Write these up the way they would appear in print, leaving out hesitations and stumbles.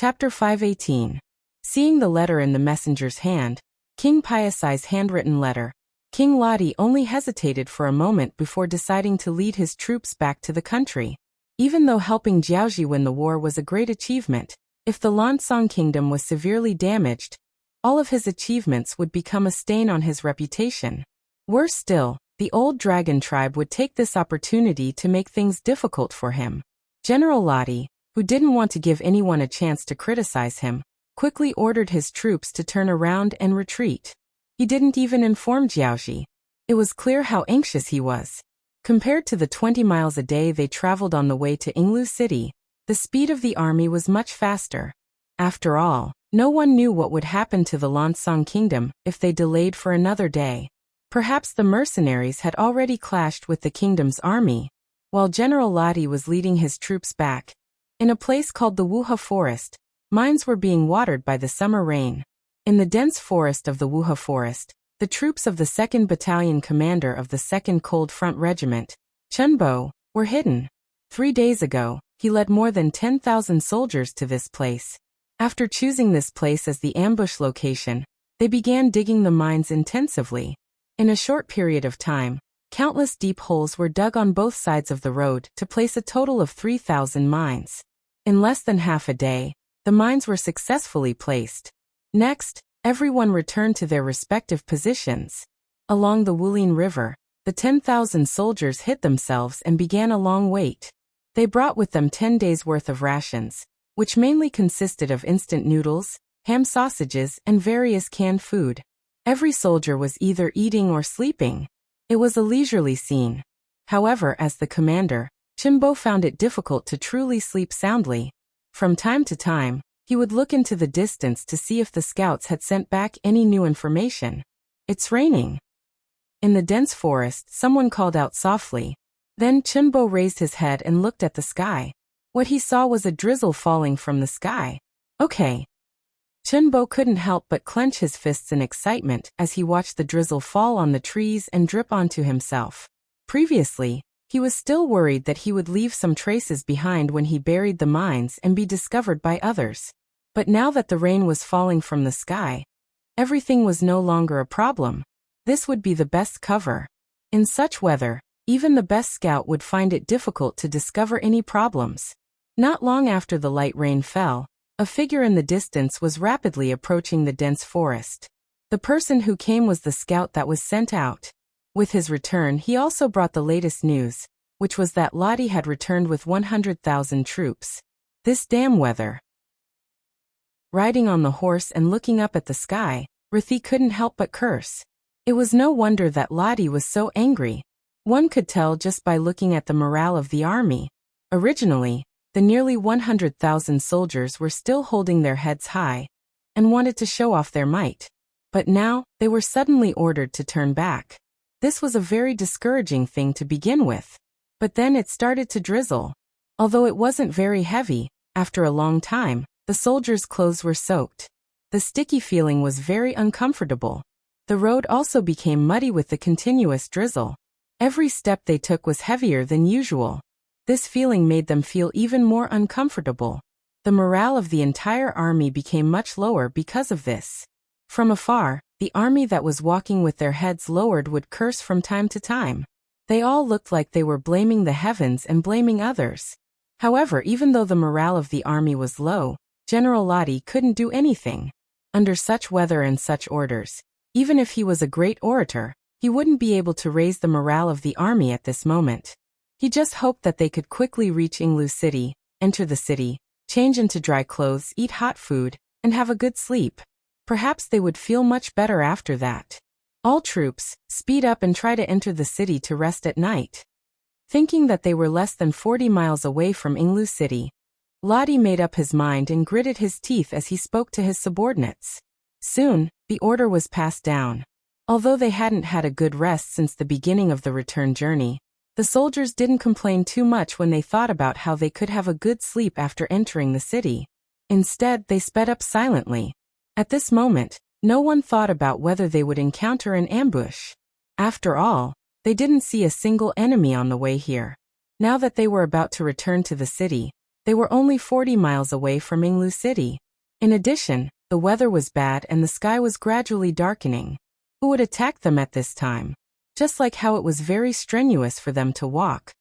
Chapter 518. Seeing the letter in the messenger's hand, King Piasai's handwritten letter, King Ladi only hesitated for a moment before deciding to lead his troops back to the country. Even though helping Jiaoji win the war was a great achievement, if the Lansong kingdom was severely damaged, all of his achievements would become a stain on his reputation. Worse still, the old dragon tribe would take this opportunity to make things difficult for him. General Ladi, who didn't want to give anyone a chance to criticize him, quickly ordered his troops to turn around and retreat. He didn't even inform Jiaoji. It was clear how anxious he was. Compared to the 20 miles a day they traveled on the way to Yinglu City, the speed of the army was much faster. After all, no one knew what would happen to the Lansong kingdom if they delayed for another day. Perhaps the mercenaries had already clashed with the kingdom's army. While General Ladi was leading his troops back, in a place called the Wuha Forest, mines were being watered by the summer rain. In the dense forest of the Wuha Forest, the troops of the 2nd Battalion commander of the 2nd Cold Front Regiment, Chunbo, were hidden. 3 days ago, he led more than 10,000 soldiers to this place. After choosing this place as the ambush location, they began digging the mines intensively. In a short period of time, countless deep holes were dug on both sides of the road to place a total of 3,000 mines. In less than half a day, the mines were successfully placed. Next, everyone returned to their respective positions. Along the Wulin River, the 10,000 soldiers hid themselves and began a long wait. They brought with them 10 days' worth of rations, which mainly consisted of instant noodles, ham sausages, and various canned food. Every soldier was either eating or sleeping. It was a leisurely scene. However, as the commander, Chimbo found it difficult to truly sleep soundly. From time to time, he would look into the distance to see if the scouts had sent back any new information. "It's raining." In the dense forest, someone called out softly. Then Chimbo raised his head and looked at the sky. What he saw was a drizzle falling from the sky. Okay. Chunbo couldn't help but clench his fists in excitement as he watched the drizzle fall on the trees and drip onto himself. Previously, he was still worried that he would leave some traces behind when he buried the mines and be discovered by others. But now that the rain was falling from the sky, everything was no longer a problem. This would be the best cover. In such weather, even the best scout would find it difficult to discover any problems. Not long after the light rain fell, a figure in the distance was rapidly approaching the dense forest. The person who came was the scout that was sent out. With his return, he also brought the latest news, which was that Ladi had returned with 100,000 troops. This damn weather. Riding on the horse and looking up at the sky, Rithi couldn't help but curse. It was no wonder that Ladi was so angry. One could tell just by looking at the morale of the army. Originally, the nearly 100,000 soldiers were still holding their heads high and wanted to show off their might. But now, they were suddenly ordered to turn back. This was a very discouraging thing to begin with. But then it started to drizzle. Although it wasn't very heavy, after a long time, the soldiers' clothes were soaked. The sticky feeling was very uncomfortable. The road also became muddy with the continuous drizzle. Every step they took was heavier than usual. This feeling made them feel even more uncomfortable. The morale of the entire army became much lower because of this. From afar, the army that was walking with their heads lowered would curse from time to time. They all looked like they were blaming the heavens and blaming others. However, even though the morale of the army was low, General Ladi couldn't do anything. Under such weather and such orders, even if he was a great orator, he wouldn't be able to raise the morale of the army at this moment. He just hoped that they could quickly reach Yinglu City, enter the city, change into dry clothes, eat hot food, and have a good sleep. Perhaps they would feel much better after that. All troops, speed up and try to enter the city to rest at night. Thinking that they were less than 40 miles away from Yinglu City, Ladi made up his mind and gritted his teeth as he spoke to his subordinates. Soon, the order was passed down. Although they hadn't had a good rest since the beginning of the return journey, the soldiers didn't complain too much when they thought about how they could have a good sleep after entering the city. Instead, they sped up silently. At this moment, no one thought about whether they would encounter an ambush. After all, they didn't see a single enemy on the way here. Now that they were about to return to the city, They were only 40 miles away from Inglu City. In addition, the weather was bad and the sky was gradually darkening. Who would attack them at this time? Just like how it was very strenuous for them to walk.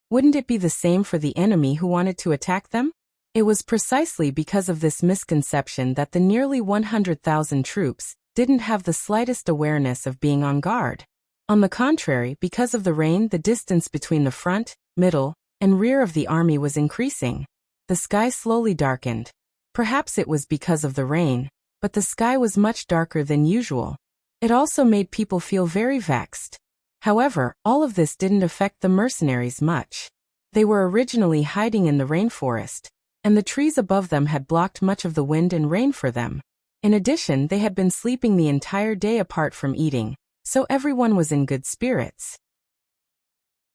Wouldn't it be the same for the enemy who wanted to attack them? It was precisely because of this misconception that the nearly 100,000 troops didn't have the slightest awareness of being on guard. On the contrary, because of the rain, the distance between the front, middle, and rear of the army was increasing. The sky slowly darkened. Perhaps it was because of the rain, but the sky was much darker than usual. It also made people feel very vexed. However, all of this didn't affect the mercenaries much. They were originally hiding in the rainforest, and the trees above them had blocked much of the wind and rain for them. In addition, they had been sleeping the entire day apart from eating, so everyone was in good spirits.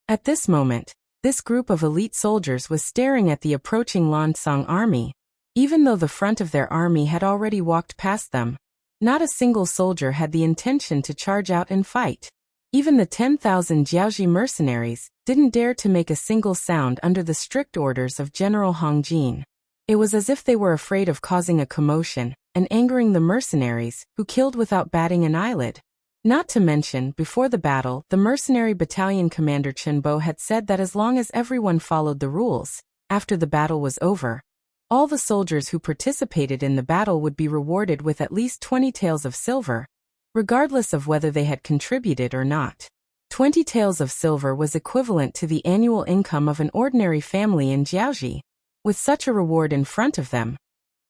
At this moment, this group of elite soldiers was staring at the approaching Lansang army. Even though the front of their army had already walked past them, not a single soldier had the intention to charge out and fight. Even the 10,000 Jiaoji mercenaries didn't dare to make a single sound under the strict orders of General Hong Jin. It was as if they were afraid of causing a commotion and angering the mercenaries, who killed without batting an eyelid. Not to mention, before the battle, the mercenary battalion commander Chen Bo had said that as long as everyone followed the rules, after the battle was over, all the soldiers who participated in the battle would be rewarded with at least 20 taels of silver, regardless of whether they had contributed or not. 20 taels of silver was equivalent to the annual income of an ordinary family in Jiaoji. With such a reward in front of them,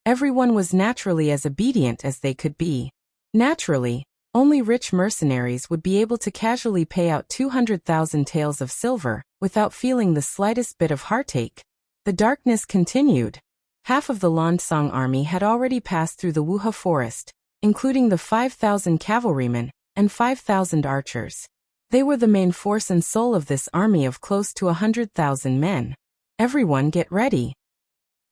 everyone was naturally as obedient as they could be. Naturally, only rich mercenaries would be able to casually pay out 200,000 taels of silver without feeling the slightest bit of heartache. The darkness continued. Half of the Lansang army had already passed through the Wuhe forest, including the 5,000 cavalrymen and 5,000 archers. They were the main force and soul of this army of close to 100,000 men. Everyone get ready.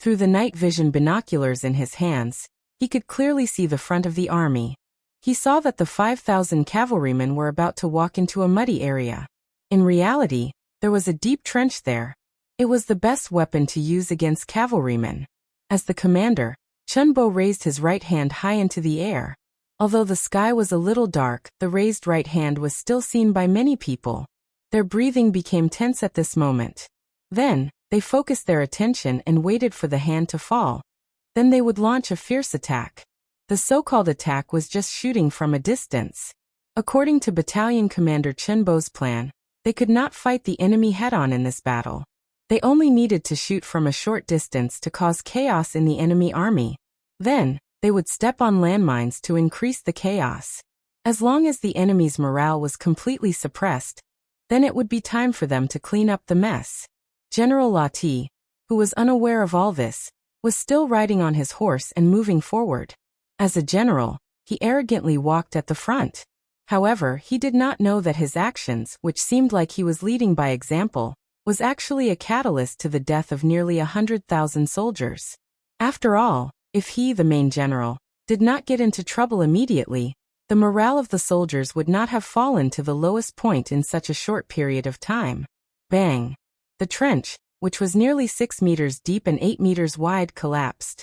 Through the night vision binoculars in his hands, he could clearly see the front of the army. He saw that the 5,000 cavalrymen were about to walk into a muddy area. In reality, there was a deep trench there. It was the best weapon to use against cavalrymen. As the commander, Chen Bo raised his right hand high into the air. Although the sky was a little dark, the raised right hand was still seen by many people. Their breathing became tense at this moment. Then, they focused their attention and waited for the hand to fall. Then they would launch a fierce attack. The so-called attack was just shooting from a distance. According to Battalion Commander Chen Bo's plan, they could not fight the enemy head-on in this battle. They only needed to shoot from a short distance to cause chaos in the enemy army. Then, they would step on landmines to increase the chaos. As long as the enemy's morale was completely suppressed, then it would be time for them to clean up the mess. General Lati, who was unaware of all this, was still riding on his horse and moving forward. As a general, he arrogantly walked at the front. However, he did not know that his actions, which seemed like he was leading by example, was actually a catalyst to the death of nearly 100,000 soldiers. After all, if he, the main general, did not get into trouble immediately, the morale of the soldiers would not have fallen to the lowest point in such a short period of time. Bang! The trench, which was nearly 6 meters deep and 8 meters wide, collapsed.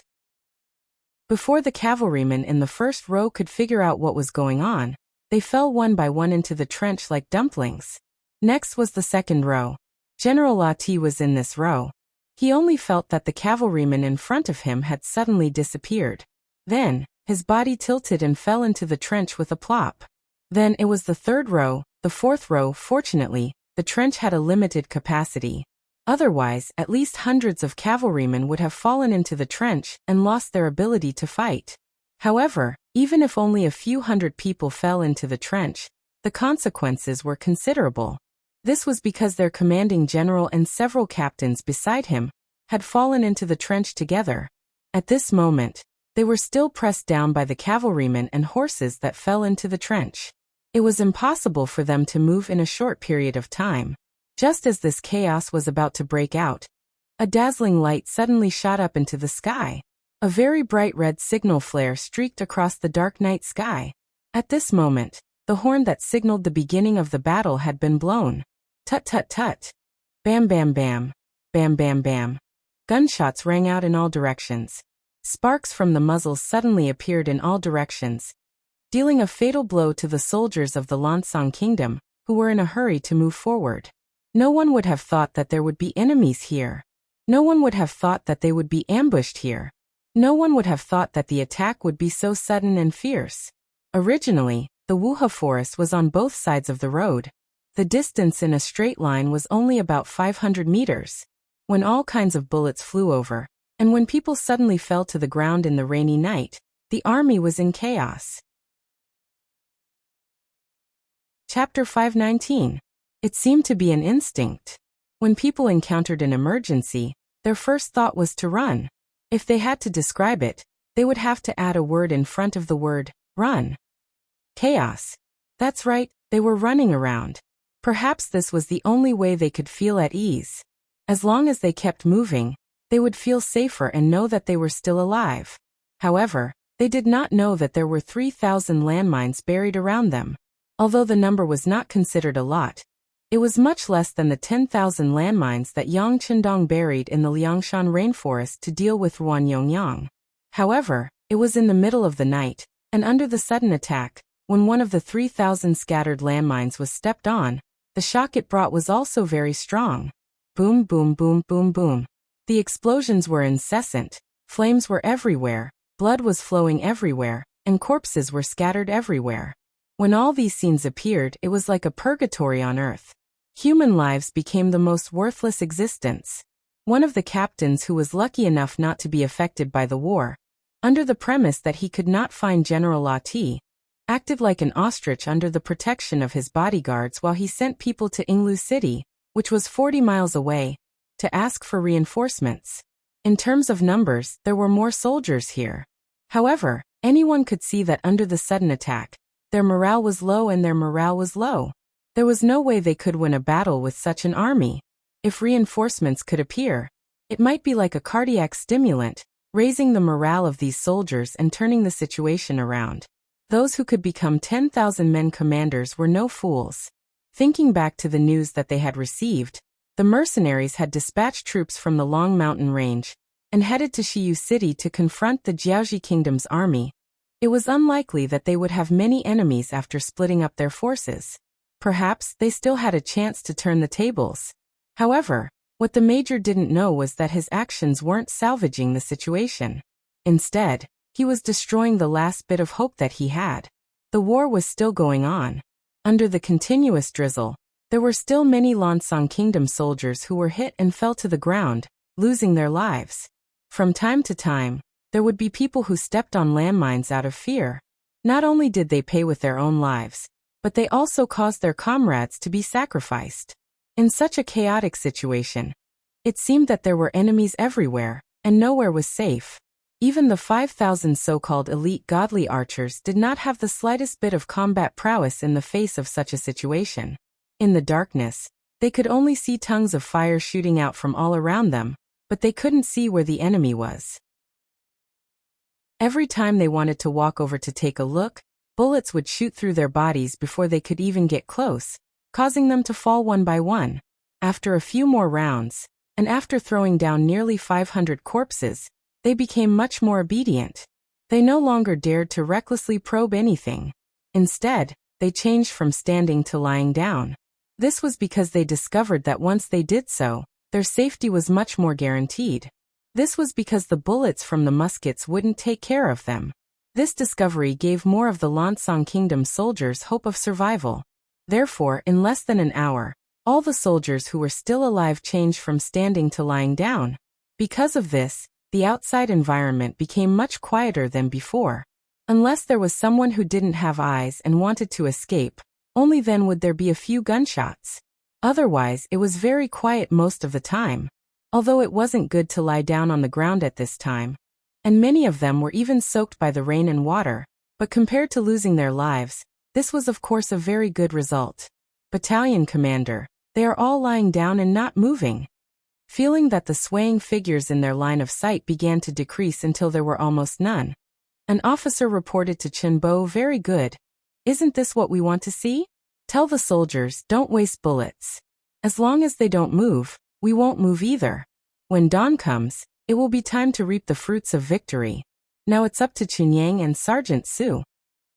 Before the cavalrymen in the first row could figure out what was going on, they fell one by one into the trench like dumplings. Next was the second row. General Lati was in this row. He only felt that the cavalryman in front of him had suddenly disappeared. Then, his body tilted and fell into the trench with a plop. Then it was the third row, the fourth row. Fortunately, the trench had a limited capacity. Otherwise, at least hundreds of cavalrymen would have fallen into the trench and lost their ability to fight. However, even if only a few hundred people fell into the trench, the consequences were considerable. This was because their commanding general and several captains beside him had fallen into the trench together. At this moment, they were still pressed down by the cavalrymen and horses that fell into the trench. It was impossible for them to move in a short period of time. Just as this chaos was about to break out, a dazzling light suddenly shot up into the sky. A very bright red signal flare streaked across the dark night sky. At this moment, the horn that signaled the beginning of the battle had been blown. Tut tut tut. Bam bam bam. Bam bam bam. Gunshots rang out in all directions. Sparks from the muzzles suddenly appeared in all directions, dealing a fatal blow to the soldiers of the Lansang kingdom, who were in a hurry to move forward. No one would have thought that there would be enemies here. No one would have thought that they would be ambushed here. No one would have thought that the attack would be so sudden and fierce. Originally, the Wuha forest was on both sides of the road. The distance in a straight line was only about 500 meters. When all kinds of bullets flew over, and when people suddenly fell to the ground in the rainy night, the army was in chaos. Chapter 519. It seemed to be an instinct. When people encountered an emergency, their first thought was to run. If they had to describe it, they would have to add a word in front of the word, run. Chaos. That's right, they were running around. Perhaps this was the only way they could feel at ease. As long as they kept moving, they would feel safer and know that they were still alive. However, they did not know that there were 3,000 landmines buried around them. Although the number was not considered a lot, it was much less than the 10,000 landmines that Yang Qindong buried in the Liangshan rainforest to deal with Ruanyongyang. However, it was in the middle of the night, and under the sudden attack, when one of the 3,000 scattered landmines was stepped on, the shock it brought was also very strong. Boom, boom, boom, boom, boom. The explosions were incessant, flames were everywhere, blood was flowing everywhere, and corpses were scattered everywhere. When all these scenes appeared, it was like a purgatory on earth. Human lives became the most worthless existence. One of the captains who was lucky enough not to be affected by the war, under the premise that he could not find General Lati, acted like an ostrich under the protection of his bodyguards while he sent people to Inglu City, which was 40 miles away, to ask for reinforcements. In terms of numbers, there were more soldiers here. However, anyone could see that under the sudden attack, their morale was low and their morale was low. There was no way they could win a battle with such an army. If reinforcements could appear, it might be like a cardiac stimulant, raising the morale of these soldiers and turning the situation around. Those who could become 10,000 men commanders were no fools. Thinking back to the news that they had received, the mercenaries had dispatched troops from the Long Mountain Range and headed to Shiyu City to confront the Jiaoji Kingdom's army. It was unlikely that they would have many enemies after splitting up their forces. Perhaps they still had a chance to turn the tables. However, what the major didn't know was that his actions weren't salvaging the situation. Instead, he was destroying the last bit of hope that he had. The war was still going on. Under the continuous drizzle, there were still many Lansang Kingdom soldiers who were hit and fell to the ground, losing their lives. From time to time, there would be people who stepped on landmines out of fear. Not only did they pay with their own lives, but they also caused their comrades to be sacrificed. In such a chaotic situation, it seemed that there were enemies everywhere, and nowhere was safe. Even the 5,000 so-called elite godly archers did not have the slightest bit of combat prowess in the face of such a situation. In the darkness, they could only see tongues of fire shooting out from all around them, but they couldn't see where the enemy was. Every time they wanted to walk over to take a look, bullets would shoot through their bodies before they could even get close, causing them to fall one by one. After a few more rounds, and after throwing down nearly 500 corpses, they became much more obedient. They no longer dared to recklessly probe anything. Instead, they changed from standing to lying down. This was because they discovered that once they did so, their safety was much more guaranteed. This was because the bullets from the muskets wouldn't take care of them. This discovery gave more of the Lansang Kingdom soldiers hope of survival. Therefore, in less than an hour, all the soldiers who were still alive changed from standing to lying down. Because of this, the outside environment became much quieter than before. Unless there was someone who didn't have eyes and wanted to escape, only then would there be a few gunshots. Otherwise, it was very quiet most of the time. Although it wasn't good to lie down on the ground at this time, and many of them were even soaked by the rain and water, but compared to losing their lives, this was of course a very good result. Battalion commander, they are all lying down and not moving. Feeling that the swaying figures in their line of sight began to decrease until there were almost none, an officer reported to Chinbo, "Very good. Isn't this what we want to see? Tell the soldiers, don't waste bullets. As long as they don't move, we won't move either." When dawn comes, it will be time to reap the fruits of victory. Now it's up to Chunyang and Sergeant Su.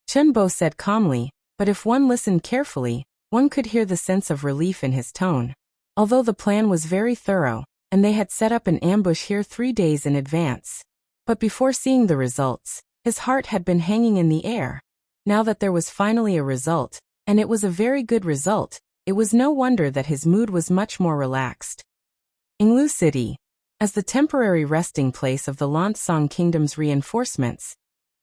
Chunbo said calmly, but if one listened carefully, one could hear the sense of relief in his tone. Although the plan was very thorough, and they had set up an ambush here 3 days in advance. But before seeing the results, his heart had been hanging in the air. Now that there was finally a result, and it was a very good result, it was no wonder that his mood was much more relaxed. Yinglu City. As the temporary resting place of the Lansong Kingdom's reinforcements,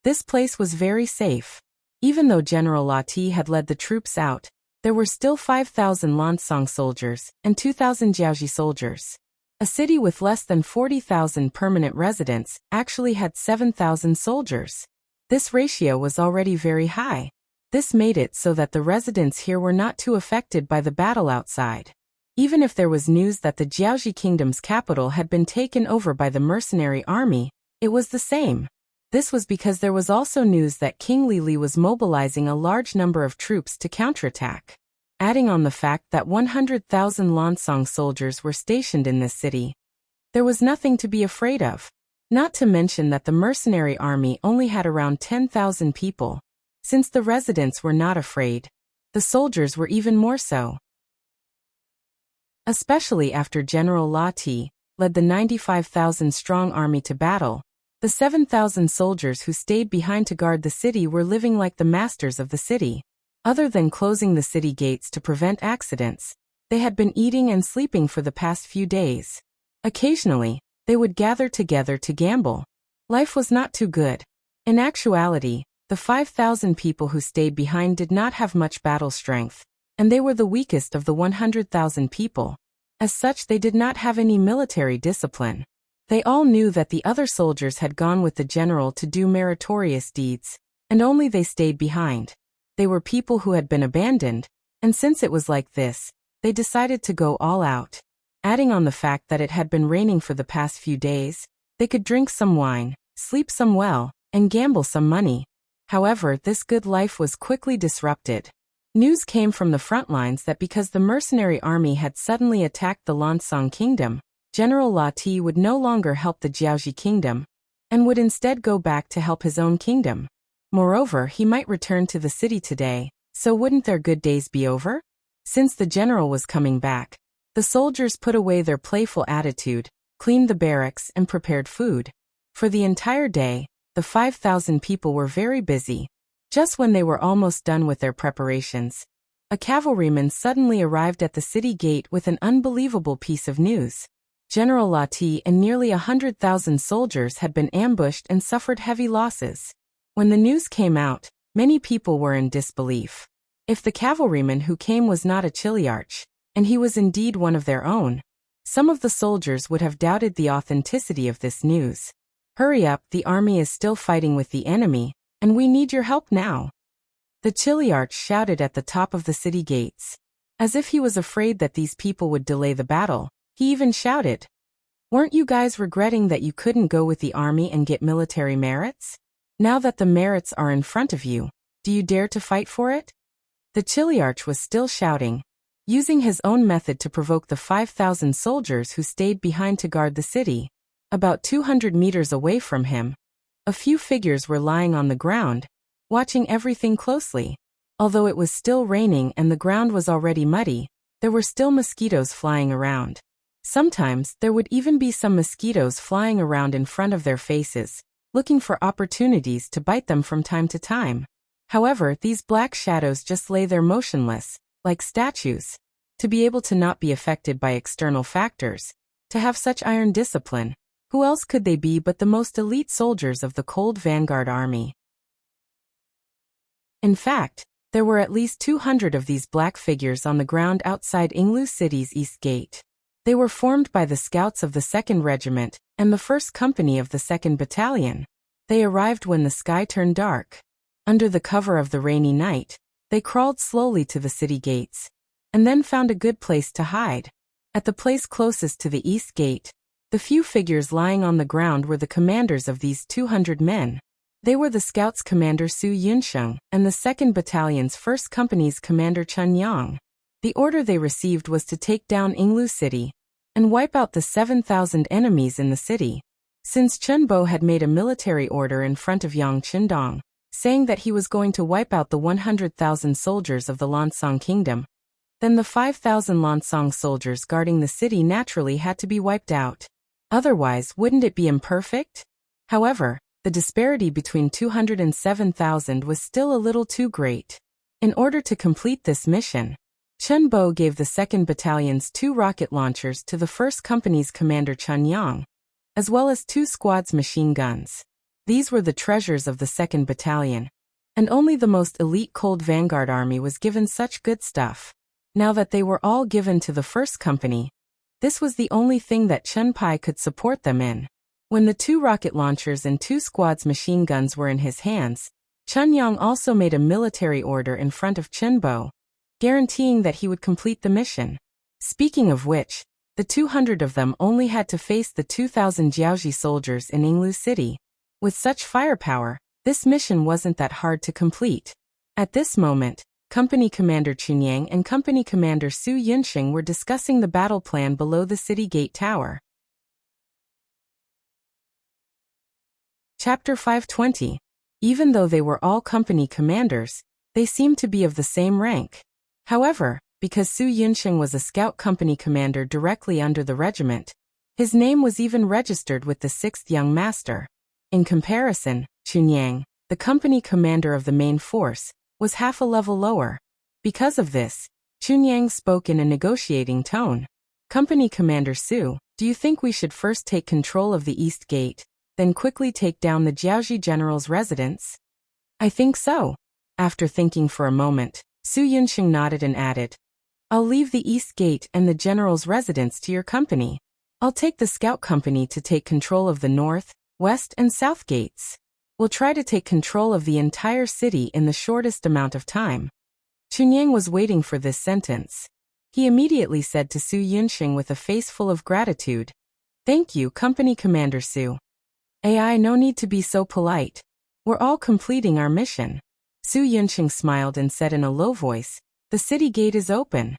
this place was very safe. Even though General Lati had led the troops out, there were still 5,000 Lansong soldiers and 2,000 Jiaoji soldiers. A city with less than 40,000 permanent residents actually had 7,000 soldiers. This ratio was already very high. This made it so that the residents here were not too affected by the battle outside. Even if there was news that the Jiaoji Kingdom's capital had been taken over by the mercenary army, it was the same. This was because there was also news that King Lili was mobilizing a large number of troops to counterattack. Adding on the fact that 100,000 Lansong soldiers were stationed in this city, there was nothing to be afraid of. Not to mention that the mercenary army only had around 10,000 people. Since the residents were not afraid, the soldiers were even more so. Especially after General Lati led the 95,000-strong army to battle, the 7,000 soldiers who stayed behind to guard the city were living like the masters of the city. Other than closing the city gates to prevent accidents, they had been eating and sleeping for the past few days. Occasionally, they would gather together to gamble. Life was not too good. In actuality, the 5,000 people who stayed behind did not have much battle strength, and they were the weakest of the 100,000 people. As such, they did not have any military discipline. They all knew that the other soldiers had gone with the general to do meritorious deeds, and only they stayed behind. They were people who had been abandoned, and since it was like this, they decided to go all out. Adding on the fact that it had been raining for the past few days, they could drink some wine, sleep some well, and gamble some money. However, this good life was quickly disrupted. News came from the front lines that because the mercenary army had suddenly attacked the Lansong Kingdom, General Lati would no longer help the Jiaoji Kingdom, and would instead go back to help his own kingdom. Moreover, he might return to the city today, so wouldn't their good days be over? Since the general was coming back, the soldiers put away their playful attitude, cleaned the barracks, and prepared food. For the entire day, the 5,000 people were very busy. Just when they were almost done with their preparations, a cavalryman suddenly arrived at the city gate with an unbelievable piece of news. General Lati and nearly 100,000 soldiers had been ambushed and suffered heavy losses. When the news came out, many people were in disbelief. If the cavalryman who came was not a Chiliarch, and he was indeed one of their own, some of the soldiers would have doubted the authenticity of this news. Hurry up, the army is still fighting with the enemy, and we need your help now. The Chiliarch shouted at the top of the city gates. As if he was afraid that these people would delay the battle, he even shouted, "Weren't you guys regretting that you couldn't go with the army and get military merits? Now that the merits are in front of you, do you dare to fight for it?" The Chiliarch was still shouting, using his own method to provoke the 5,000 soldiers who stayed behind to guard the city. About 200 meters away from him, a few figures were lying on the ground, watching everything closely. Although it was still raining and the ground was already muddy, there were still mosquitoes flying around. Sometimes there would even be some mosquitoes flying around in front of their faces, looking for opportunities to bite them from time to time. However, these black shadows just lay there motionless, like statues. To be able to not be affected by external factors, to have such iron discipline, who else could they be but the most elite soldiers of the cold vanguard army? In fact, there were at least 200 of these black figures on the ground outside Yinglu City's east gate. They were formed by the scouts of the 2nd Regiment and the 1st Company of the 2nd Battalion. They arrived when the sky turned dark. Under the cover of the rainy night, they crawled slowly to the city gates, and then found a good place to hide. At the place closest to the east gate, the few figures lying on the ground were the commanders of these 200 men. They were the Scouts Commander Su Yunsheng and the 2nd Battalion's 1st Company's Commander Chun Yang. The order they received was to take down Yinglu City, and wipe out the 7,000 enemies in the city. Since Chen Bo had made a military order in front of Yang Qindong, saying that he was going to wipe out the 100,000 soldiers of the Lansong kingdom, then the 5,000 Lansong soldiers guarding the city naturally had to be wiped out. Otherwise, wouldn't it be imperfect? However, the disparity between 200 and 7,000 was still a little too great. In order to complete this mission, Chen Bo gave the 2nd Battalion's 2 rocket launchers to the 1st Company's commander Chen Yang, as well as 2 squads machine guns. These were the treasures of the 2nd Battalion, and only the most elite Cold Vanguard army was given such good stuff. Now that they were all given to the 1st Company, this was the only thing that Chen Pai could support them in. When the 2 rocket launchers and 2 squads machine guns were in his hands, Chen Yang also made a military order in front of Chen Bo, guaranteeing that he would complete the mission. Speaking of which, the 200 of them only had to face the 2,000 Jiaoji soldiers in Yinglu City. With such firepower, this mission wasn't that hard to complete. At this moment, Company Commander Chunyang and Company Commander Su Yunxing were discussing the battle plan below the city gate tower. Chapter 520. Even though they were all company commanders, they seemed to be of the same rank. However, because Su Yunxing was a scout company commander directly under the regiment, his name was even registered with the 6th Young Master. In comparison, Chunyang, the company commander of the main force, was half a level lower. Because of this, Chunyang spoke in a negotiating tone. Company Commander Su, do you think we should first take control of the East Gate, then quickly take down the Jiaoji general's residence? I think so. After thinking for a moment, Su Yunxing nodded and added, I'll leave the East Gate and the general's residence to your company. I'll take the scout company to take control of the North, West and South gates. We'll try to take control of the entire city in the shortest amount of time. Chunyang was waiting for this sentence. He immediately said to Su Yunxing with a face full of gratitude, Thank you, Company Commander Su. AI, no need to be so polite. We're all completing our mission. Su Yunxing smiled and said in a low voice, The city gate is open.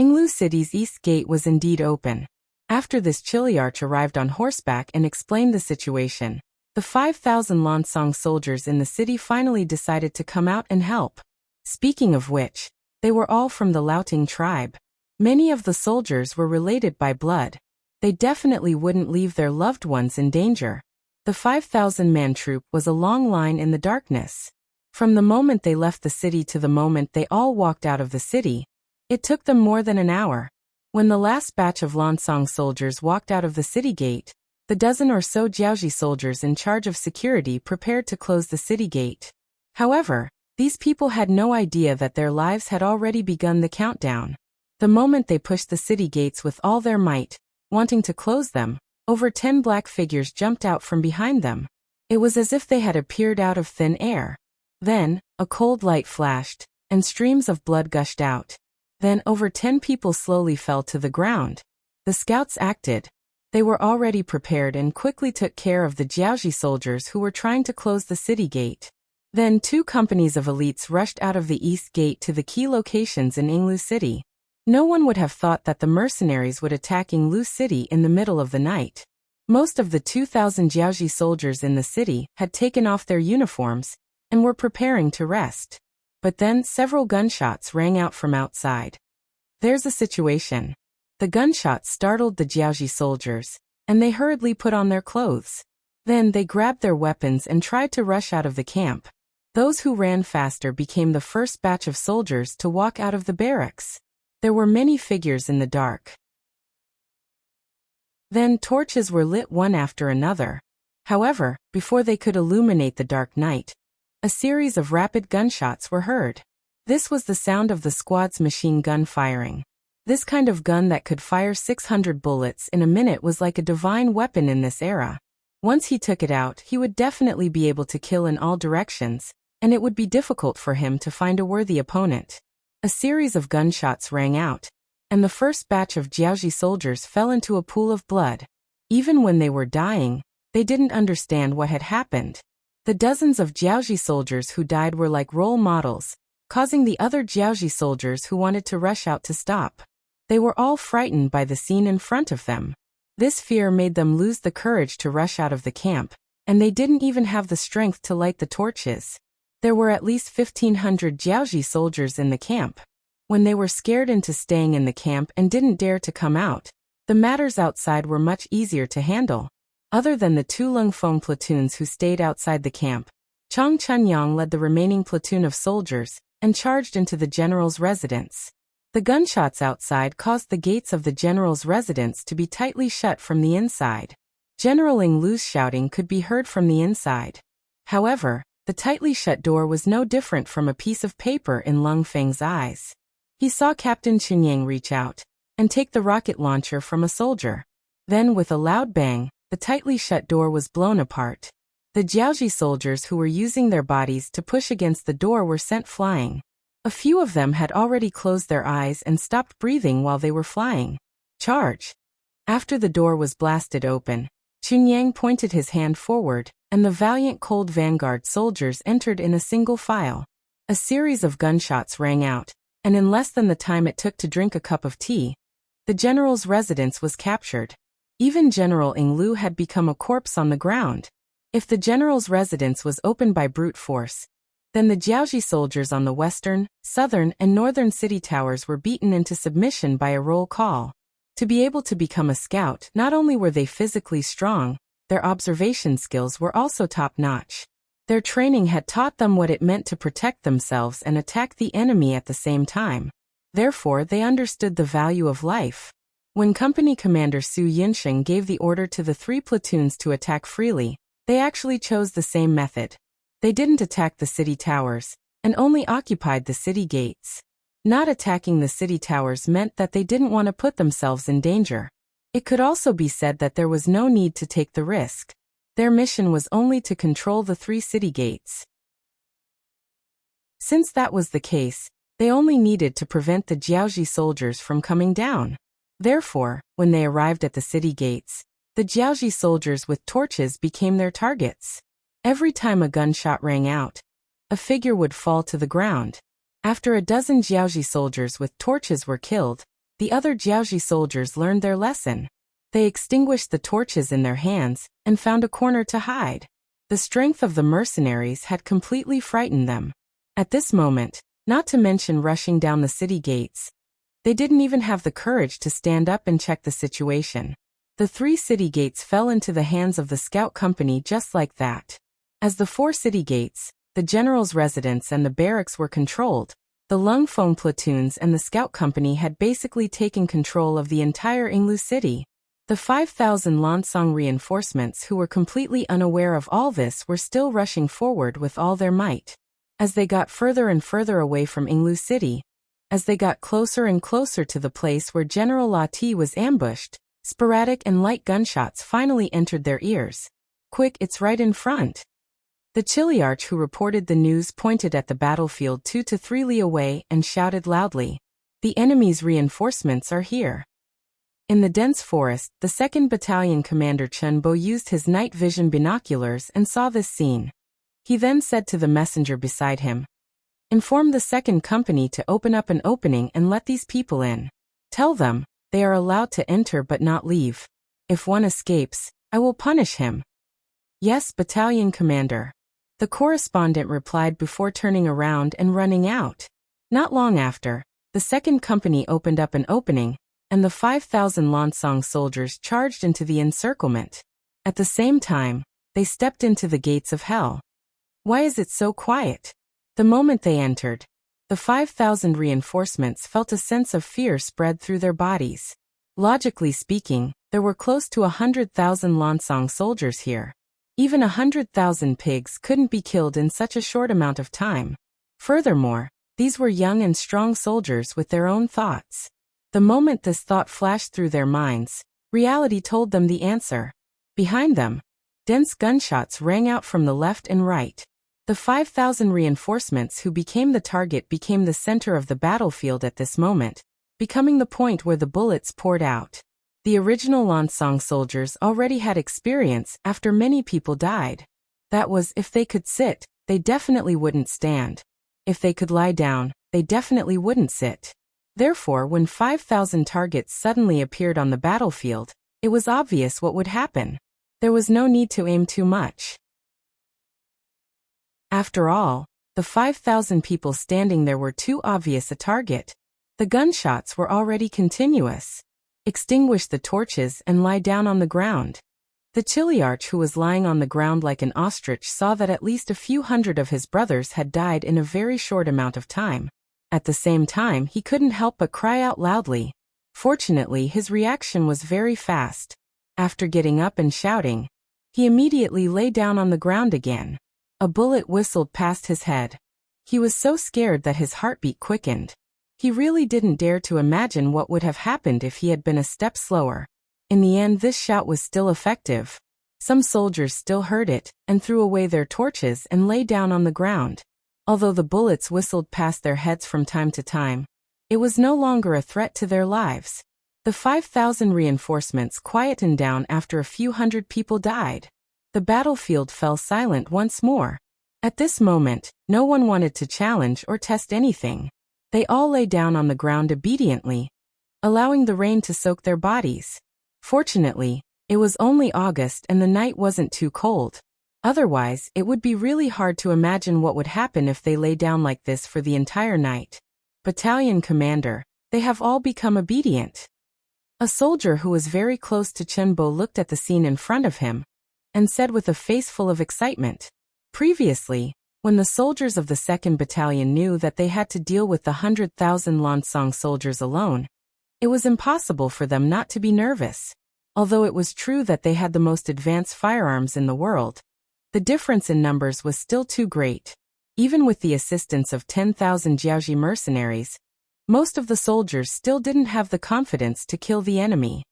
Yinglu City's east gate was indeed open. After this, Chiliarch arrived on horseback and explained the situation. The 5,000 Lansong soldiers in the city finally decided to come out and help. Speaking of which, they were all from the Liaoting tribe. Many of the soldiers were related by blood. They definitely wouldn't leave their loved ones in danger. The 5,000-man troop was a long line in the darkness. From the moment they left the city to the moment they all walked out of the city, it took them more than an hour. When the last batch of Lansong soldiers walked out of the city gate, the dozen or so Jiaoji soldiers in charge of security prepared to close the city gate. However, these people had no idea that their lives had already begun the countdown. The moment they pushed the city gates with all their might, wanting to close them, over 10 black figures jumped out from behind them. It was as if they had appeared out of thin air. Then, a cold light flashed, and streams of blood gushed out. Then over 10 people slowly fell to the ground. The scouts acted. They were already prepared and quickly took care of the Jiaoji soldiers who were trying to close the city gate. Then 2 companies of elites rushed out of the east gate to the key locations in Yinglu City. No one would have thought that the mercenaries would attack Yinglu City in the middle of the night. Most of the 2,000 Jiaoji soldiers in the city had taken off their uniforms and were preparing to rest. But then several gunshots rang out from outside. There's a situation. The gunshots startled the Jiaoji soldiers, and they hurriedly put on their clothes. Then they grabbed their weapons and tried to rush out of the camp. Those who ran faster became the first batch of soldiers to walk out of the barracks. There were many figures in the dark. Then torches were lit one after another. However, before they could illuminate the dark night, a series of rapid gunshots were heard. This was the sound of the squad's machine gun firing. This kind of gun that could fire 600 bullets in a minute was like a divine weapon in this era. Once he took it out, he would definitely be able to kill in all directions, and it would be difficult for him to find a worthy opponent. A series of gunshots rang out, and the first batch of Jiaoji soldiers fell into a pool of blood. Even when they were dying, they didn't understand what had happened. The dozens of Jiaoji soldiers who died were like role models, causing the other Jiaoji soldiers who wanted to rush out to stop. They were all frightened by the scene in front of them. This fear made them lose the courage to rush out of the camp, and they didn't even have the strength to light the torches. There were at least 1,500 Jiaoji soldiers in the camp. When they were scared into staying in the camp and didn't dare to come out, the matters outside were much easier to handle. Other than the 2 Lungfeng platoons who stayed outside the camp, Chang Chunyang led the remaining platoon of soldiers and charged into the general's residence. The gunshots outside caused the gates of the general's residence to be tightly shut from the inside. General Ling Lu's shouting could be heard from the inside. However, the tightly shut door was no different from a piece of paper in Lung Feng's eyes. He saw Captain Chunyang reach out and take the rocket launcher from a soldier. Then, with a loud bang, the tightly shut door was blown apart. The Jiaoji soldiers who were using their bodies to push against the door were sent flying. A few of them had already closed their eyes and stopped breathing while they were flying. Charge! After the door was blasted open, Chunyang pointed his hand forward, and the valiant Cold Vanguard soldiers entered in a single file. A series of gunshots rang out, and in less than the time it took to drink a cup of tea, the general's residence was captured. Even General Ing Lu had become a corpse on the ground. If the general's residence was opened by brute force, then the Jiaoji soldiers on the western, southern, and northern city towers were beaten into submission by a roll call. To be able to become a scout, not only were they physically strong, their observation skills were also top-notch. Their training had taught them what it meant to protect themselves and attack the enemy at the same time. Therefore, they understood the value of life. When Company Commander Su Yinsheng gave the order to the 3 platoons to attack freely, they actually chose the same method. They didn't attack the city towers, and only occupied the city gates. Not attacking the city towers meant that they didn't want to put themselves in danger. It could also be said that there was no need to take the risk. Their mission was only to control the 3 city gates. Since that was the case, they only needed to prevent the Jiaoji soldiers from coming down. Therefore, when they arrived at the city gates, the Jiaoji soldiers with torches became their targets. Every time a gunshot rang out, a figure would fall to the ground. After a dozen Jiaoji soldiers with torches were killed, the other Jiaoji soldiers learned their lesson. They extinguished the torches in their hands and found a corner to hide. The strength of the mercenaries had completely frightened them. At this moment, not to mention rushing down the city gates, they didn't even have the courage to stand up and check the situation. The 3 city gates fell into the hands of the scout company just like that. As the 4 city gates, the general's residence and the barracks were controlled, the Lungfeng platoons and the scout company had basically taken control of the entire Yinglu city. The 5,000 Lansong reinforcements who were completely unaware of all this were still rushing forward with all their might. As they got further and further away from Yinglu city, as they got closer and closer to the place where General Lati was ambushed, sporadic and light gunshots finally entered their ears. Quick, it's right in front. The Chiliarch who reported the news pointed at the battlefield 2 to 3 li away and shouted loudly, "The enemy's reinforcements are here." In the dense forest, the 2nd Battalion Commander Chen Bo used his night vision binoculars and saw this scene. He then said to the messenger beside him, "Inform the 2nd Company to open up an opening and let these people in. Tell them, they are allowed to enter but not leave. If one escapes, I will punish him." "Yes, Battalion Commander." The correspondent replied before turning around and running out. Not long after, the 2nd Company opened up an opening, and the 5,000 Lansong soldiers charged into the encirclement. At the same time, they stepped into the gates of hell. Why is it so quiet? The moment they entered, the 5,000 reinforcements felt a sense of fear spread through their bodies. Logically speaking, there were close to 100,000 Lansong soldiers here. Even 100,000 pigs couldn't be killed in such a short amount of time. Furthermore, these were young and strong soldiers with their own thoughts. The moment this thought flashed through their minds, reality told them the answer. Behind them, dense gunshots rang out from the left and right. The 5,000 reinforcements who became the target became the center of the battlefield at this moment, becoming the point where the bullets poured out. The original Lansong soldiers already had experience after many people died. That was, if they could sit, they definitely wouldn't stand. If they could lie down, they definitely wouldn't sit. Therefore, when 5,000 targets suddenly appeared on the battlefield, it was obvious what would happen. There was no need to aim too much. After all, the 5,000 people standing there were too obvious a target. The gunshots were already continuous. Extinguish the torches and lie down on the ground. The Chiliarch, who was lying on the ground like an ostrich, saw that at least a few hundred of his brothers had died in a very short amount of time. At the same time, he couldn't help but cry out loudly. Fortunately, his reaction was very fast. After getting up and shouting, he immediately lay down on the ground again. A bullet whistled past his head. He was so scared that his heartbeat quickened. He really didn't dare to imagine what would have happened if he had been a step slower. In the end, this shout was still effective. Some soldiers still heard it, and threw away their torches and lay down on the ground. Although the bullets whistled past their heads from time to time, it was no longer a threat to their lives. The 5,000 reinforcements quietened down after a few hundred people died. The battlefield fell silent once more. At this moment, no one wanted to challenge or test anything. They all lay down on the ground obediently, allowing the rain to soak their bodies. Fortunately, it was only August and the night wasn't too cold. Otherwise, it would be really hard to imagine what would happen if they lay down like this for the entire night. Battalion commander, they have all become obedient. A soldier who was very close to Chenbo looked at the scene in front of him and said with a face full of excitement. Previously, when the soldiers of the 2nd Battalion knew that they had to deal with the 100,000 Lansong soldiers alone, it was impossible for them not to be nervous. Although it was true that they had the most advanced firearms in the world, the difference in numbers was still too great. Even with the assistance of 10,000 Jiaoji mercenaries, most of the soldiers still didn't have the confidence to kill the enemy.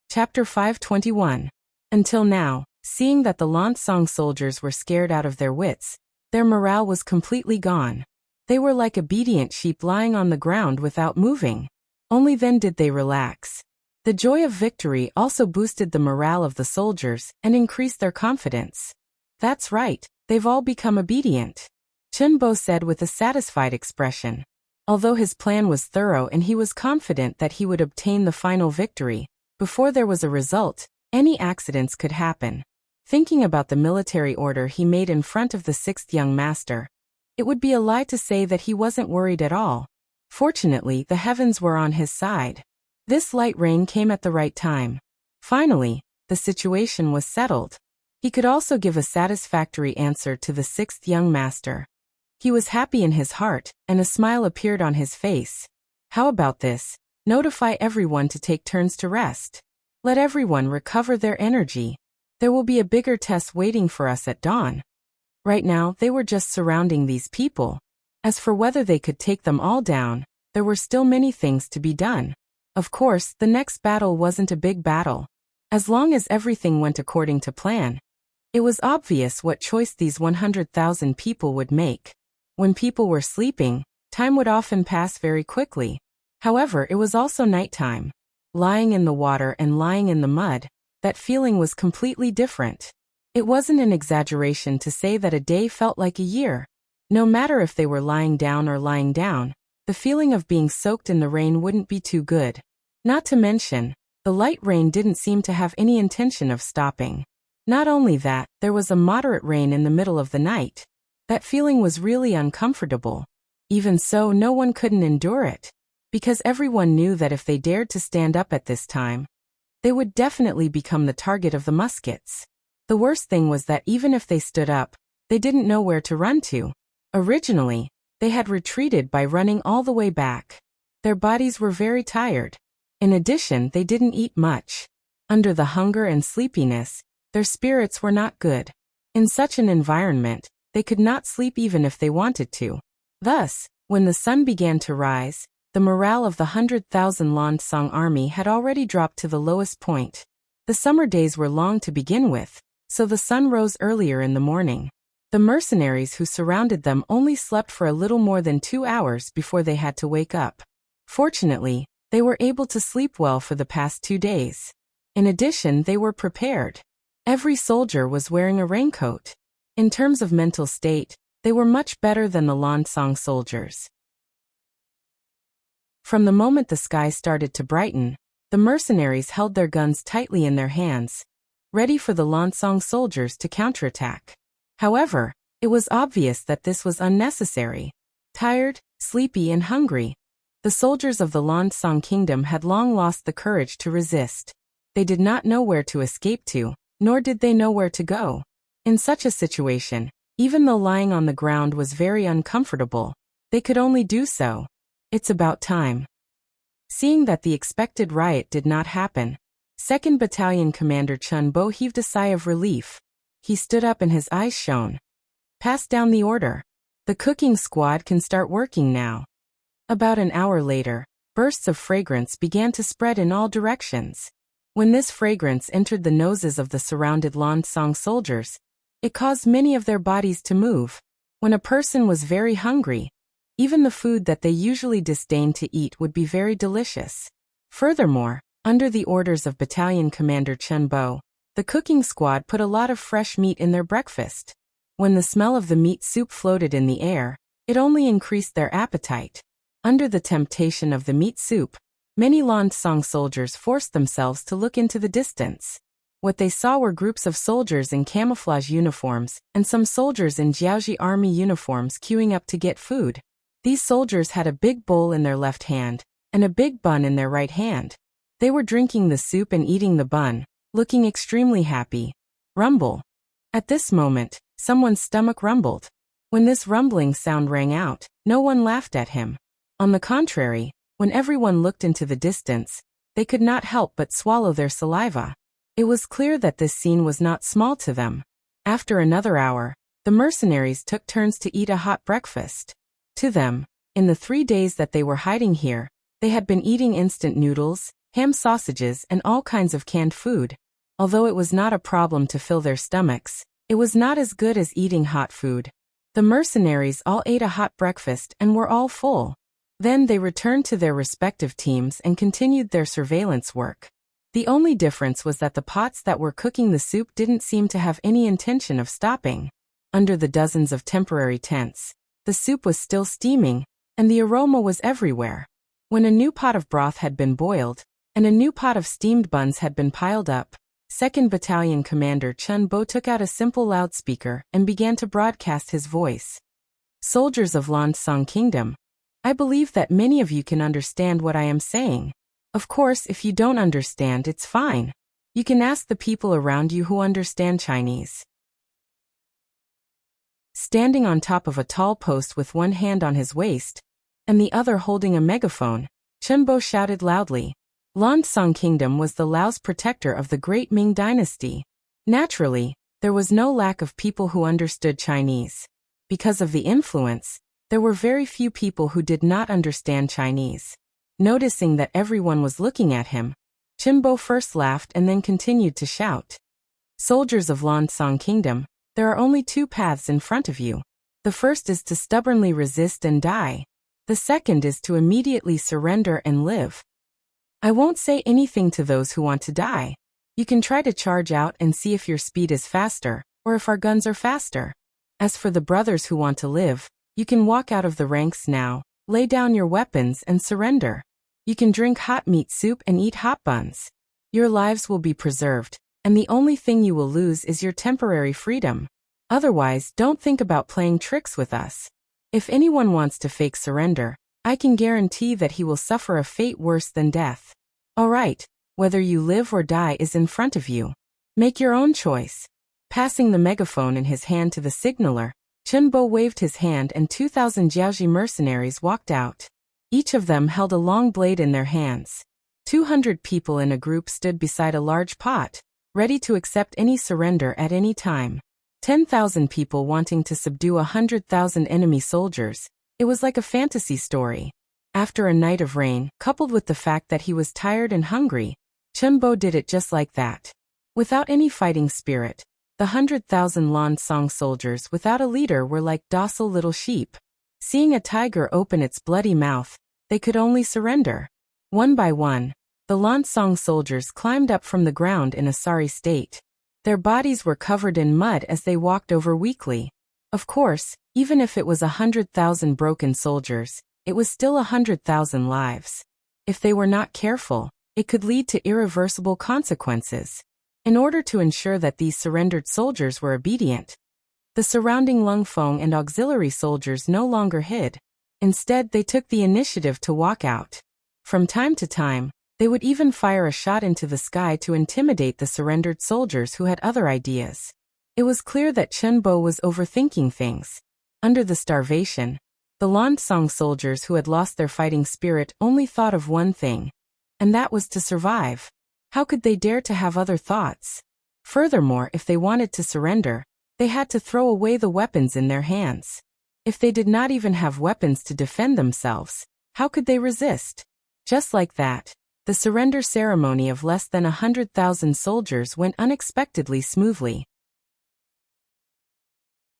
Chapter 521. Until now, seeing that the Lansong soldiers were scared out of their wits, their morale was completely gone. They were like obedient sheep lying on the ground without moving. Only then did they relax. The joy of victory also boosted the morale of the soldiers and increased their confidence. That's right, they've all become obedient, Chenbo said with a satisfied expression. Although his plan was thorough and he was confident that he would obtain the final victory, before there was a result, any accidents could happen. Thinking about the military order he made in front of the 6th young master, it would be a lie to say that he wasn't worried at all. Fortunately, the heavens were on his side. This light rain came at the right time. Finally, the situation was settled. He could also give a satisfactory answer to the 6th young master. He was happy in his heart, and a smile appeared on his face. How about this? Notify everyone to take turns to rest. Let everyone recover their energy. There will be a bigger test waiting for us at dawn. Right now, they were just surrounding these people. As for whether they could take them all down, there were still many things to be done. Of course, the next battle wasn't a big battle. As long as everything went according to plan, it was obvious what choice these 100,000 people would make. When people were sleeping, time would often pass very quickly. However, it was also nighttime. Lying in the water and lying in the mud, that feeling was completely different. It wasn't an exaggeration to say that a day felt like a year. No matter if they were lying down or lying down, the feeling of being soaked in the rain wouldn't be too good. Not to mention, the light rain didn't seem to have any intention of stopping. Not only that, there was a moderate rain in the middle of the night. That feeling was really uncomfortable. Even so, no one couldn't endure it, because everyone knew that if they dared to stand up at this time, they would definitely become the target of the muskets. The worst thing was that even if they stood up, they didn't know where to run to. Originally, they had retreated by running all the way back. Their bodies were very tired. In addition, they didn't eat much. Under the hunger and sleepiness, their spirits were not good. In such an environment, they could not sleep even if they wanted to. Thus, when the sun began to rise, the morale of the 100,000 Lansong army had already dropped to the lowest point. The summer days were long to begin with, so the sun rose earlier in the morning. The mercenaries who surrounded them only slept for a little more than 2 hours before they had to wake up. Fortunately, they were able to sleep well for the past 2 days. In addition, they were prepared. Every soldier was wearing a raincoat. In terms of mental state, They were much better than the Lansong soldiers. From the moment the sky started to brighten, the mercenaries held their guns tightly in their hands, ready for the Lansong soldiers to counterattack. However, it was obvious that this was unnecessary. Tired, sleepy and hungry, the soldiers of the Lansong kingdom had long lost the courage to resist. They did not know where to escape to, nor did they know where to go. In such a situation, even though lying on the ground was very uncomfortable, they could only do so. It's about time. Seeing that the expected riot did not happen, 2nd Battalion Commander Chun Bo heaved a sigh of relief. He stood up and his eyes shone. Pass down the order. The cooking squad can start working now. About an hour later, bursts of fragrance began to spread in all directions. When this fragrance entered the noses of the surrounded Lansong soldiers, it caused many of their bodies to move. When a person was very hungry, even the food that they usually disdained to eat would be very delicious. Furthermore, under the orders of Battalion Commander Chun Bo, the cooking squad put a lot of fresh meat in their breakfast. When the smell of the meat soup floated in the air, it only increased their appetite. Under the temptation of the meat soup, many Lansong soldiers forced themselves to look into the distance. What they saw were groups of soldiers in camouflage uniforms and some soldiers in Jiaoji army uniforms queuing up to get food. These soldiers had a big bowl in their left hand and a big bun in their right hand. They were drinking the soup and eating the bun, looking extremely happy. Rumble. At this moment, someone's stomach rumbled. When this rumbling sound rang out, no one laughed at him. On the contrary, when everyone looked into the distance, they could not help but swallow their saliva. It was clear that this scene was not small to them. After another hour, the mercenaries took turns to eat a hot breakfast. To them, in the 3 days that they were hiding here, they had been eating instant noodles, ham sausages and all kinds of canned food. Although it was not a problem to fill their stomachs, it was not as good as eating hot food. The mercenaries all ate a hot breakfast and were all full. Then they returned to their respective teams and continued their surveillance work. The only difference was that the pots that were cooking the soup didn't seem to have any intention of stopping. Under the dozens of temporary tents, the soup was still steaming, and the aroma was everywhere. When a new pot of broth had been boiled, and a new pot of steamed buns had been piled up, 2nd Battalion Commander Chun Bo took out a simple loudspeaker and began to broadcast his voice. Soldiers of Lansong Kingdom, I believe that many of you can understand what I am saying. Of course, if you don't understand, it's fine. You can ask the people around you who understand Chinese. Standing on top of a tall post with one hand on his waist, and the other holding a megaphone, Chun Bo shouted loudly. Lansong Kingdom was the Lao's protector of the great Ming Dynasty. Naturally, there was no lack of people who understood Chinese. Because of the influence, there were very few people who did not understand Chinese. Noticing that everyone was looking at him, Chun Bo first laughed and then continued to shout. Soldiers of Lansong Kingdom, there are only 2 paths in front of you. The first is to stubbornly resist and die. The second is to immediately surrender and live. I won't say anything to those who want to die. You can try to charge out and see if your speed is faster, or if our guns are faster. As for the brothers who want to live, you can walk out of the ranks now, lay down your weapons and surrender. You can drink hot meat soup and eat hot buns. Your lives will be preserved, and the only thing you will lose is your temporary freedom. Otherwise, don't think about playing tricks with us. If anyone wants to fake surrender, I can guarantee that he will suffer a fate worse than death. All right, whether you live or die is in front of you. Make your own choice. Passing the megaphone in his hand to the signaler, Chun Bo waved his hand and 2,000 Jiaoji mercenaries walked out. Each of them held a long blade in their hands. 200 people in a group stood beside a large pot, ready to accept any surrender at any time. 10,000 people wanting to subdue 100,000 enemy soldiers. It was like a fantasy story. After a night of rain, coupled with the fact that he was tired and hungry, Chun Bo did it just like that. Without any fighting spirit, the 100,000 Lansong soldiers without a leader were like docile little sheep. Seeing a tiger open its bloody mouth, they could only surrender. One by one, the Lansong soldiers climbed up from the ground in a sorry state. Their bodies were covered in mud as they walked over weakly. Of course, Even if it was 100,000 broken soldiers, it was still 100,000 lives. If they were not careful, it could lead to irreversible consequences. In order to ensure that these surrendered soldiers were obedient, the surrounding Lungfeng and auxiliary soldiers no longer hid. Instead, they took the initiative to walk out. From time to time, they would even fire a shot into the sky to intimidate the surrendered soldiers who had other ideas. It was clear that Chen Bo was overthinking things. Under the starvation, the Lansong soldiers who had lost their fighting spirit only thought of one thing, and that was to survive. How could they dare to have other thoughts? Furthermore, if they wanted to surrender, they had to throw away the weapons in their hands. If they did not even have weapons to defend themselves, how could they resist? Just like that, the surrender ceremony of less than 100,000 soldiers went unexpectedly smoothly.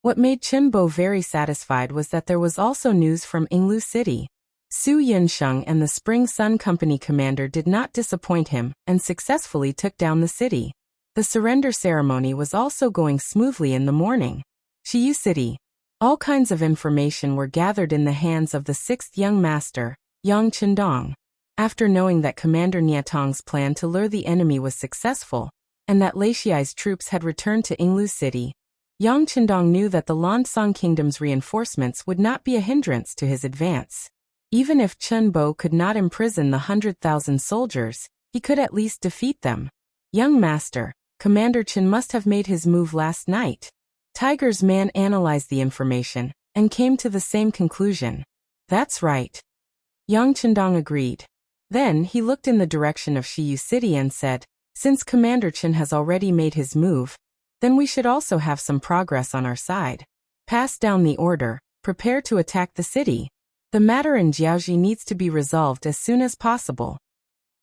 What made Chen Bo very satisfied was that there was also news from Yinglu City. Su Yunsheng and the Spring Sun Company commander did not disappoint him and successfully took down the city. The surrender ceremony was also going smoothly in the morning. Shiyu City. All kinds of information were gathered in the hands of the sixth young master, Yang Chendong. After knowing that Commander Niatong's plan to lure the enemy was successful, and that Lei Xiai's troops had returned to Yinglu City, Yang Chendong knew that the Lansong Kingdom's reinforcements would not be a hindrance to his advance. Even if Chen Bo could not imprison the 100,000 soldiers, he could at least defeat them. Young master, Commander Chen must have made his move last night. Tiger's man analyzed the information and came to the same conclusion. That's right. Yang Chendong agreed. Then he looked in the direction of Shiyu City and said, since Commander Chen has already made his move, then we should also have some progress on our side. Pass down the order, prepare to attack the city. The matter in Jiaoji needs to be resolved as soon as possible.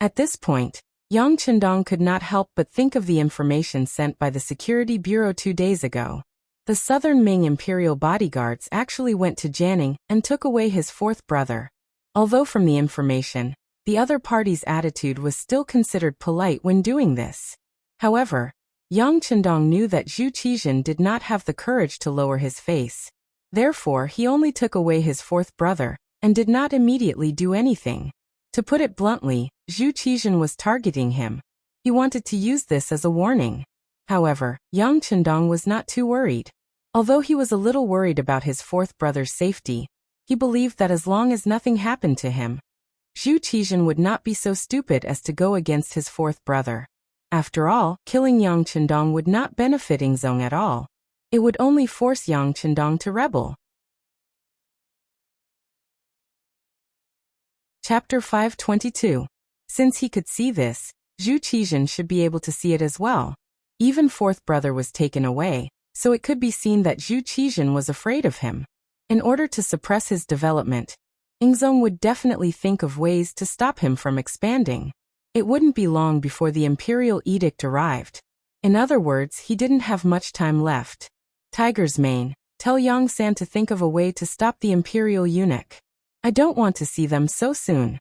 At this point, Yang Chendong could not help but think of the information sent by the Security Bureau 2 days ago. The Southern Ming Imperial bodyguards actually went to Jianing and took away his fourth brother. Although from the information, the other party's attitude was still considered polite when doing this. However, Yang Chendong knew that Zhu Qizhen did not have the courage to lower his face. Therefore, he only took away his fourth brother and did not immediately do anything. To put it bluntly, Zhu Qizhen was targeting him. He wanted to use this as a warning. However, Yang Chendong was not too worried. Although he was a little worried about his fourth brother's safety, he believed that as long as nothing happened to him, Zhu Qizhen would not be so stupid as to go against his fourth brother. After all, killing Yang Chendong would not benefit Yingzong at all. It would only force Yang Chendong to rebel. Chapter 522. Since he could see this, Zhu Qizhen should be able to see it as well. Even fourth brother was taken away, so it could be seen that Zhu Qizhen was afraid of him. In order to suppress his development, Yingzong would definitely think of ways to stop him from expanding. It wouldn't be long before the imperial edict arrived. In other words, he didn't have much time left. Tiger's mane, tell Yang San to think of a way to stop the imperial eunuch. I don't want to see them so soon.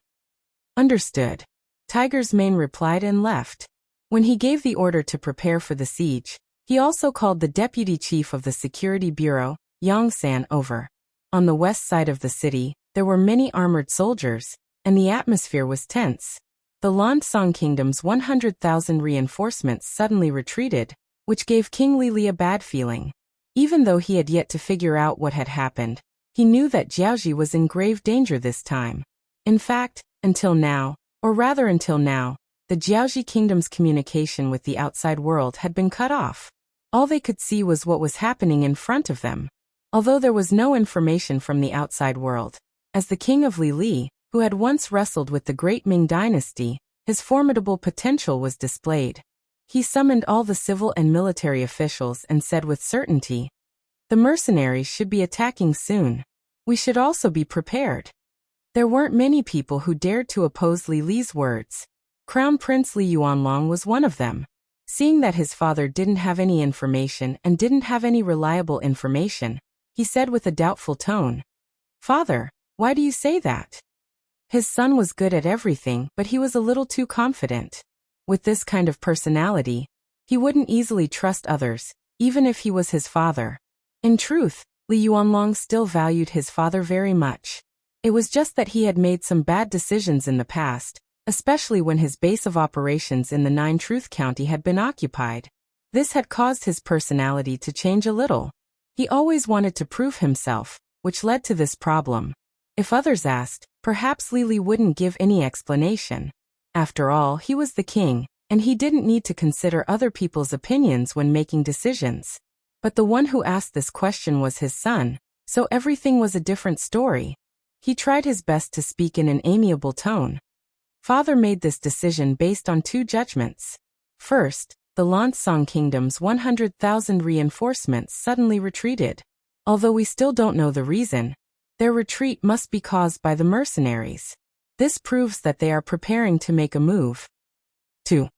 Understood. Tiger's mane replied and left. When he gave the order to prepare for the siege, he also called the deputy chief of the Security Bureau, Yang San, over. On the west side of the city, there were many armored soldiers, and the atmosphere was tense. The Lansong Kingdom's 100,000 reinforcements suddenly retreated, which gave King Lili a bad feeling. Even though he had yet to figure out what had happened, he knew that Jiaoji was in grave danger this time. In fact, until now, the Jiaoji Kingdom's communication with the outside world had been cut off. All they could see was what was happening in front of them. Although there was no information from the outside world, as the king of Lili, who had once wrestled with the great Ming Dynasty, his formidable potential was displayed. He summoned all the civil and military officials and said with certainty, "The mercenaries should be attacking soon. We should also be prepared." There weren't many people who dared to oppose Li Li's words. Crown Prince Li Yuanlong was one of them. Seeing that his father didn't have any information and didn't have any reliable information, he said with a doubtful tone, "Father, why do you say that?" His son was good at everything, but he was a little too confident. With this kind of personality, he wouldn't easily trust others, even if he was his father. In truth, Li Yuanlong still valued his father very much. It was just that he had made some bad decisions in the past, especially when his base of operations in the Nine-Truth County had been occupied. This had caused his personality to change a little. He always wanted to prove himself, which led to this problem. If others asked, perhaps Li wouldn't give any explanation. After all, he was the king, and he didn't need to consider other people's opinions when making decisions. But the one who asked this question was his son, so everything was a different story. He tried his best to speak in an amiable tone. Father made this decision based on two judgments. First, the Lansong Kingdom's 100,000 reinforcements suddenly retreated. Although we still don't know the reason, their retreat must be caused by the mercenaries. This proves that they are preparing to make a move. 2.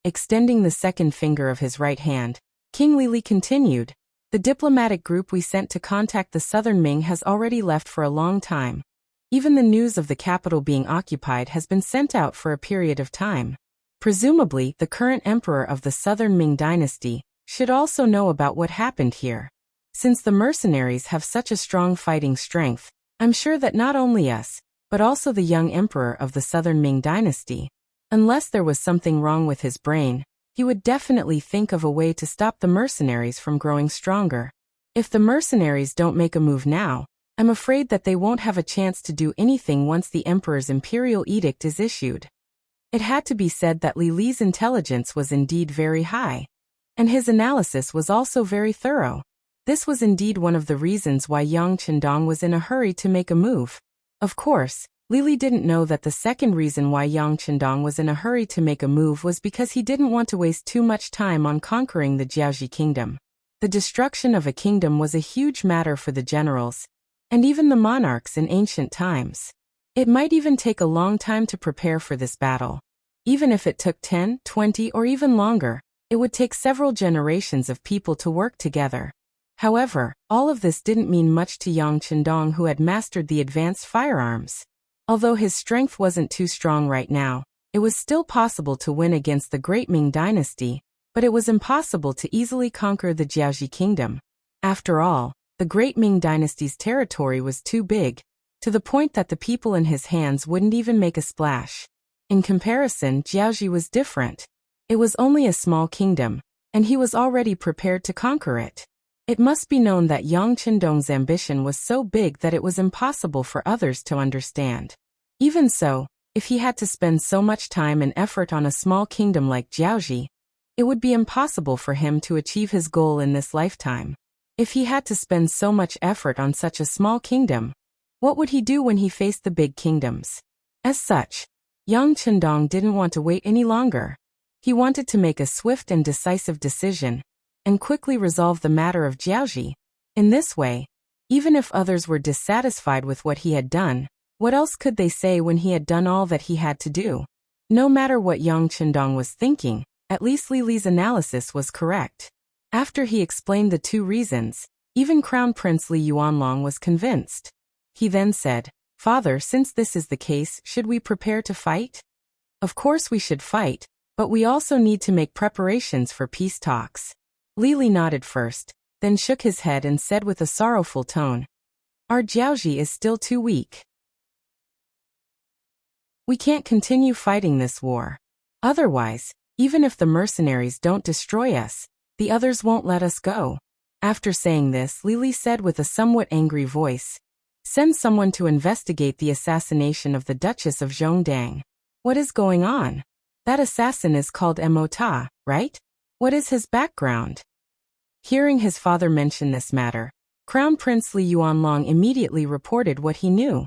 Extending the second finger of his right hand, King Li continued, "The diplomatic group we sent to contact the southern Ming has already left for a long time. Even the news of the capital being occupied has been sent out for a period of time. Presumably, the current emperor of the southern Ming dynasty should also know about what happened here. Since the mercenaries have such a strong fighting strength, I'm sure that not only us, but also the young emperor of the southern Ming dynasty, unless there was something wrong with his brain, he would definitely think of a way to stop the mercenaries from growing stronger. If the mercenaries don't make a move now, I'm afraid that they won't have a chance to do anything once the emperor's imperial edict is issued." It had to be said that Li's intelligence was indeed very high, and his analysis was also very thorough. This was indeed one of the reasons why Yang Chendong was in a hurry to make a move. Of course, Li didn't know that the second reason why Yang Chendong was in a hurry to make a move was because he didn't want to waste too much time on conquering the Jiaoxi kingdom. The destruction of a kingdom was a huge matter for the generals, and even the monarchs in ancient times. It might even take a long time to prepare for this battle. Even if it took 10, 20, or even longer, it would take several generations of people to work together. However, all of this didn't mean much to Yang Chendong, who had mastered the advanced firearms. Although his strength wasn't too strong right now, it was still possible to win against the Great Ming dynasty, but it was impossible to easily conquer the Jiaoxi kingdom. After all, the Great Ming dynasty's territory was too big, to the point that the people in his hands wouldn't even make a splash. In comparison, Jiaoxi was different. It was only a small kingdom, and he was already prepared to conquer it. It must be known that Yang Chendong's ambition was so big that it was impossible for others to understand. Even so, if he had to spend so much time and effort on a small kingdom like Jiaoxi, it would be impossible for him to achieve his goal in this lifetime. If he had to spend so much effort on such a small kingdom, what would he do when he faced the big kingdoms? As such, Yang Chendong didn't want to wait any longer. He wanted to make a swift and decisive decision, and quickly resolve the matter of Jiaoxi. In this way, even if others were dissatisfied with what he had done, what else could they say when he had done all that he had to do? No matter what Yang Chendong was thinking, at least Li's analysis was correct. After he explained the two reasons, even Crown Prince Li Yuanlong was convinced. He then said, "Father, since this is the case, should we prepare to fight?" "Of course we should fight, but we also need to make preparations for peace talks." Li nodded first, then shook his head and said with a sorrowful tone, "Our Jiaoxi is still too weak. We can't continue fighting this war. Otherwise, even if the mercenaries don't destroy us, the others won't let us go." After saying this, Li said with a somewhat angry voice, "Send someone to investigate the assassination of the Duchess of Zhongdang. What is going on? That assassin is called Mo Ta, right? What is his background?" Hearing his father mention this matter, Crown Prince Li Yuanlong immediately reported what he knew.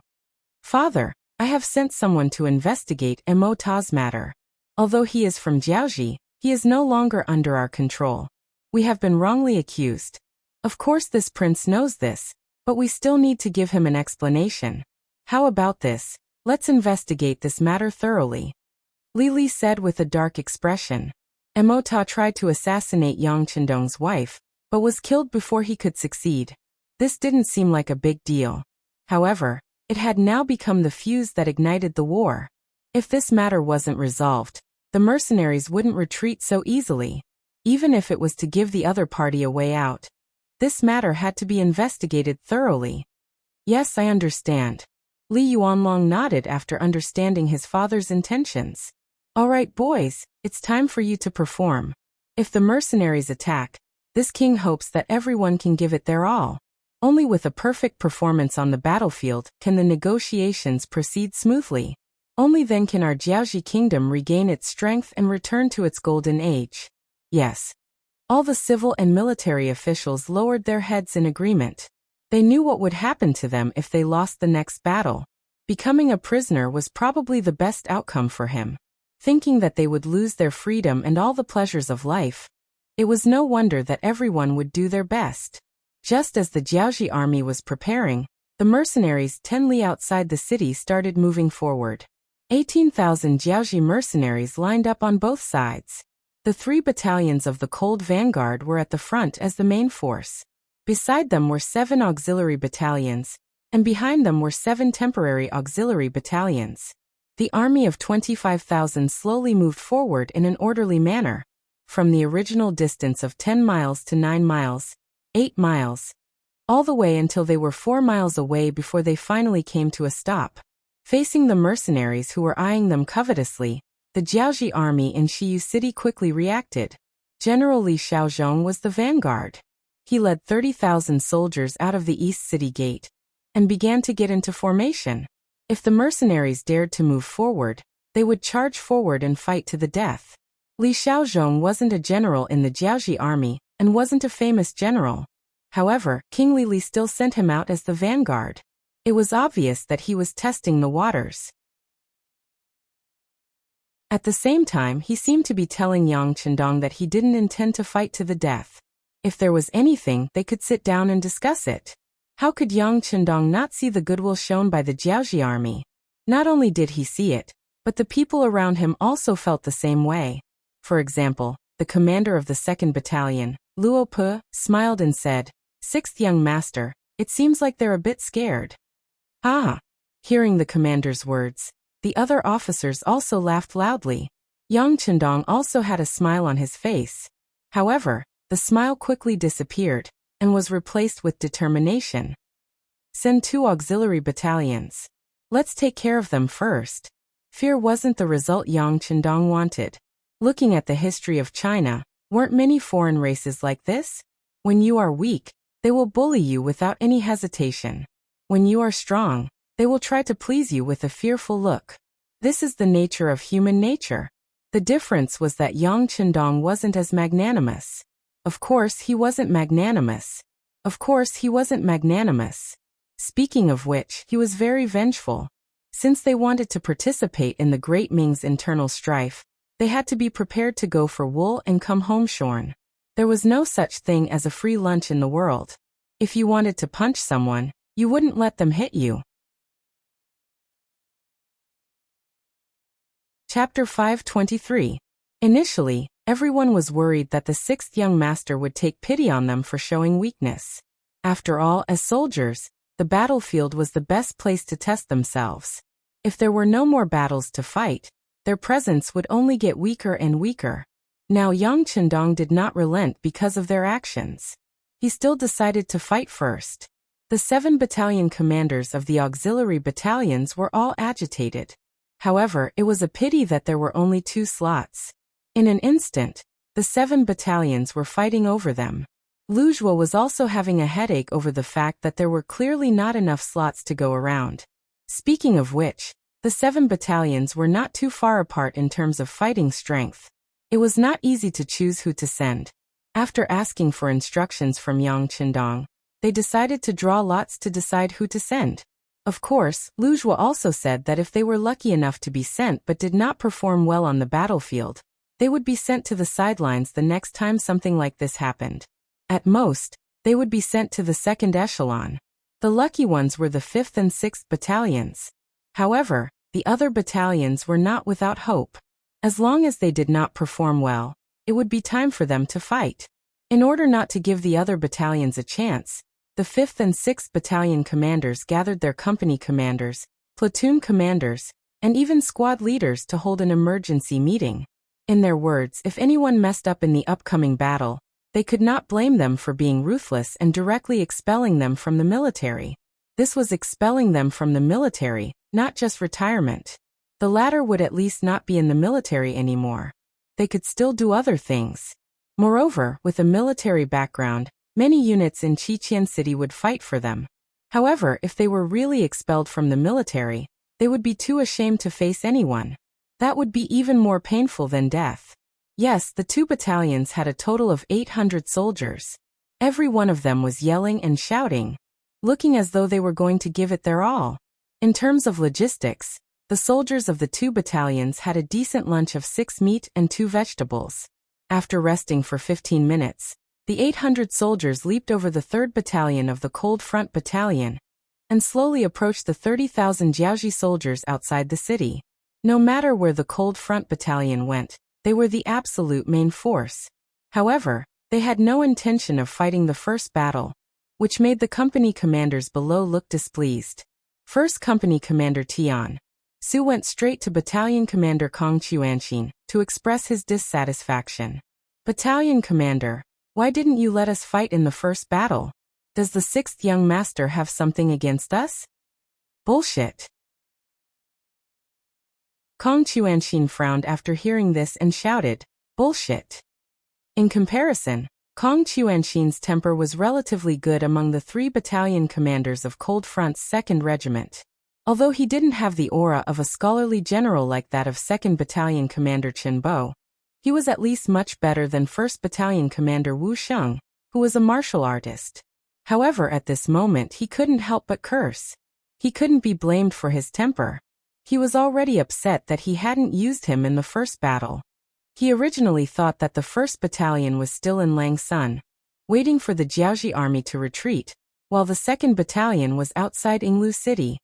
"Father, I have sent someone to investigate Mo Ta's matter. Although he is from Jiaoxi, he is no longer under our control. We have been wrongly accused. Of course this prince knows this, but we still need to give him an explanation. How about this? Let's investigate this matter thoroughly." Li said with a dark expression. Mo Ta tried to assassinate Yang Chendong's wife, but was killed before he could succeed. This didn't seem like a big deal. However, it had now become the fuse that ignited the war. If this matter wasn't resolved, the mercenaries wouldn't retreat so easily, even if it was to give the other party a way out. This matter had to be investigated thoroughly. Yes, I understand. Li Yuanlong nodded after understanding his father's intentions. All right, boys, it's time for you to perform. If the mercenaries attack, this king hopes that everyone can give it their all. Only with a perfect performance on the battlefield can the negotiations proceed smoothly. Only then can our Jiaoji kingdom regain its strength and return to its golden age. Yes. All the civil and military officials lowered their heads in agreement. They knew what would happen to them if they lost the next battle. Becoming a prisoner was probably the best outcome for him. Thinking that they would lose their freedom and all the pleasures of life, it was no wonder that everyone would do their best. Just as the Jiaoji army was preparing, the mercenaries 10 li outside the city started moving forward. 18,000 Jiaoji mercenaries lined up on both sides. The 3 battalions of the Cold Vanguard were at the front as the main force. Beside them were 7 auxiliary battalions, and behind them were 7 temporary auxiliary battalions. The army of 25,000 slowly moved forward in an orderly manner, from the original distance of 10 miles to 9 miles, 8 miles, all the way until they were 4 miles away before they finally came to a stop. Facing the mercenaries who were eyeing them covetously, the Jiaoji army in Shiyu City quickly reacted. General Li Xiaozhong was the vanguard. He led 30,000 soldiers out of the East City Gate and began to get into formation. If the mercenaries dared to move forward, they would charge forward and fight to the death. Li Xiaozhong wasn't a general in the Jiaoji army and wasn't a famous general. However, King Li still sent him out as the vanguard. It was obvious that he was testing the waters. At the same time, he seemed to be telling Yang Chendong that he didn't intend to fight to the death. If there was anything, they could sit down and discuss it. How could Yang Chendong not see the goodwill shown by the Jiaoji army? Not only did he see it, but the people around him also felt the same way. For example, the commander of the 2nd Battalion, Luo Pu, smiled and said, "Sixth young master, it seems like they're a bit scared." Ah! Hearing the commander's words, the other officers also laughed loudly. Yang Chendong also had a smile on his face. However, the smile quickly disappeared and was replaced with determination. Send 2 auxiliary battalions. Let's take care of them first. Fear wasn't the result Yang Chendong wanted. Looking at the history of China, weren't many foreign races like this? When you are weak, they will bully you without any hesitation. When you are strong, they will try to please you with a fearful look. This is the nature of human nature. The difference was that Yang Chendong wasn't as magnanimous. Of course, he wasn't magnanimous. Speaking of which, he was very vengeful. Since they wanted to participate in the Great Ming's internal strife, they had to be prepared to go for wool and come home shorn. There was no such thing as a free lunch in the world. If you wanted to punch someone, you wouldn't let them hit you. Chapter 523. Initially, everyone was worried that the 6th young master would take pity on them for showing weakness. After all, as soldiers, the battlefield was the best place to test themselves. If there were no more battles to fight, their presence would only get weaker and weaker. Now Yang Chendong did not relent because of their actions. He still decided to fight first. The 7 battalion commanders of the auxiliary battalions were all agitated. However, it was a pity that there were only 2 slots. In an instant, the 7 battalions were fighting over them. Lu Zhuo was also having a headache over the fact that there were clearly not enough slots to go around. Speaking of which, the 7 battalions were not too far apart in terms of fighting strength. It was not easy to choose who to send. After asking for instructions from Yang Chendong, they decided to draw lots to decide who to send. Of course, Lu Zhuo also said that if they were lucky enough to be sent but did not perform well on the battlefield, they would be sent to the sidelines the next time something like this happened. At most, they would be sent to the 2nd echelon. The lucky ones were the 5th and 6th battalions. However, the other battalions were not without hope. As long as they did not perform well, it would be time for them to fight. In order not to give the other battalions a chance, the 5th and 6th battalion commanders gathered their company commanders, platoon commanders, and even squad leaders to hold an emergency meeting. In their words, if anyone messed up in the upcoming battle, They could not blame them for being ruthless and directly expelling them from the military. This was expelling them from the military, not just retirement. The latter would at least not be in the military anymore. They could still do other things. Moreover, with a military background, many units in Chechen City would fight for them. However, if they were really expelled from the military, they would be too ashamed to face anyone. That would be even more painful than death. Yes, the 2 battalions had a total of 800 soldiers. Every one of them was yelling and shouting, looking as though they were going to give it their all. In terms of logistics, the soldiers of the 2 battalions had a decent lunch of 6 meat and 2 vegetables. After resting for 15 minutes, the 800 soldiers leaped over the 3rd Battalion of the Cold Front Battalion and slowly approached the 30,000 Jiaoji soldiers outside the city. No matter where the Cold Front Battalion went, they were the absolute main force. However, they had no intention of fighting the first battle, which made the company commanders below look displeased. 1st Company Commander Tian Su went straight to Battalion Commander Kong Chuanxin to express his dissatisfaction. Battalion Commander, why didn't you let us fight in the first battle? Does the 6th young master have something against us? Bullshit. Kong Chuanxin frowned after hearing this and shouted, bullshit. In comparison, Kong Chuanxin's temper was relatively good among the 3 battalion commanders of Cold Front's 2nd Regiment. Although he didn't have the aura of a scholarly general like that of 2nd Battalion Commander Chen Bo, he was at least much better than 1st Battalion Commander Wu Sheng, who was a martial artist. However, at this moment he couldn't help but curse. He couldn't be blamed for his temper. He was already upset that he hadn't used him in the first battle. He originally thought that the 1st Battalion was still in Langsun, waiting for the Jiaoji army to retreat, while the 2nd Battalion was outside Yinglu City,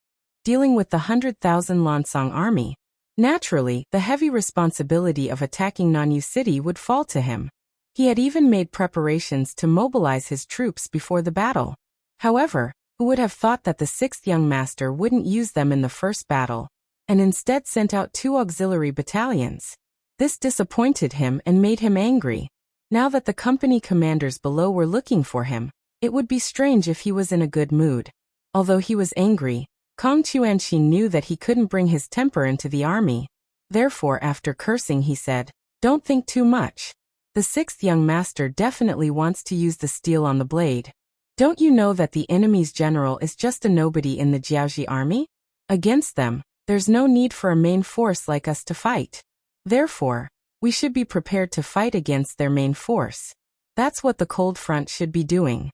dealing with the 100,000 Lansong army. Naturally, the heavy responsibility of attacking Nanyu City would fall to him. He had even made preparations to mobilize his troops before the battle. However, who would have thought that the 6th young master wouldn't use them in the first battle, and instead sent out 2 auxiliary battalions? This disappointed him and made him angry. Now that the company commanders below were looking for him, it would be strange if he was in a good mood. Although he was angry, Kong Chuanxin knew that he couldn't bring his temper into the army. Therefore, after cursing, he said, "Don't think too much. The 6th young master definitely wants to use the steel on the blade. Don't you know that the enemy's general is just a nobody in the Jiaoji army? Against them, there's no need for a main force like us to fight. Therefore, we should be prepared to fight against their main force. That's what the Cold Front should be doing."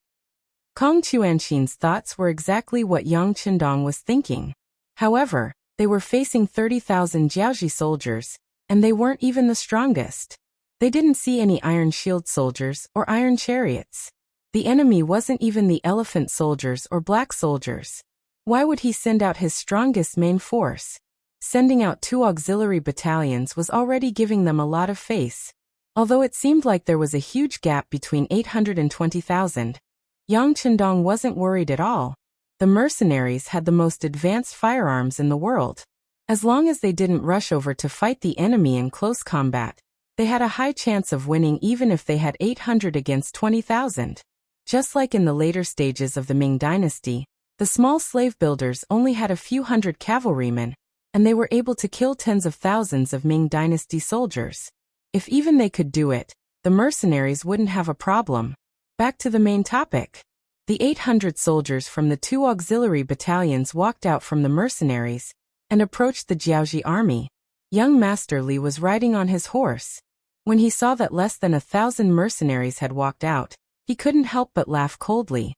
Kong Chuanxin's thoughts were exactly what Yang Qindong was thinking. However, they were facing 30,000 Jiaoji soldiers, and they weren't even the strongest. They didn't see any iron shield soldiers or iron chariots. The enemy wasn't even the elephant soldiers or black soldiers. Why would he send out his strongest main force? Sending out 2 auxiliary battalions was already giving them a lot of face. Although it seemed like there was a huge gap between 800 and 20,000, Yang Qindong wasn't worried at all. The mercenaries had the most advanced firearms in the world. As long as they didn't rush over to fight the enemy in close combat, they had a high chance of winning even if they had 800 against 20,000. Just like in the later stages of the Ming Dynasty, the small slave builders only had a few hundred cavalrymen, and they were able to kill tens of thousands of Ming Dynasty soldiers. If even they could do it, the mercenaries wouldn't have a problem. Back to the main topic. The 800 soldiers from the 2 auxiliary battalions walked out from the mercenaries and approached the Jiaoji army. Young Master Li was riding on his horse. When he saw that less than 1,000 mercenaries had walked out, he couldn't help but laugh coldly.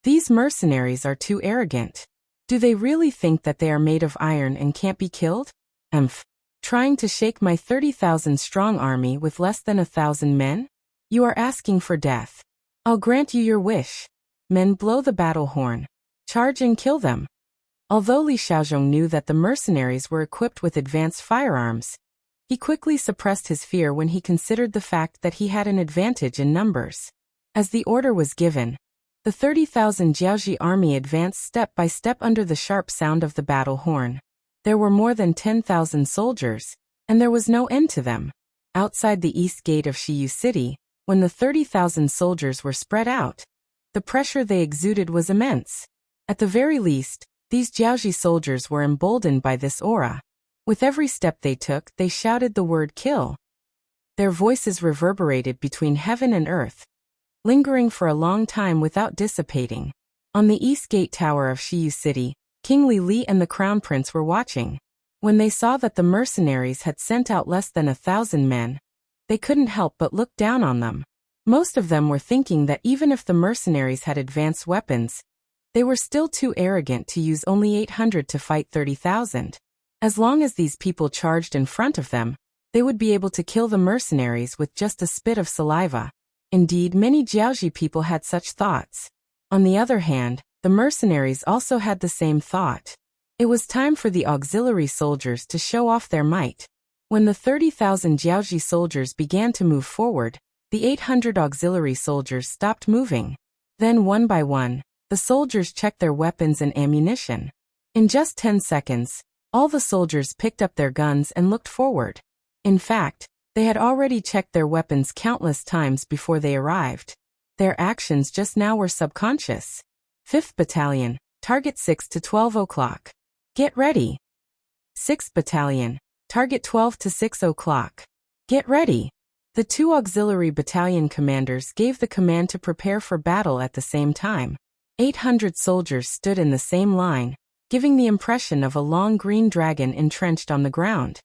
These mercenaries are too arrogant. Do they really think that they are made of iron and can't be killed? Trying to shake my 30,000 strong army with less than 1,000 men? You are asking for death. I'll grant you your wish. Men, blow the battle horn. Charge and kill them. Although Li Xiaozhong knew that the mercenaries were equipped with advanced firearms, he quickly suppressed his fear when he considered the fact that he had an advantage in numbers. As the order was given, the 30,000 Jiaoji army advanced step by step under the sharp sound of the battle horn. There were more than 10,000 soldiers, and there was no end to them. Outside the east gate of Shiyu City, when the 30,000 soldiers were spread out, the pressure they exuded was immense. At the very least, these Jiaoji soldiers were emboldened by this aura. With every step they took, they shouted the word kill. Their voices reverberated between heaven and earth, lingering for a long time without dissipating. On the east gate tower of Shiyu City, King Li and the Crown Prince were watching. When they saw that the mercenaries had sent out less than 1,000 men, they couldn't help but look down on them. Most of them were thinking that even if the mercenaries had advanced weapons, they were still too arrogant to use only 800 to fight 30,000. As long as these people charged in front of them, they would be able to kill the mercenaries with just a spit of saliva. Indeed, many Jiaoji people had such thoughts. On the other hand, the mercenaries also had the same thought. It was time for the auxiliary soldiers to show off their might. When the 30,000 Jiaoji soldiers began to move forward, the 800 auxiliary soldiers stopped moving. Then one by one, the soldiers checked their weapons and ammunition. In just 10 seconds, all the soldiers picked up their guns and looked forward. In fact, they had already checked their weapons countless times before they arrived. Their actions just now were subconscious. 5th Battalion, target 6 to 12 o'clock. Get ready. 6th Battalion, target 12 to 6 o'clock. Get ready. The two auxiliary battalion commanders gave the command to prepare for battle at the same time. 800 soldiers stood in the same line, giving the impression of a long green dragon entrenched on the ground.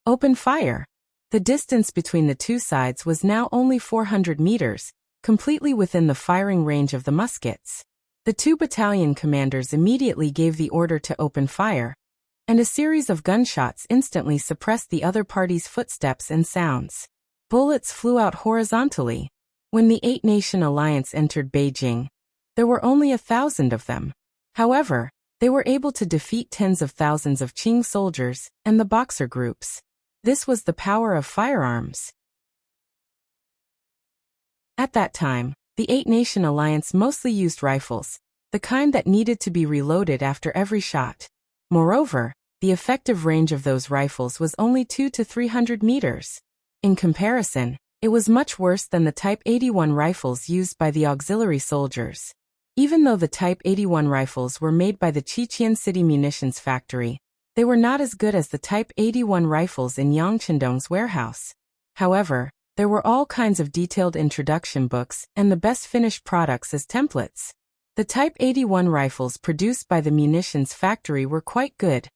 Open fire. The distance between the two sides was now only 400 meters, completely within the firing range of the muskets. The two battalion commanders immediately gave the order to open fire, and a series of gunshots instantly suppressed the other party's footsteps and sounds. Bullets flew out horizontally. When the Eight-Nation Alliance entered Beijing, there were only 1,000 of them. However, they were able to defeat tens of thousands of Qing soldiers and the Boxer groups. This was the power of firearms. At that time, the Eight-Nation Alliance mostly used rifles, the kind that needed to be reloaded after every shot. Moreover, the effective range of those rifles was only 200 to 300 meters. In comparison, it was much worse than the Type 81 rifles used by the auxiliary soldiers. Even though the Type 81 rifles were made by the Qiqian City Munitions Factory, they were not as good as the Type 81 rifles in Yangchendong's warehouse. However, there were all kinds of detailed introduction books and the best finished products as templates. The Type 81 rifles produced by the munitions factory were quite good,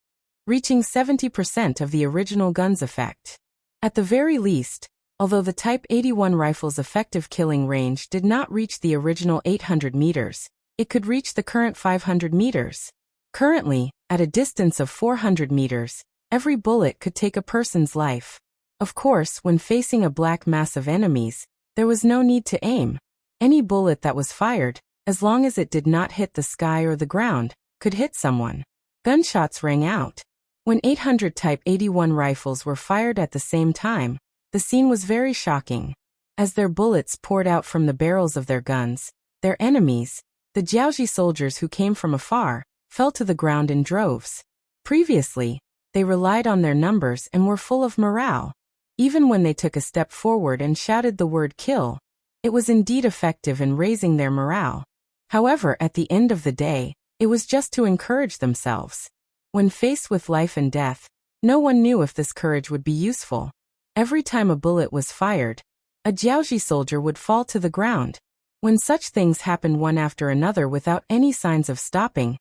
reaching 70% of the original gun's effect. At the very least, although the Type 81 rifle's effective killing range did not reach the original 800 meters, it could reach the current 500 meters. Currently, at a distance of 400 meters, every bullet could take a person's life. Of course, when facing a black mass of enemies, there was no need to aim. Any bullet that was fired, as long as it did not hit the sky or the ground, could hit someone. Gunshots rang out. When 800 Type 81 rifles were fired at the same time, the scene was very shocking. As their bullets poured out from the barrels of their guns, their enemies, the Jiaoji soldiers who came from afar, fell to the ground in droves. Previously, they relied on their numbers and were full of morale. Even when they took a step forward and shouted the word kill, it was indeed effective in raising their morale. However, at the end of the day, it was just to encourage themselves. When faced with life and death, no one knew if this courage would be useful. Every time a bullet was fired, a Jiaoji soldier would fall to the ground. When such things happened one after another without any signs of stopping,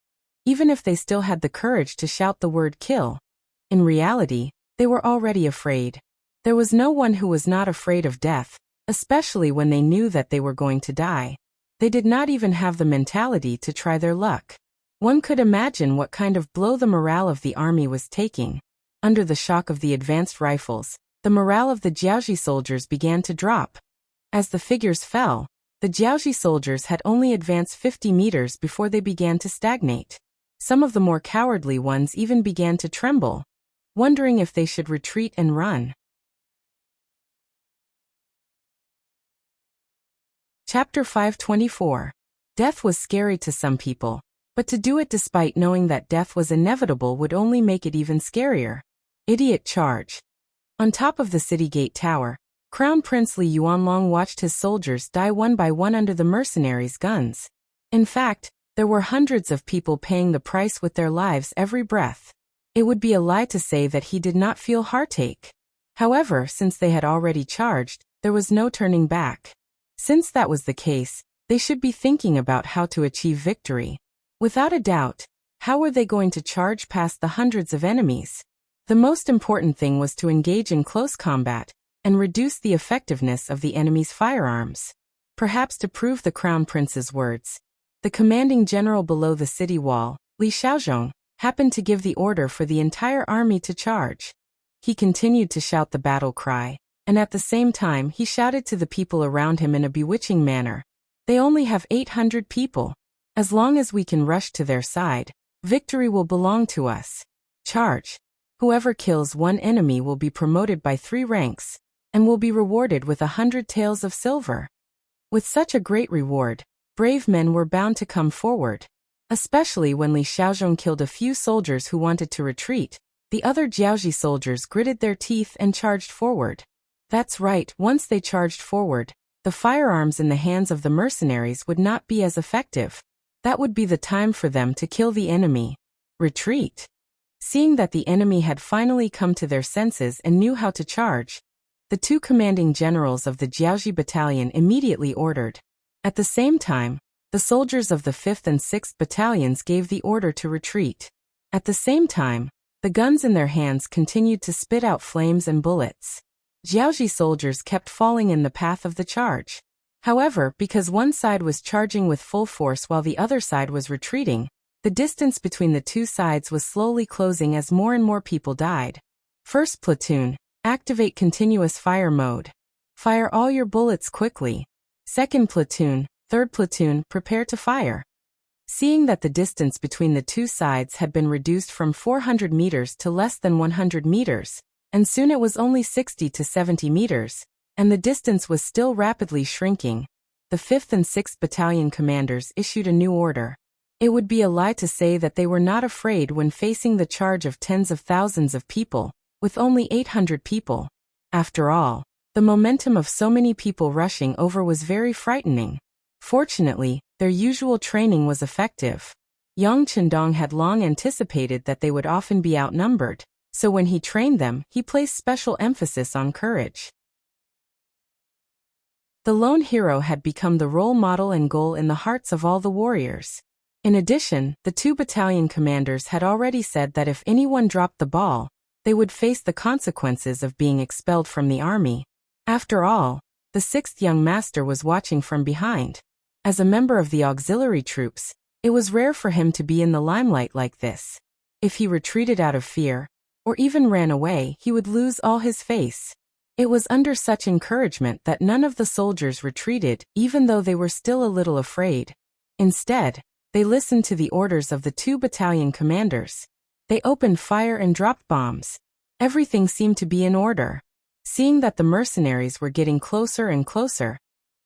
even if they still had the courage to shout the word kill, in reality, they were already afraid. There was no one who was not afraid of death, especially when they knew that they were going to die. They did not even have the mentality to try their luck. One could imagine what kind of blow the morale of the army was taking. Under the shock of the advanced rifles, the morale of the Jiaoji soldiers began to drop. As the figures fell, the Jiaoji soldiers had only advanced 50 meters before they began to stagnate. Some of the more cowardly ones even began to tremble, wondering if they should retreat and run. Chapter 524. Death was scary to some people, but to do it despite knowing that death was inevitable would only make it even scarier. Idiot charge. On top of the city gate tower, Crown Prince Li Yuanlong watched his soldiers die one by one under the mercenaries' guns. In fact, there were hundreds of people paying the price with their lives every breath. It would be a lie to say that he did not feel heartache. However, since they had already charged, there was no turning back. Since that was the case, they should be thinking about how to achieve victory. Without a doubt, how were they going to charge past the hundreds of enemies? The most important thing was to engage in close combat and reduce the effectiveness of the enemy's firearms. Perhaps to prove the Crown Prince's words, the commanding general below the city wall, Li Xiaozhong, happened to give the order for the entire army to charge. He continued to shout the battle cry, and at the same time he shouted to the people around him in a bewitching manner. They only have 800 people. As long as we can rush to their side, victory will belong to us. Charge. Whoever kills one enemy will be promoted by 3 ranks, and will be rewarded with 100 taels of silver. With such a great reward, brave men were bound to come forward. Especially when Li Xiaozhong killed a few soldiers who wanted to retreat, the other Jiaoji soldiers gritted their teeth and charged forward. That's right, once they charged forward, the firearms in the hands of the mercenaries would not be as effective. That would be the time for them to kill the enemy. Retreat. Seeing that the enemy had finally come to their senses and knew how to charge, the 2 commanding generals of the Jiaoji battalion immediately ordered. At the same time, the soldiers of the 5th and 6th battalions gave the order to retreat. At the same time, the guns in their hands continued to spit out flames and bullets. Jiaoji soldiers kept falling in the path of the charge. However, because one side was charging with full force while the other side was retreating, the distance between the 2 sides was slowly closing as more and more people died. First platoon, activate continuous fire mode. Fire all your bullets quickly. Second platoon, third platoon, prepare to fire. Seeing that the distance between the 2 sides had been reduced from 400 meters to less than 100 meters, and soon it was only 60 to 70 meters, and the distance was still rapidly shrinking, the 5th and 6th battalion commanders issued a new order. It would be a lie to say that they were not afraid when facing the charge of tens of thousands of people, with only 800 people. After all, the momentum of so many people rushing over was very frightening. Fortunately, their usual training was effective. Yang Chendong had long anticipated that they would often be outnumbered, so when he trained them, he placed special emphasis on courage. The lone hero had become the role model and goal in the hearts of all the warriors. In addition, the 2 battalion commanders had already said that if anyone dropped the ball, they would face the consequences of being expelled from the army. After all, the 6th young master was watching from behind. As a member of the auxiliary troops, it was rare for him to be in the limelight like this. If he retreated out of fear, or even ran away, he would lose all his face. It was under such encouragement that none of the soldiers retreated, even though they were still a little afraid. Instead, they listened to the orders of the 2 battalion commanders. They opened fire and dropped bombs. Everything seemed to be in order. Seeing that the mercenaries were getting closer and closer,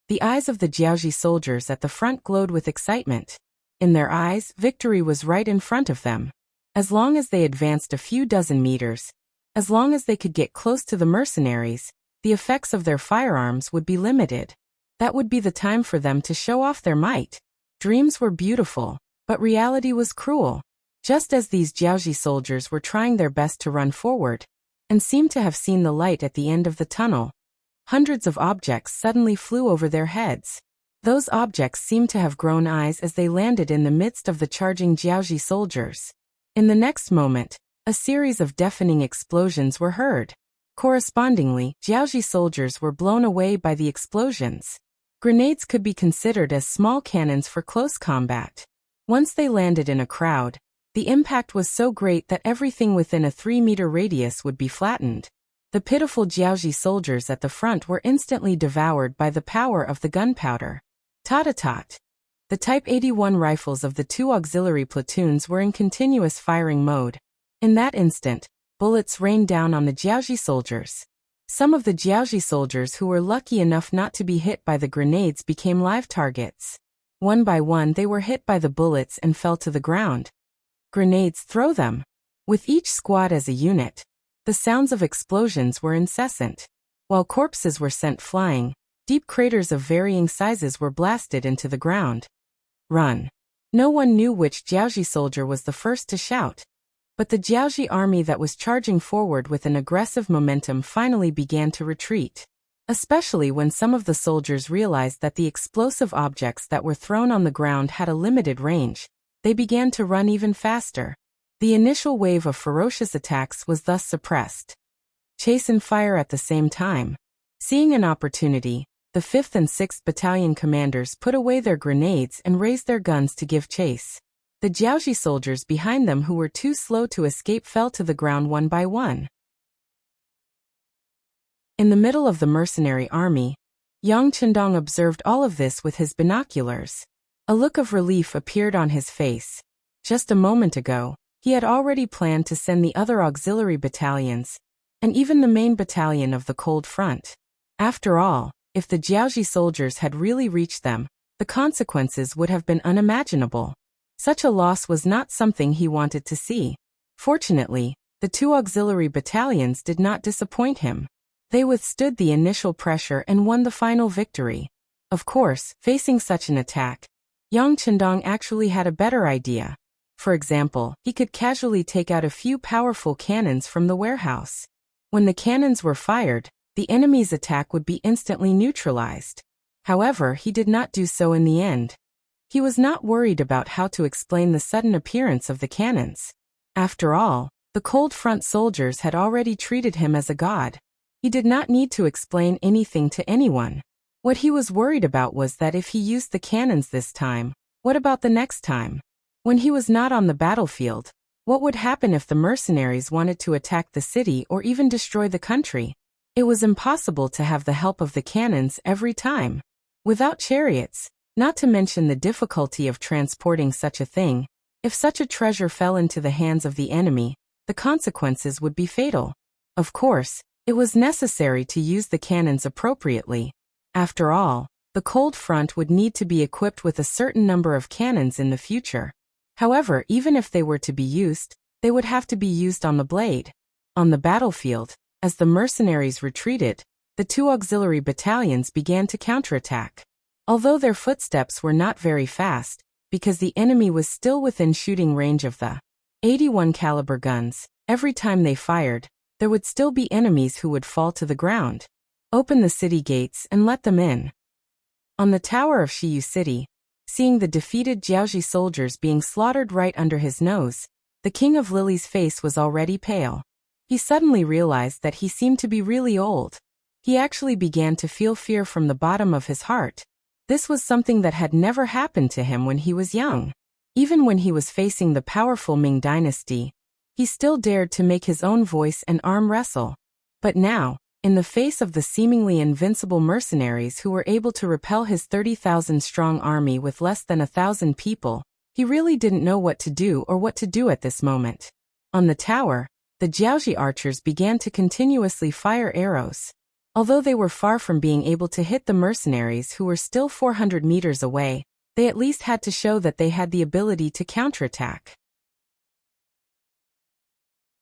the eyes of the Jiaoji soldiers at the front glowed with excitement. In their eyes, victory was right in front of them. As long as they advanced a few dozen meters, as long as they could get close to the mercenaries, the effects of their firearms would be limited. That would be the time for them to show off their might. Dreams were beautiful, but reality was cruel. Just as these Jiaoji soldiers were trying their best to run forward, and seemed to have seen the light at the end of the tunnel, hundreds of objects suddenly flew over their heads. Those objects seemed to have grown eyes as they landed in the midst of the charging Jiaoji soldiers. In the next moment, a series of deafening explosions were heard. Correspondingly, Jiaoji soldiers were blown away by the explosions. Grenades could be considered as small cannons for close combat. Once they landed in a crowd, the impact was so great that everything within a 3-meter radius would be flattened. The pitiful Jiaoji soldiers at the front were instantly devoured by the power of the gunpowder. Tot-a-tot. The Type 81 rifles of the 2 auxiliary platoons were in continuous firing mode. In that instant, bullets rained down on the Jiaoji soldiers. Some of the Jiaoji soldiers who were lucky enough not to be hit by the grenades became live targets. One by one they were hit by the bullets and fell to the ground. Grenades, throw them. With each squad as a unit, The sounds of explosions were incessant. While corpses were sent flying, deep craters of varying sizes were blasted into the ground. Run! No one knew which Jiaoji soldier was the first to shout. But the Jiaoji army that was charging forward with an aggressive momentum finally began to retreat. Especially when some of the soldiers realized that the explosive objects that were thrown on the ground had a limited range, they began to run even faster. The initial wave of ferocious attacks was thus suppressed. Chase and fire at the same time. Seeing an opportunity, the 5th and 6th Battalion commanders put away their grenades and raised their guns to give chase. The Jiaoji soldiers behind them who were too slow to escape fell to the ground one by one. In the middle of the mercenary army, Yang Chendong observed all of this with his binoculars. A look of relief appeared on his face. Just a moment ago, he had already planned to send the other auxiliary battalions, and even the main battalion of the Cold Front. After all, if the Jiaoji soldiers had really reached them, the consequences would have been unimaginable. Such a loss was not something he wanted to see. Fortunately, the 2 auxiliary battalions did not disappoint him. They withstood the initial pressure and won the final victory. Of course, facing such an attack, Yang Chendong actually had a better idea. For example, he could casually take out a few powerful cannons from the warehouse. When the cannons were fired, the enemy's attack would be instantly neutralized. However, he did not do so in the end. He was not worried about how to explain the sudden appearance of the cannons. After all, the Cold Front soldiers had already treated him as a god. He did not need to explain anything to anyone. What he was worried about was that if he used the cannons this time, what about the next time? When he was not on the battlefield, what would happen if the mercenaries wanted to attack the city or even destroy the country? It was impossible to have the help of the cannons every time. Without chariots, not to mention the difficulty of transporting such a thing, if such a treasure fell into the hands of the enemy, the consequences would be fatal. Of course, it was necessary to use the cannons appropriately. After all, the Cold Front would need to be equipped with a certain number of cannons in the future. However, even if they were to be used, they would have to be used on the blade. On the battlefield, as the mercenaries retreated, the 2 auxiliary battalions began to counterattack. Although their footsteps were not very fast, because the enemy was still within shooting range of the 81 caliber guns, every time they fired, there would still be enemies who would fall to the ground. Open the city gates and let them in. On the tower of Shiyu City, seeing the defeated Jiaoji soldiers being slaughtered right under his nose, the King of Lily's face was already pale. He suddenly realized that he seemed to be really old. He actually began to feel fear from the bottom of his heart. This was something that had never happened to him when he was young. Even when he was facing the powerful Ming Dynasty, he still dared to make his own voice and arm wrestle. But now, in the face of the seemingly invincible mercenaries who were able to repel his 30,000-strong army with less than 1,000 people, he really didn't know what to do or what to do at this moment. On the tower, the Jiaoji archers began to continuously fire arrows. Although they were far from being able to hit the mercenaries who were still 400 meters away, they at least had to show that they had the ability to counterattack.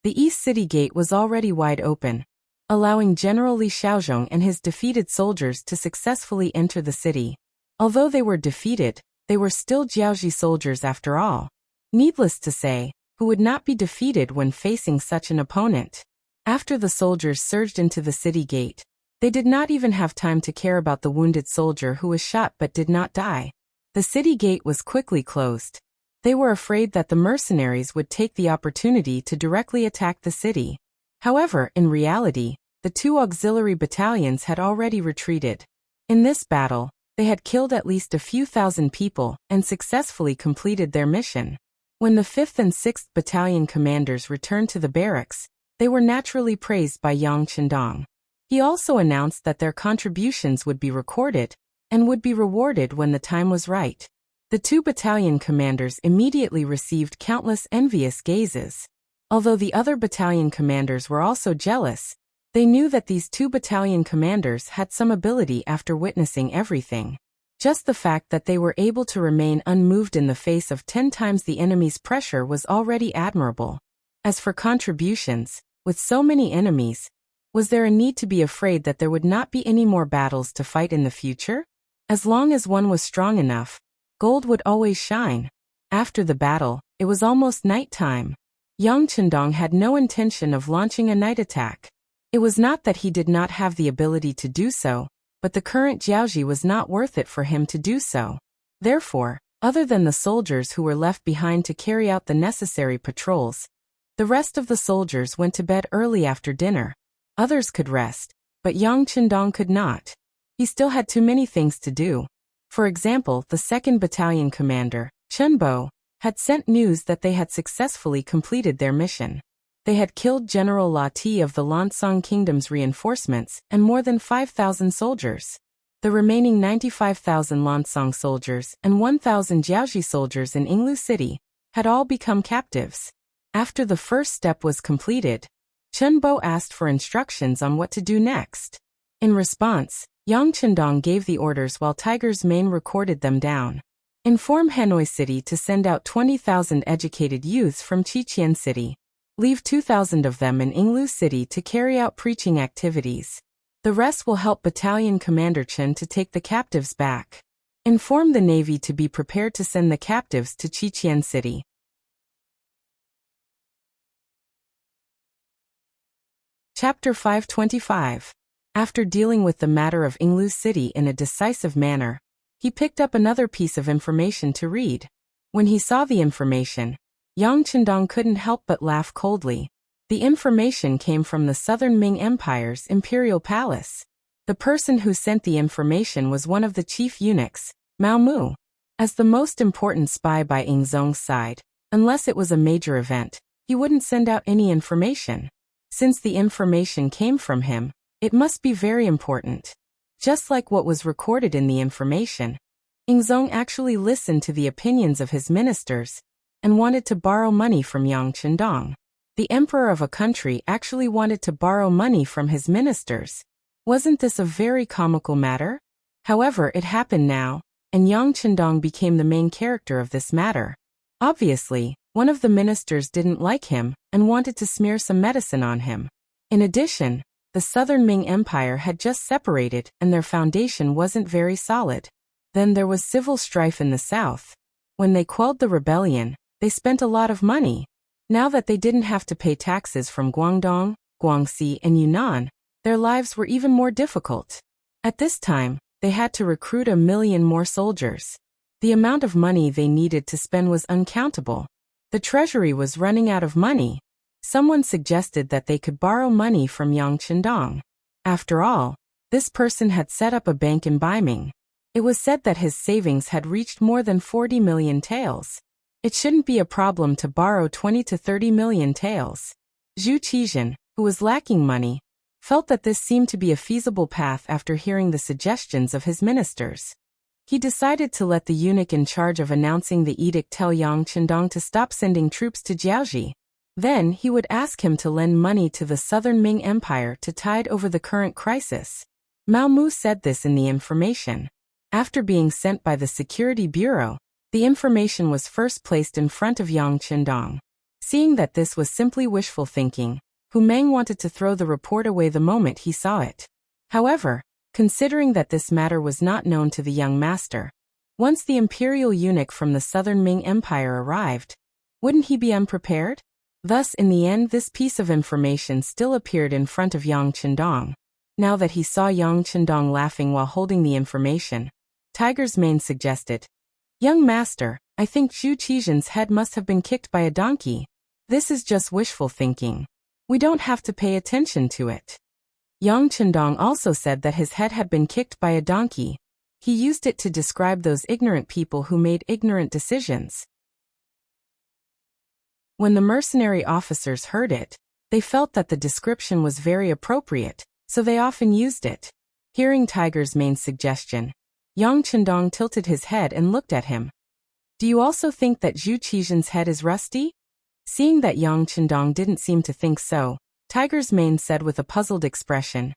The East City Gate was already wide open, allowing General Li Xiaozhong and his defeated soldiers to successfully enter the city. Although they were defeated, they were still Jiaoji soldiers after all. Needless to say, who would not be defeated when facing such an opponent. After the soldiers surged into the city gate, they did not even have time to care about the wounded soldier who was shot but did not die. The city gate was quickly closed. They were afraid that the mercenaries would take the opportunity to directly attack the city. However, in reality, the 2 auxiliary battalions had already retreated. In this battle, they had killed at least a few thousand people and successfully completed their mission. When the 5th and 6th Battalion commanders returned to the barracks, they were naturally praised by Yang Chendong. He also announced that their contributions would be recorded and would be rewarded when the time was right. The 2 battalion commanders immediately received countless envious gazes. Although the other battalion commanders were also jealous, they knew that these 2 battalion commanders had some ability after witnessing everything. Just the fact that they were able to remain unmoved in the face of 10 times the enemy's pressure was already admirable. As for contributions, With so many enemies, was there a need to be afraid that there would not be any more battles to fight in the future? As long as one was strong enough, gold would always shine. After the battle, it was almost night time. Yang Chendong had no intention of launching a night attack. It was not that he did not have the ability to do so, but the current Jiaoji was not worth it for him to do so. Therefore, other than the soldiers who were left behind to carry out the necessary patrols, the rest of the soldiers went to bed early after dinner. Others could rest, but Yang Chendong could not. He still had too many things to do. For example, the 2nd Battalion commander, Chen Bo, had sent news that they had successfully completed their mission. They had killed General La Ti of the Lansong Kingdom's reinforcements and more than 5,000 soldiers. The remaining 95,000 Lansong soldiers and 1,000 Jiaoji soldiers in Yinglu City had all become captives. After the first step was completed, Chen Bo asked for instructions on what to do next. In response, Yang Chendong gave the orders while Tiger's Mane recorded them down. Inform Hanoi City to send out 20,000 educated youths from Qiqian City. Leave 2,000 of them in Yinglu City to carry out preaching activities. The rest will help Battalion Commander Chen to take the captives back. Inform the Navy to be prepared to send the captives to Qiqian City. Chapter 525. After dealing with the matter of Yinglu City in a decisive manner, he picked up another piece of information to read. When he saw the information, Yang Chendong couldn't help but laugh coldly. The information came from the Southern Ming Empire's imperial palace. The person who sent the information was one of the chief eunuchs, Mao Mu. As the most important spy by Ying Zong's side, unless it was a major event, he wouldn't send out any information. Since the information came from him, it must be very important. Just like what was recorded in the information, Ying Zong actually listened to the opinions of his ministers and wanted to borrow money from Yang Chendong. The emperor of a country actually wanted to borrow money from his ministers. Wasn't this a very comical matter? However, it happened now, and Yang Chendong became the main character of this matter. Obviously, one of the ministers didn't like him and wanted to smear some medicine on him. In addition, the Southern Ming Empire had just separated and their foundation wasn't very solid. Then there was civil strife in the south. When they quelled the rebellion, they spent a lot of money. Now that they didn't have to pay taxes from Guangdong, Guangxi, and Yunnan, their lives were even more difficult. At this time, they had to recruit 1 million more soldiers. The amount of money they needed to spend was uncountable. The treasury was running out of money. Someone suggested that they could borrow money from Yang Chendong. After all, this person had set up a bank in Baiming. It was said that his savings had reached more than 40 million taels. It shouldn't be a problem to borrow 20 to 30 million taels. Zhu Qizhen, who was lacking money, felt that this seemed to be a feasible path after hearing the suggestions of his ministers. He decided to let the eunuch in charge of announcing the edict tell Yang Chendong to stop sending troops to Jiaoji. Then he would ask him to lend money to the Southern Ming Empire to tide over the current crisis. Mao Mu said this in the information. After being sent by the Security Bureau, the information was first placed in front of Yang Chendong. Seeing that this was simply wishful thinking, Hu Meng wanted to throw the report away the moment he saw it. However, considering that this matter was not known to the young master, once the imperial eunuch from the Southern Ming Empire arrived, wouldn't he be unprepared? Thus, in the end, this piece of information still appeared in front of Yang Chendong. Now that he saw Yang Chendong laughing while holding the information, Tiger's Mane suggested, "Young master, I think Zhu Qizhen's head must have been kicked by a donkey. This is just wishful thinking. We don't have to pay attention to it." Yang Chendong also said that his head had been kicked by a donkey. He used it to describe those ignorant people who made ignorant decisions. When the mercenary officers heard it, they felt that the description was very appropriate, so they often used it. Hearing Tiger's Mane's suggestion, Yang Chendong tilted his head and looked at him. "Do you also think that Zhu Qizhen's head is rusty?" Seeing that Yang Chendong didn't seem to think so, Tiger's Mane said with a puzzled expression,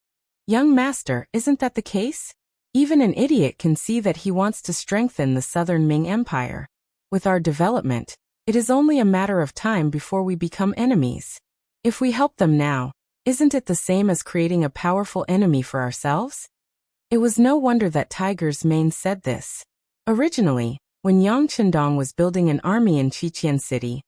"Young master, isn't that the case? Even an idiot can see that he wants to strengthen the Southern Ming Empire. With our development, it is only a matter of time before we become enemies. If we help them now, isn't it the same as creating a powerful enemy for ourselves? It was no wonder that Tiger's Mane said this. Originally, when Yang Chendong was building an army in Qiqian City,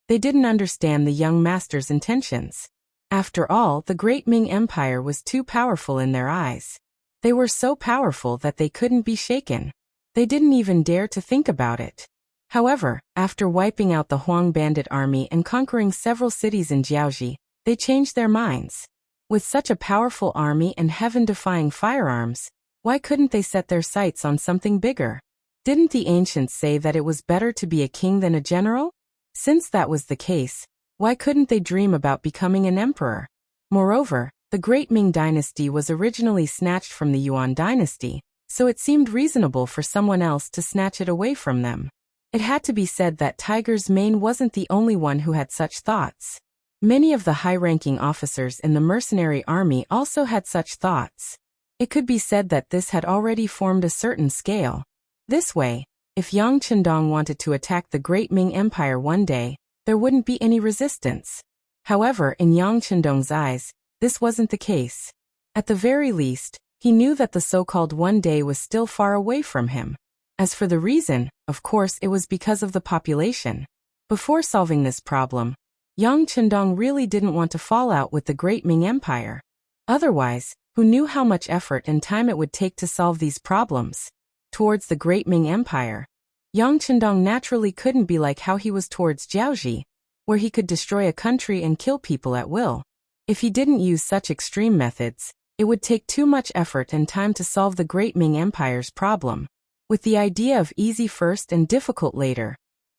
they didn't understand the young master's intentions. After all, the Great Ming Empire was too powerful in their eyes. They were so powerful that they couldn't be shaken. They didn't even dare to think about it. However, after wiping out the Huang bandit army and conquering several cities in Jiaoji, they changed their minds. With such a powerful army and heaven-defying firearms, why couldn't they set their sights on something bigger? Didn't the ancients say that it was better to be a king than a general? Since that was the case, why couldn't they dream about becoming an emperor? Moreover, the Great Ming Dynasty was originally snatched from the Yuan Dynasty, so it seemed reasonable for someone else to snatch it away from them. It had to be said that Tiger's Mane wasn't the only one who had such thoughts. Many of the high-ranking officers in the mercenary army also had such thoughts. It could be said that this had already formed a certain scale. This way, if Yang Chendong wanted to attack the Great Ming Empire one day, there wouldn't be any resistance. However, in Yang Chendong's eyes, this wasn't the case. At the very least, he knew that the so-called one day was still far away from him. As for the reason, of course it was because of the population. Before solving this problem, Yang Chendong really didn't want to fall out with the Great Ming Empire. Otherwise, who knew how much effort and time it would take to solve these problems? Towards the Great Ming Empire, Yang Chendong naturally couldn't be like how he was towards Jiaoji, where he could destroy a country and kill people at will. If he didn't use such extreme methods, it would take too much effort and time to solve the Great Ming Empire's problem. With the idea of easy first and difficult later,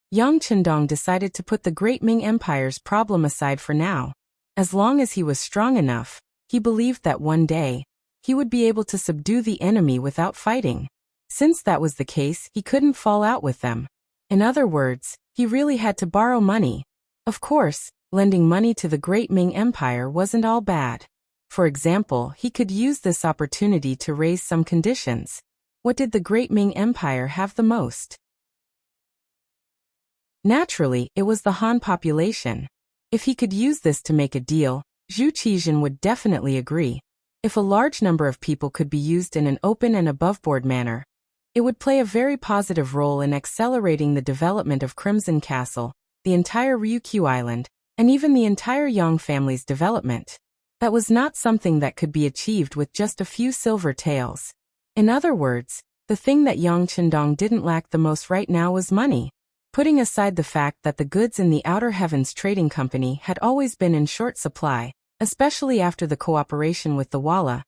Yang Chendong decided to put the Great Ming Empire's problem aside for now. As long as he was strong enough, he believed that one day, he would be able to subdue the enemy without fighting. Since that was the case, he couldn't fall out with them. In other words, he really had to borrow money. Of course, lending money to the Great Ming Empire wasn't all bad. For example, he could use this opportunity to raise some conditions. What did the Great Ming Empire have the most? Naturally, it was the Han population. If he could use this to make a deal, Zhu Qizhen would definitely agree. If a large number of people could be used in an open and above-board manner, it would play a very positive role in accelerating the development of Crimson Castle, the entire Ryukyu Island, and even the entire Yang family's development. That was not something that could be achieved with just a few silver taels. In other words, the thing that Yang Chendong didn't lack the most right now was money. Putting aside the fact that the goods in the Outer Heavens Trading Company had always been in short supply, especially after the cooperation with the Walla,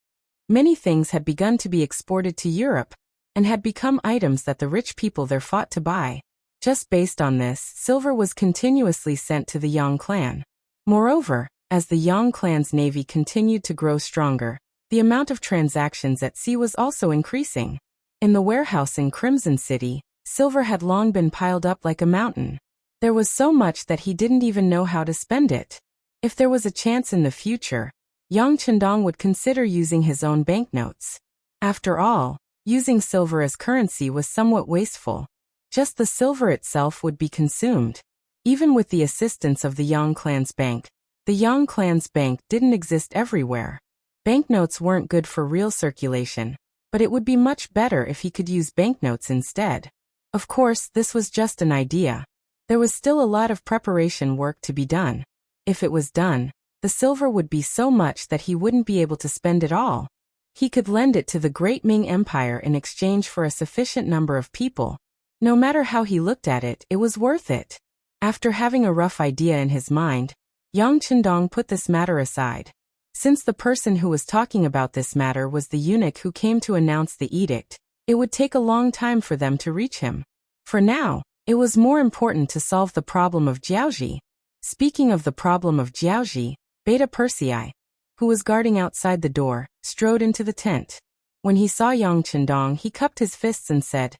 many things had begun to be exported to Europe, and had become items that the rich people there fought to buy. Just based on this, silver was continuously sent to the Yang clan. Moreover, as the Yang clan's navy continued to grow stronger, the amount of transactions at sea was also increasing. In the warehouse in Crimson City, silver had long been piled up like a mountain. There was so much that he didn't even know how to spend it. If there was a chance in the future, Yang Chendong would consider using his own banknotes. After all, using silver as currency was somewhat wasteful. Just the silver itself would be consumed. Even with the assistance of the Yang clan's bank, the Yang clan's bank didn't exist everywhere. Banknotes weren't good for real circulation, but it would be much better if he could use banknotes instead. Of course, this was just an idea. There was still a lot of preparation work to be done. If it was done, the silver would be so much that he wouldn't be able to spend it all. He could lend it to the Great Ming Empire in exchange for a sufficient number of people. No matter how he looked at it, it was worth it. After having a rough idea in his mind, Yang Chendong put this matter aside. Since the person who was talking about this matter was the eunuch who came to announce the edict, it would take a long time for them to reach him. For now, it was more important to solve the problem of Jiaoji. Speaking of the problem of Jiaoji, Beta Persei, who was guarding outside the door, strode into the tent. When he saw Yang Chendong, he cupped his fists and said,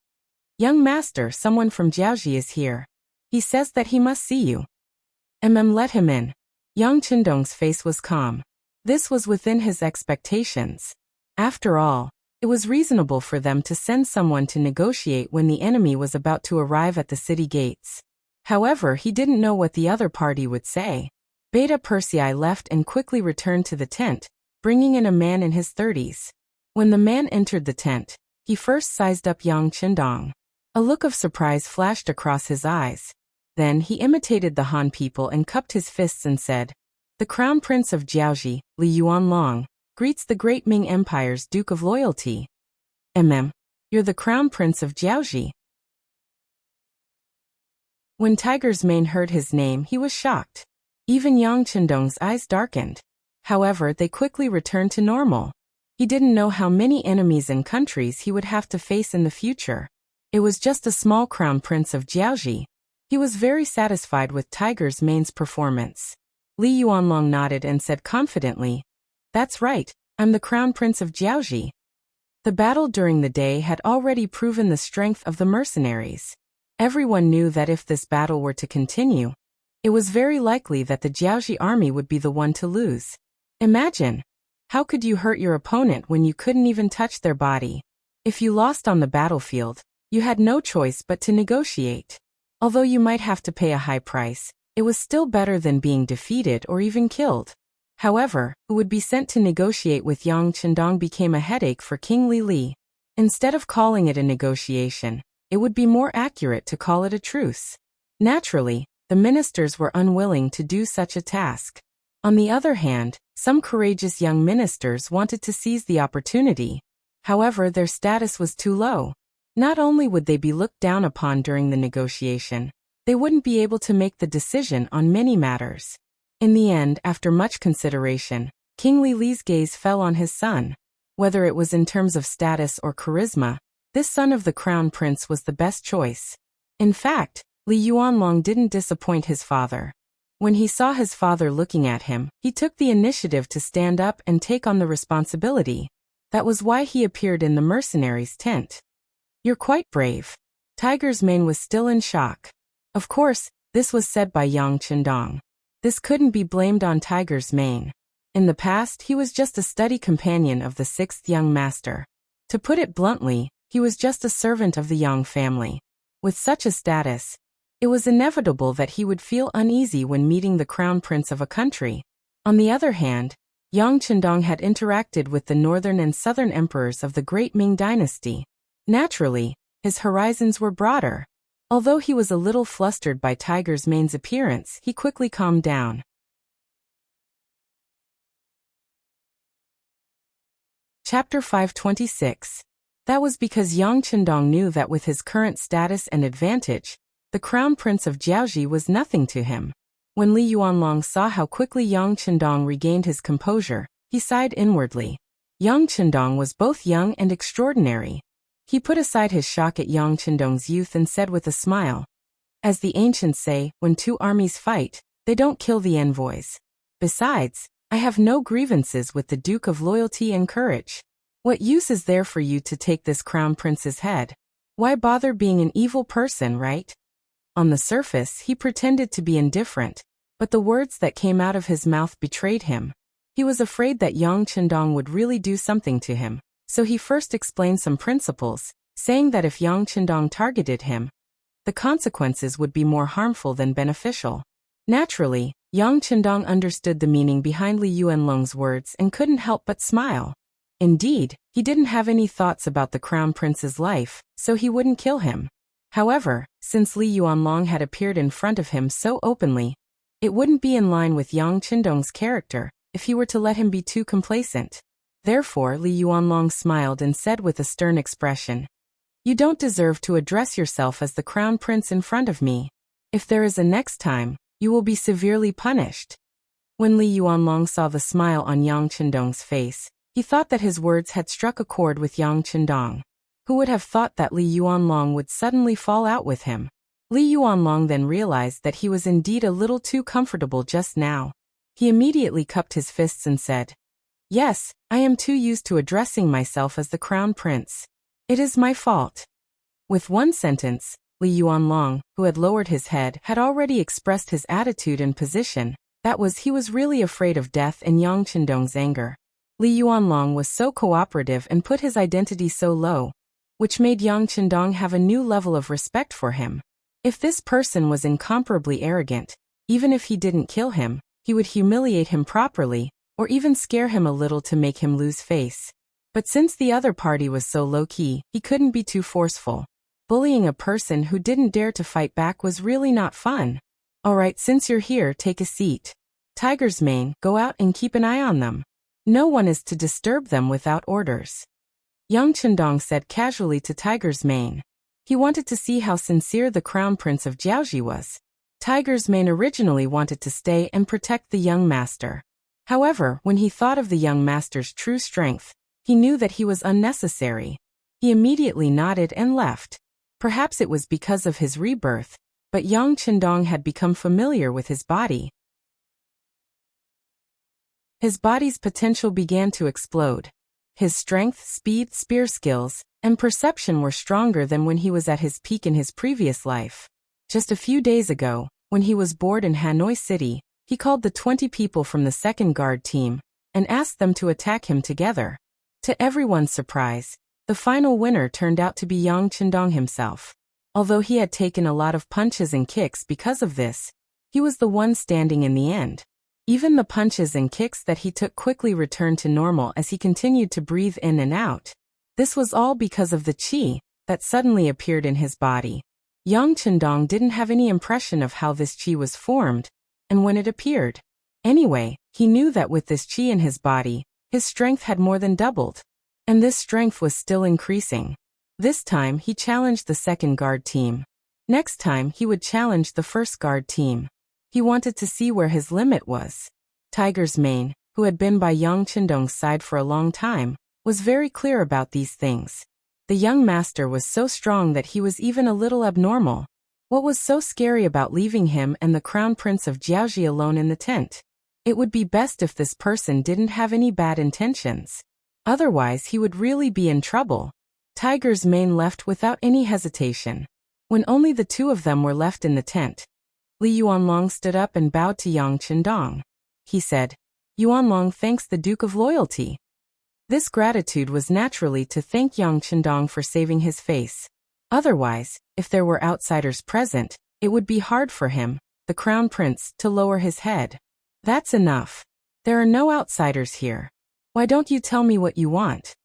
"Young master, someone from Jiaoji is here. He says that he must see you." Let him in. Yang Chendong's face was calm. This was within his expectations. After all, it was reasonable for them to send someone to negotiate when the enemy was about to arrive at the city gates. However, he didn't know what the other party would say. Beta Persei left and quickly returned to the tent, bringing in a man in his 30s. When the man entered the tent, he first sized up Yang Qindong. A look of surprise flashed across his eyes. Then he imitated the Han people and cupped his fists and said, "The Crown Prince of Jiaoji, Li Yuanlong, greets the great Ming Empire's Duke of Loyalty." You're the Crown Prince of Jiaoji." When Tiger's Mane heard his name, he was shocked. Even Yang Qindong's eyes darkened. However, they quickly returned to normal. He didn't know how many enemies and countries he would have to face in the future. It was just a small Crown Prince of Jiaoji. He was very satisfied with Tiger's Mane's performance. Li Yuanlong nodded and said confidently, "That's right, I'm the Crown Prince of Jiaoji." The battle during the day had already proven the strength of the mercenaries. Everyone knew that if this battle were to continue, it was very likely that the Jiaoji army would be the one to lose. Imagine, how could you hurt your opponent when you couldn't even touch their body? If you lost on the battlefield, you had no choice but to negotiate. Although you might have to pay a high price, it was still better than being defeated or even killed. However, who would be sent to negotiate with Yang Qindong became a headache for King Li. Instead of calling it a negotiation, it would be more accurate to call it a truce. Naturally, the ministers were unwilling to do such a task. On the other hand, some courageous young ministers wanted to seize the opportunity. However, their status was too low. Not only would they be looked down upon during the negotiation, they wouldn't be able to make the decision on many matters. In the end, after much consideration, King Li's gaze fell on his son. Whether it was in terms of status or charisma, this son of the Crown Prince was the best choice. In fact, Li Yuanlong didn't disappoint his father. When he saw his father looking at him, he took the initiative to stand up and take on the responsibility. That was why he appeared in the mercenaries' tent. "You're quite brave." Tiger's Mane was still in shock. Of course, this was said by Yang Qindong. This couldn't be blamed on Tiger's Mane. In the past, he was just a study companion of the 6th young master. To put it bluntly, he was just a servant of the Yang family. With such a status, it was inevitable that he would feel uneasy when meeting the Crown Prince of a country. On the other hand, Yang Qindong had interacted with the northern and southern emperors of the great Ming Dynasty. Naturally, his horizons were broader. Although he was a little flustered by Tiger's Mane's appearance, he quickly calmed down. Chapter 526. That was because Yang Qindong knew that with his current status and advantage, the Crown Prince of Jiaoji was nothing to him. When Li Yuanlong saw how quickly Yang Qindong regained his composure, he sighed inwardly. Yang Qindong was both young and extraordinary. He put aside his shock at Yang Qindong's youth and said with a smile, "As the ancients say, when two armies fight, they don't kill the envoys. Besides, I have no grievances with the Duke of Loyalty and Courage. What use is there for you to take this Crown Prince's head? Why bother being an evil person, right?" On the surface, he pretended to be indifferent, but the words that came out of his mouth betrayed him. He was afraid that Yang Qindong would really do something to him. So he first explained some principles, saying that if Yang Qindong targeted him, the consequences would be more harmful than beneficial. Naturally, Yang Qindong understood the meaning behind Li Yuanlong's words and couldn't help but smile. Indeed, he didn't have any thoughts about the Crown Prince's life, so he wouldn't kill him. However, since Li Yuanlong had appeared in front of him so openly, it wouldn't be in line with Yang Qindong's character if he were to let him be too complacent. Therefore, Li Yuanlong smiled and said with a stern expression, "You don't deserve to address yourself as the Crown Prince in front of me. If there is a next time, you will be severely punished." When Li Yuanlong saw the smile on Yang Qindong's face, he thought that his words had struck a chord with Yang Qindong. Who would have thought that Li Yuanlong would suddenly fall out with him? Li Yuanlong then realized that he was indeed a little too comfortable just now. He immediately cupped his fists and said, "Yes, I am too used to addressing myself as the Crown Prince. It is my fault." With one sentence, Li Yuanlong, who had lowered his head, had already expressed his attitude and position. That was, he was really afraid of death and Yang Qindong's anger. Li Yuanlong was so cooperative and put his identity so low, which made Yang Qindong have a new level of respect for him. If this person was incomparably arrogant, even if he didn't kill him, he would humiliate him properly, or even scare him a little to make him lose face. But since the other party was so low-key, he couldn't be too forceful. Bullying a person who didn't dare to fight back was really not fun. Alright, since you're here, take a seat. Tiger's Mane, go out and keep an eye on them. No one is to disturb them without orders. Young Chendong said casually to Tiger's Mane. He wanted to see how sincere the crown prince of Jiaoji was. Tiger's Mane originally wanted to stay and protect the young master. However, when he thought of the young master's true strength, he knew that he was unnecessary. He immediately nodded and left. Perhaps it was because of his rebirth, but Yang Chendong had become familiar with his body. His body's potential began to explode. His strength, speed, spear skills, and perception were stronger than when he was at his peak in his previous life. Just a few days ago, when he was bored in Hanoi City, he called the 20 people from the second guard team and asked them to attack him together. To everyone's surprise, the final winner turned out to be Yang Chendong himself. Although he had taken a lot of punches and kicks because of this, he was the one standing in the end. Even the punches and kicks that he took quickly returned to normal as he continued to breathe in and out. This was all because of the qi that suddenly appeared in his body. Yang Chendong didn't have any impression of how this qi was formed and when it appeared. Anyway, he knew that with this qi in his body, his strength had more than doubled. And this strength was still increasing. This time he challenged the second guard team. Next time he would challenge the first guard team. He wanted to see where his limit was. Tiger's Mane, who had been by Yang Chendong's side for a long time, was very clear about these things. The young master was so strong that he was even a little abnormal. What was so scary about leaving him and the crown prince of Jiaoji alone in the tent? It would be best if this person didn't have any bad intentions. Otherwise he would really be in trouble. Tiger's Mane left without any hesitation. When only the two of them were left in the tent, Li Yuanlong stood up and bowed to Yang Chendong. He said, "Yuanlong thanks the Duke of Loyalty." This gratitude was naturally to thank Yang Chendong for saving his face. Otherwise, if there were outsiders present, it would be hard for him, the crown prince, to lower his head. That's enough. There are no outsiders here. Why don't you tell me what you want?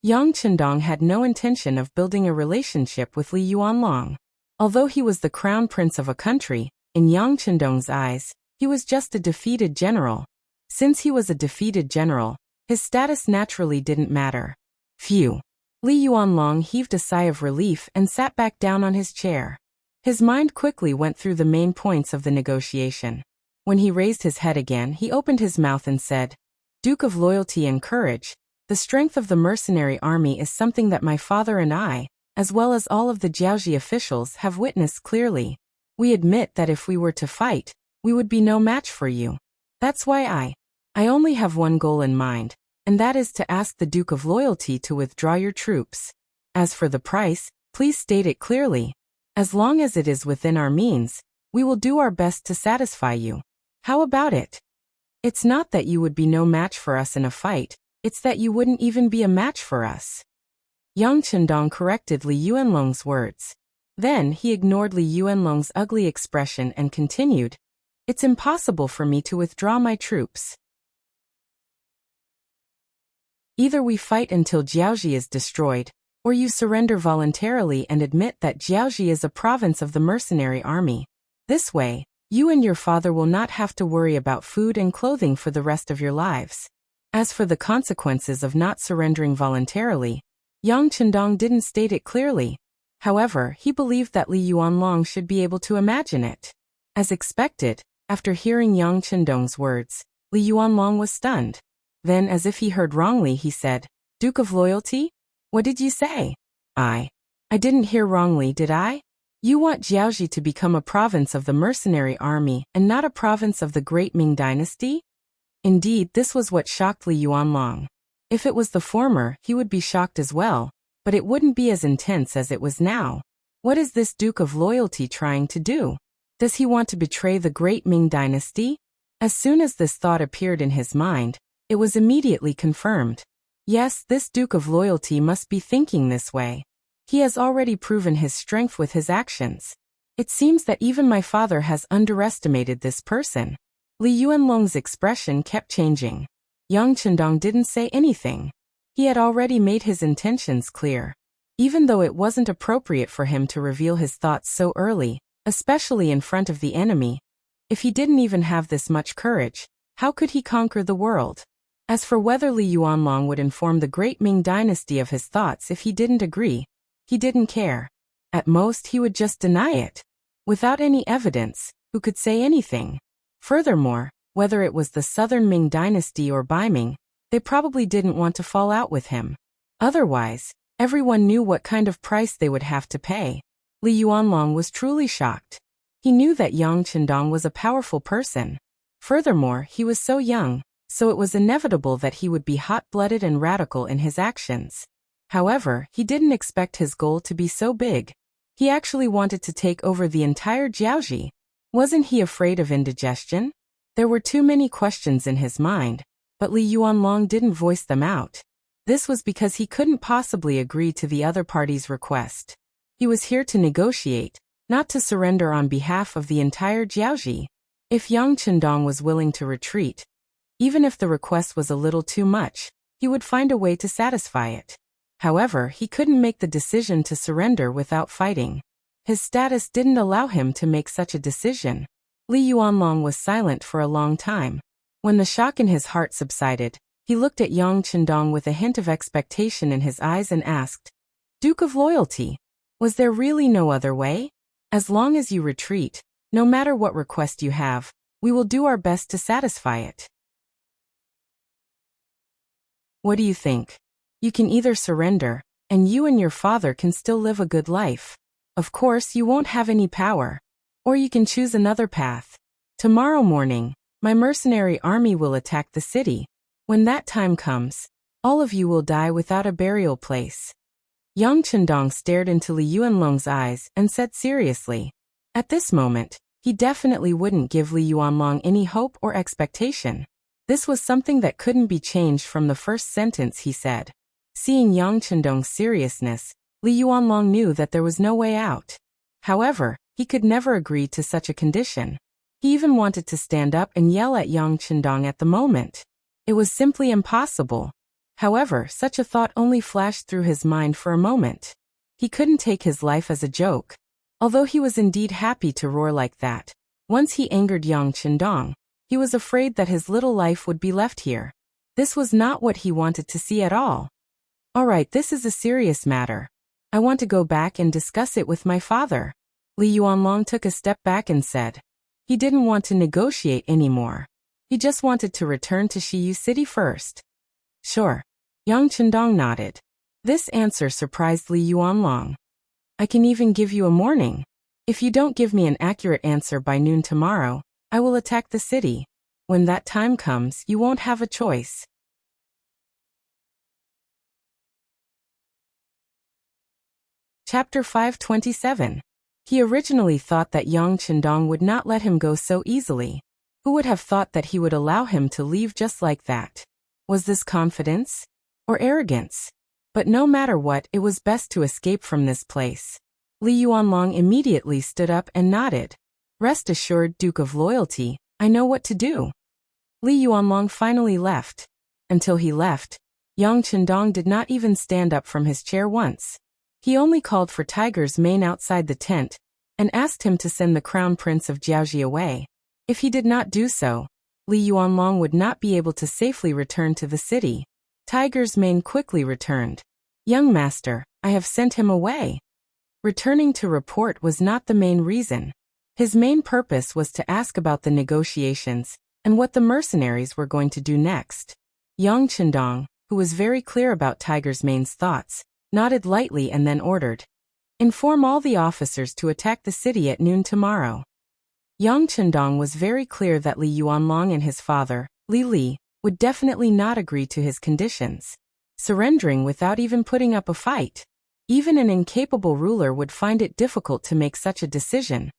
Yang Chendong had no intention of building a relationship with Li Yuanlong. Although he was the crown prince of a country, in Yang Chendong's eyes, he was just a defeated general. Since he was a defeated general, his status naturally didn't matter. Phew. Li Yuanlong heaved a sigh of relief and sat back down on his chair. His mind quickly went through the main points of the negotiation. When he raised his head again, he opened his mouth and said, "Duke of Loyalty and Courage, the strength of the mercenary army is something that my father and I, as well as all of the Jiaoji officials, have witnessed clearly. We admit that if we were to fight, we would be no match for you. That's why I only have one goal in mind, and that is to ask the Duke of Loyalty to withdraw your troops. As for the price, please state it clearly. As long as it is within our means, we will do our best to satisfy you. How about it? It's not that you would be no match for us in a fight, it's that you wouldn't even be a match for us." Yang Chendong corrected Li Yuanlong's words. Then he ignored Li Yuanlong's ugly expression and continued, "It's impossible for me to withdraw my troops. Either we fight until Jiaoji is destroyed, or you surrender voluntarily and admit that Jiaoji is a province of the mercenary army. This way, you and your father will not have to worry about food and clothing for the rest of your lives." As for the consequences of not surrendering voluntarily, Yang Chendong didn't state it clearly. However, he believed that Li Yuanlong should be able to imagine it. As expected, after hearing Yang Chendong's words, Li Yuanlong was stunned. Then, as if he heard wrongly, he said, "Duke of Loyalty? What did you say?" I didn't hear wrongly, did I? You want Jiaoji to become a province of the mercenary army and not a province of the great Ming Dynasty? Indeed, this was what shocked Li Yuanlong. If it was the former, he would be shocked as well, but it wouldn't be as intense as it was now. What is this Duke of Loyalty trying to do? Does he want to betray the great Ming Dynasty? As soon as this thought appeared in his mind, it was immediately confirmed. Yes, this Duke of Loyalty must be thinking this way. He has already proven his strength with his actions. It seems that even my father has underestimated this person. Li Yuanlong's expression kept changing. Yang Chendong didn't say anything. He had already made his intentions clear. Even though it wasn't appropriate for him to reveal his thoughts so early, especially in front of the enemy, if he didn't even have this much courage, how could he conquer the world? As for whether Li Yuanlong would inform the great Ming dynasty of his thoughts if he didn't agree, he didn't care. At most he would just deny it. Without any evidence, who could say anything? Furthermore, whether it was the southern Ming dynasty or Beiming, they probably didn't want to fall out with him. Otherwise, everyone knew what kind of price they would have to pay. Li Yuanlong was truly shocked. He knew that Yang Chendong was a powerful person. Furthermore, he was so young, so it was inevitable that he would be hot-blooded and radical in his actions. However, he didn't expect his goal to be so big. He actually wanted to take over the entire Jiaoji. Wasn't he afraid of indigestion? There were too many questions in his mind, but Li Yuanlong didn't voice them out. This was because he couldn't possibly agree to the other party's request. He was here to negotiate, not to surrender on behalf of the entire Jiaoji. If Yang Chendong was willing to retreat, even if the request was a little too much, he would find a way to satisfy it. However, he couldn't make the decision to surrender without fighting. His status didn't allow him to make such a decision. Li Yuanlong was silent for a long time. When the shock in his heart subsided, he looked at Yang Chendong with a hint of expectation in his eyes and asked, "Duke of Loyalty, was there really no other way? As long as you retreat, no matter what request you have, we will do our best to satisfy it. What do you think? You can either surrender, and you and your father can still live a good life. Of course, you won't have any power. Or you can choose another path. Tomorrow morning, my mercenary army will attack the city. When that time comes, all of you will die without a burial place." Yang Chendong stared into Li Yuanlong's eyes and said seriously. At this moment, he definitely wouldn't give Li Yuanlong any hope or expectation. This was something that couldn't be changed from the first sentence he said. Seeing Yang Chendong's seriousness, Li Yuanlong knew that there was no way out. However, he could never agree to such a condition. He even wanted to stand up and yell at Yang Chendong at the moment. It was simply impossible. However, such a thought only flashed through his mind for a moment. He couldn't take his life as a joke. Although he was indeed happy to roar like that, once he angered Yang Chendong, he was afraid that his little life would be left here. This was not what he wanted to see at all. "Alright, this is a serious matter. I want to go back and discuss it with my father." Li Yuanlong took a step back and said. He didn't want to negotiate anymore. He just wanted to return to Shiyu City first. "Sure." Yang Chendong nodded. This answer surprised Li Yuanlong. "I can even give you a warning. If you don't give me an accurate answer by noon tomorrow, I will attack the city. When that time comes, you won't have a choice." Chapter 527. He originally thought that Yang Chendong would not let him go so easily. Who would have thought that he would allow him to leave just like that? Was this confidence? Or arrogance? But no matter what, it was best to escape from this place. Li Yuanlong immediately stood up and nodded. "Rest assured, Duke of Loyalty, I know what to do." Li Yuanlong finally left. Until he left, Yang Chendong did not even stand up from his chair once. He only called for Tiger's Mane outside the tent, and asked him to send the Crown Prince of Jiaoji away. If he did not do so, Li Yuanlong would not be able to safely return to the city. Tiger's Mane quickly returned. "Young master, I have sent him away." Returning to report was not the main reason. His main purpose was to ask about the negotiations, and what the mercenaries were going to do next. Yang Chendong, who was very clear about Tiger's Mane's thoughts, nodded lightly and then ordered, "Inform all the officers to attack the city at noon tomorrow." Yang Chendong was very clear that Li Yuanlong and his father, Li, would definitely not agree to his conditions. Surrendering without even putting up a fight. Even an incapable ruler would find it difficult to make such a decision,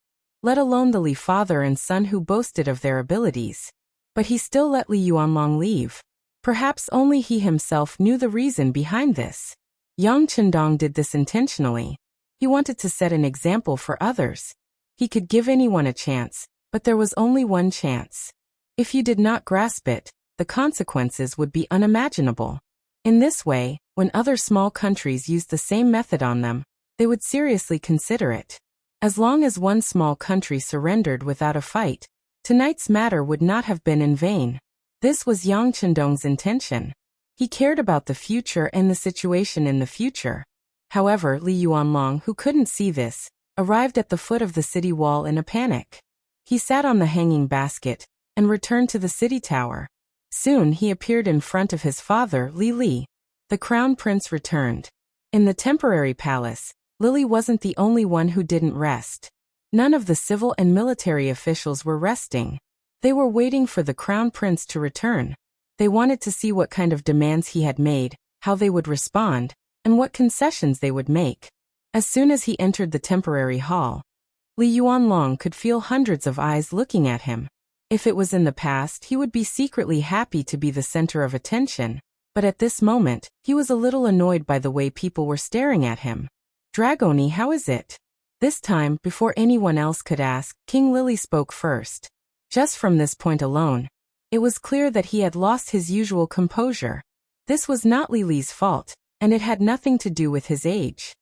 let alone the Li father and son who boasted of their abilities. But he still let Li Yuanlong leave. Perhaps only he himself knew the reason behind this. Yang Chendong did this intentionally. He wanted to set an example for others. He could give anyone a chance, but there was only one chance. If you did not grasp it, the consequences would be unimaginable. In this way, when other small countries used the same method on them, they would seriously consider it. As long as one small country surrendered without a fight, tonight's matter would not have been in vain. This was Yang Chendong's intention. He cared about the future and the situation in the future. However, Li Yuanlong, who couldn't see this, arrived at the foot of the city wall in a panic. He sat on the hanging basket and returned to the city tower. Soon he appeared in front of his father, Li. The crown prince returned. In the temporary palace, Lily wasn't the only one who didn't rest. None of the civil and military officials were resting. They were waiting for the crown prince to return. They wanted to see what kind of demands he had made, how they would respond, and what concessions they would make. As soon as he entered the temporary hall, Li Yuanlong could feel hundreds of eyes looking at him. If it was in the past, he would be secretly happy to be the center of attention, but at this moment, he was a little annoyed by the way people were staring at him. "Dragoni, how is it?" This time, before anyone else could ask, King Lily spoke first. Just from this point alone, it was clear that he had lost his usual composure. This was not Lily's fault, and it had nothing to do with his age.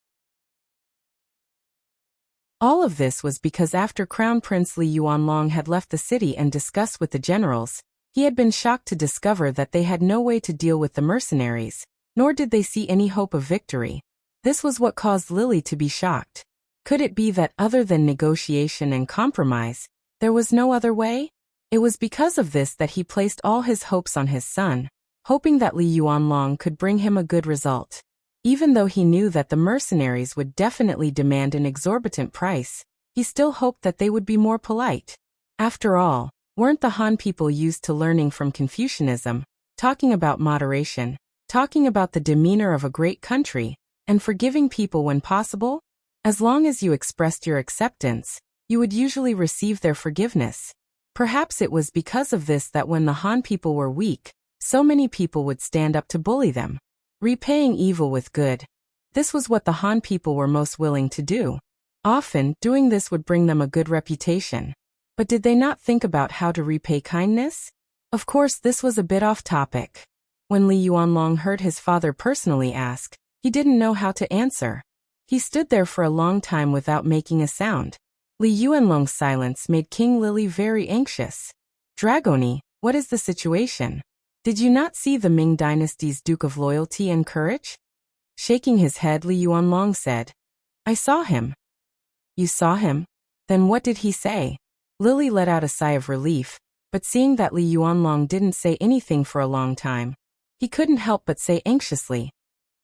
All of this was because after Crown Prince Li Yuanlong had left the city and discussed with the generals, he had been shocked to discover that they had no way to deal with the mercenaries, nor did they see any hope of victory. This was what caused Lily to be shocked. Could it be that other than negotiation and compromise, there was no other way? It was because of this that he placed all his hopes on his son, hoping that Li Yuanlong could bring him a good result. Even though he knew that the mercenaries would definitely demand an exorbitant price, he still hoped that they would be more polite. After all, weren't the Han people used to learning from Confucianism, talking about moderation, talking about the demeanor of a great country, and forgiving people when possible? As long as you expressed your acceptance, you would usually receive their forgiveness. Perhaps it was because of this that when the Han people were weak, so many people would stand up to bully them. Repaying evil with good. This was what the Han people were most willing to do. Often, doing this would bring them a good reputation. But did they not think about how to repay kindness? Of course, this was a bit off topic. When Li Yuanlong heard his father personally ask, he didn't know how to answer. He stood there for a long time without making a sound. Li Yuanlong's silence made King Lily very anxious. "Dragoni, what is the situation? Did you not see the Ming Dynasty's Duke of Loyalty and Courage?" Shaking his head, Li Yuanlong said, "I saw him." "You saw him? Then what did he say?" Lily let out a sigh of relief, but seeing that Li Yuanlong didn't say anything for a long time, he couldn't help but say anxiously,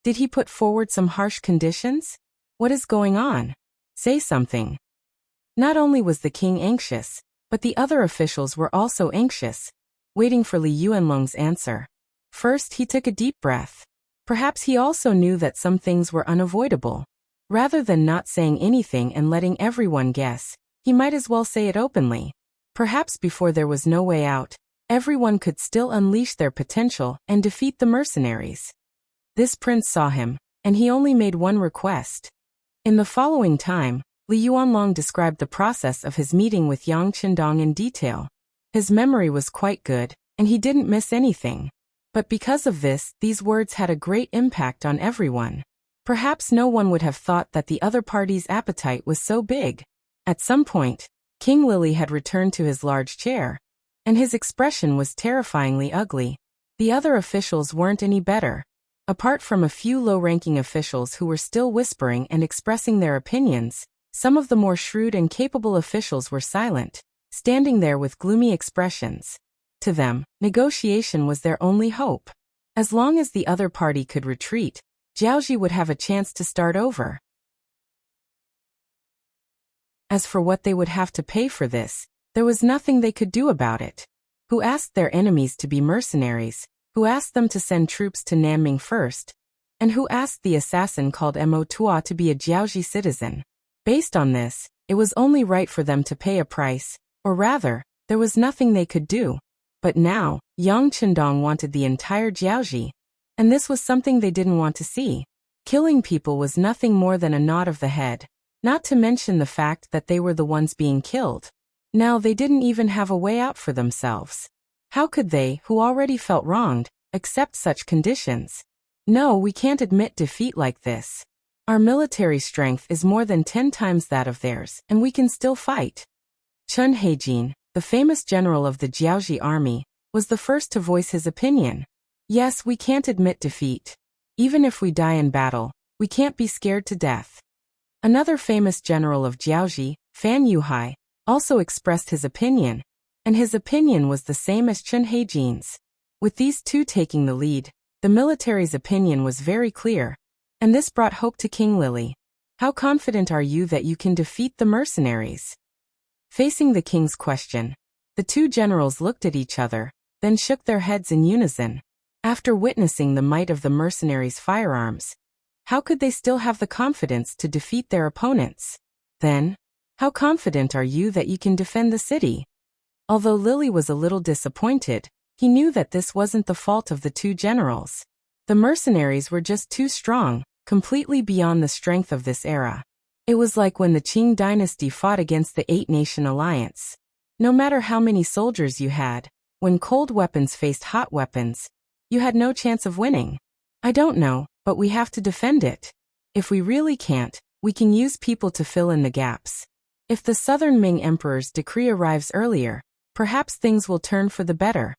"Did he put forward some harsh conditions? What is going on? Say something." Not only was the king anxious, but the other officials were also anxious, waiting for Li Yuanlong's answer. First, he took a deep breath. Perhaps he also knew that some things were unavoidable. Rather than not saying anything and letting everyone guess, he might as well say it openly. Perhaps before there was no way out, everyone could still unleash their potential and defeat the mercenaries. This prince saw him, and he only made one request. In the following time, Li Yuanlong described the process of his meeting with Yang Chendong in detail. His memory was quite good, and he didn't miss anything. But because of this, these words had a great impact on everyone. Perhaps no one would have thought that the other party's appetite was so big. At some point, King Lily had returned to his large chair, and his expression was terrifyingly ugly. The other officials weren't any better. Apart from a few low-ranking officials who were still whispering and expressing their opinions, some of the more shrewd and capable officials were silent, standing there with gloomy expressions. To them, negotiation was their only hope. As long as the other party could retreat, Jiaoji would have a chance to start over. As for what they would have to pay for this, there was nothing they could do about it. Who asked their enemies to be mercenaries? Who asked them to send troops to Nanming first? And who asked the assassin called Mo Tua to be a Jiaoji citizen? Based on this, it was only right for them to pay a price, or rather, there was nothing they could do. But now, Yang Chendong wanted the entire Jiaoji, and this was something they didn't want to see. Killing people was nothing more than a nod of the head, not to mention the fact that they were the ones being killed. Now they didn't even have a way out for themselves. How could they, who already felt wronged, accept such conditions? No, we can't admit defeat like this. Our military strength is more than 10 times that of theirs, and we can still fight. Chun Heijin, the famous general of the Jiaoji army, was the first to voice his opinion. Yes, we can't admit defeat. Even if we die in battle, we can't be scared to death. Another famous general of Jiaoji, Fan Yuhai, also expressed his opinion, and his opinion was the same as Chun Heijin's. With these two taking the lead, the military's opinion was very clear, and this brought hope to King Lily. How confident are you that you can defeat the mercenaries? Facing the king's question, the two generals looked at each other, then shook their heads in unison. After witnessing the might of the mercenaries' firearms, how could they still have the confidence to defeat their opponents? Then, how confident are you that you can defend the city? Although Lily was a little disappointed, he knew that this wasn't the fault of the two generals. The mercenaries were just too strong, completely beyond the strength of this era. It was like when the Qing dynasty fought against the Eight-Nation Alliance. No matter how many soldiers you had, when cold weapons faced hot weapons, you had no chance of winning. I don't know, but we have to defend it. If we really can't, we can use people to fill in the gaps. If the Southern Ming Emperor's decree arrives earlier, perhaps things will turn for the better.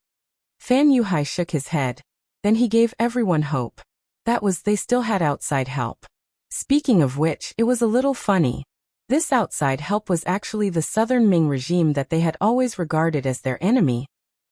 Fan Yuhai shook his head. Then he gave everyone hope. That was, they still had outside help. Speaking of which, it was a little funny. This outside help was actually the Southern Ming regime that they had always regarded as their enemy,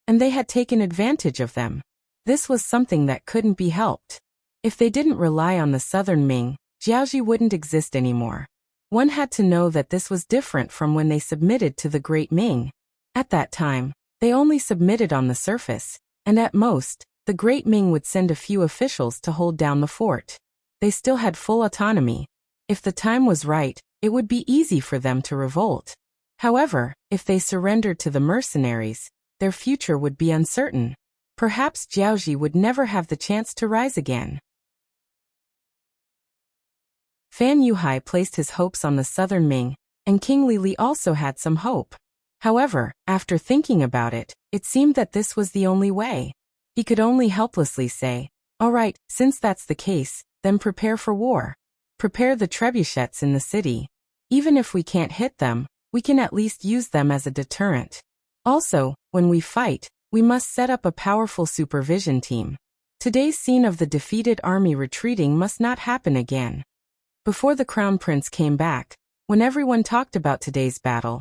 and they had taken advantage of them. This was something that couldn't be helped. If they didn't rely on the Southern Ming, Jiaoji wouldn't exist anymore. One had to know that this was different from when they submitted to the Great Ming. At that time, they only submitted on the surface, and at most, the Great Ming would send a few officials to hold down the fort. They still had full autonomy. If the time was right, it would be easy for them to revolt. However, if they surrendered to the mercenaries, their future would be uncertain. Perhaps Jiaoji would never have the chance to rise again. Fan Yuhai placed his hopes on the Southern Ming, and King Lili also had some hope. However, after thinking about it, it seemed that this was the only way. He could only helplessly say, "All right, since that's the case, then prepare for war. Prepare the trebuchets in the city. Even if we can't hit them, we can at least use them as a deterrent. Also, when we fight, we must set up a powerful supervision team. Today's scene of the defeated army retreating must not happen again." Before the Crown Prince came back, when everyone talked about today's battle,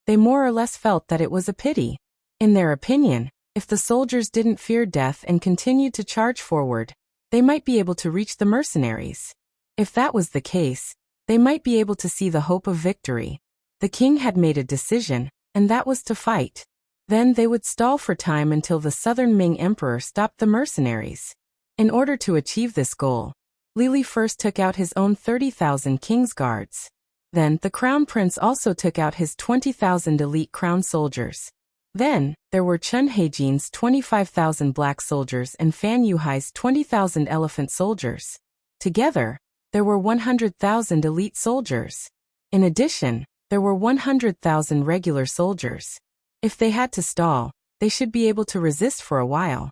they more or less felt that it was a pity. In their opinion, if the soldiers didn't fear death and continued to charge forward, they might be able to reach the mercenaries. If that was the case, they might be able to see the hope of victory. The king had made a decision, and that was to fight. Then they would stall for time until the Southern Ming Emperor stopped the mercenaries. In order to achieve this goal, Lili first took out his own 30,000 King's Guards. Then, the Crown Prince also took out his 20,000 elite crown soldiers. Then, there were Chun Heijin's 25,000 black soldiers and Fan Yuhai's 20,000 elephant soldiers. Together, there were 100,000 elite soldiers. In addition, there were 100,000 regular soldiers. If they had to stall, they should be able to resist for a while.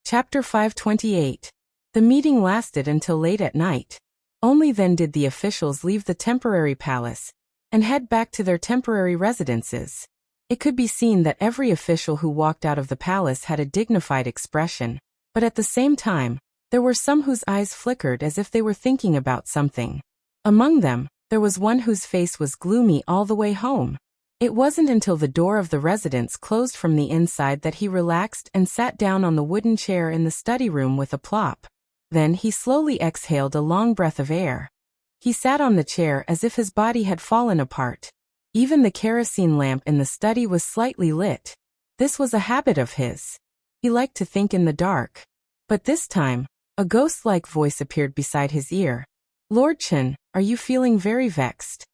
Chapter 528. The meeting lasted until late at night. Only then did the officials leave the temporary palace and head back to their temporary residences. It could be seen that every official who walked out of the palace had a dignified expression, but at the same time, there were some whose eyes flickered as if they were thinking about something. Among them, there was one whose face was gloomy all the way home. It wasn't until the door of the residence closed from the inside that he relaxed and sat down on the wooden chair in the study room with a plop. Then he slowly exhaled a long breath of air. He sat on the chair as if his body had fallen apart. Even the kerosene lamp in the study was slightly lit. This was a habit of his. He liked to think in the dark. But this time, a ghost-like voice appeared beside his ear. "Lord Chen, are you feeling very vexed?"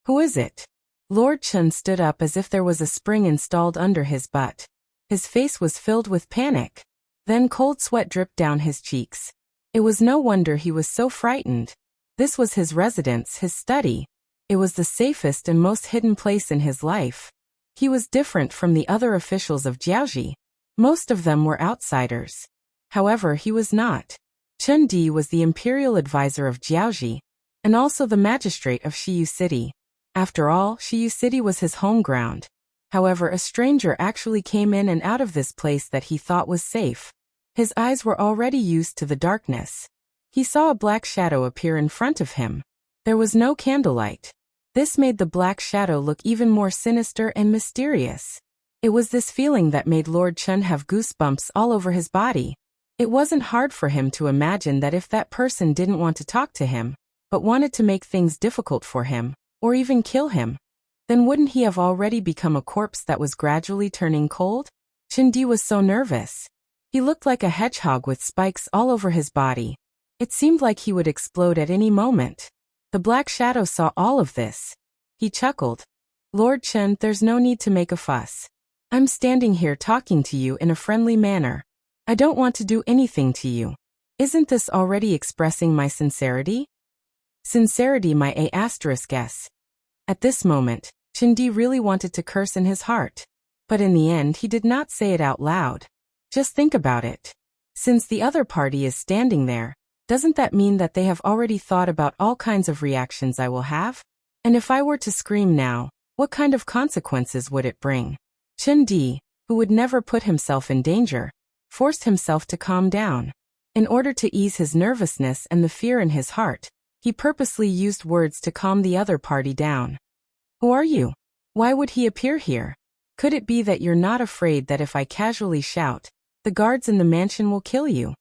"Who is it?" Lord Chen stood up as if there was a spring installed under his butt. His face was filled with panic. Then cold sweat dripped down his cheeks. It was no wonder he was so frightened. This was his residence, his study. It was the safest and most hidden place in his life. He was different from the other officials of Jiaoji. Most of them were outsiders. However, he was not. Chen Di was the imperial advisor of Jiaoji, and also the magistrate of Shiyu City. After all, Shiyu City was his home ground. However, a stranger actually came in and out of this place that he thought was safe. His eyes were already used to the darkness. He saw a black shadow appear in front of him. There was no candlelight. This made the black shadow look even more sinister and mysterious. It was this feeling that made Lord Chen have goosebumps all over his body. It wasn't hard for him to imagine that if that person didn't want to talk to him, but wanted to make things difficult for him, or even kill him, then wouldn't he have already become a corpse that was gradually turning cold? Chen Di was so nervous. He looked like a hedgehog with spikes all over his body. It seemed like he would explode at any moment. The black shadow saw all of this. He chuckled. Lord Chen, there's no need to make a fuss. I'm standing here talking to you in a friendly manner. I don't want to do anything to you. Isn't this already expressing my sincerity? Sincerity, my A**s. At this moment, Chen Di really wanted to curse in his heart. But in the end he did not say it out loud. Just think about it. Since the other party is standing there, doesn't that mean that they have already thought about all kinds of reactions I will have? And if I were to scream now, what kind of consequences would it bring? Chen Di, who would never put himself in danger, forced himself to calm down. In order to ease his nervousness and the fear in his heart, he purposely used words to calm the other party down. Who are you? Why would he appear here? Could it be that you're not afraid that if I casually shout, the guards in the mansion will kill you?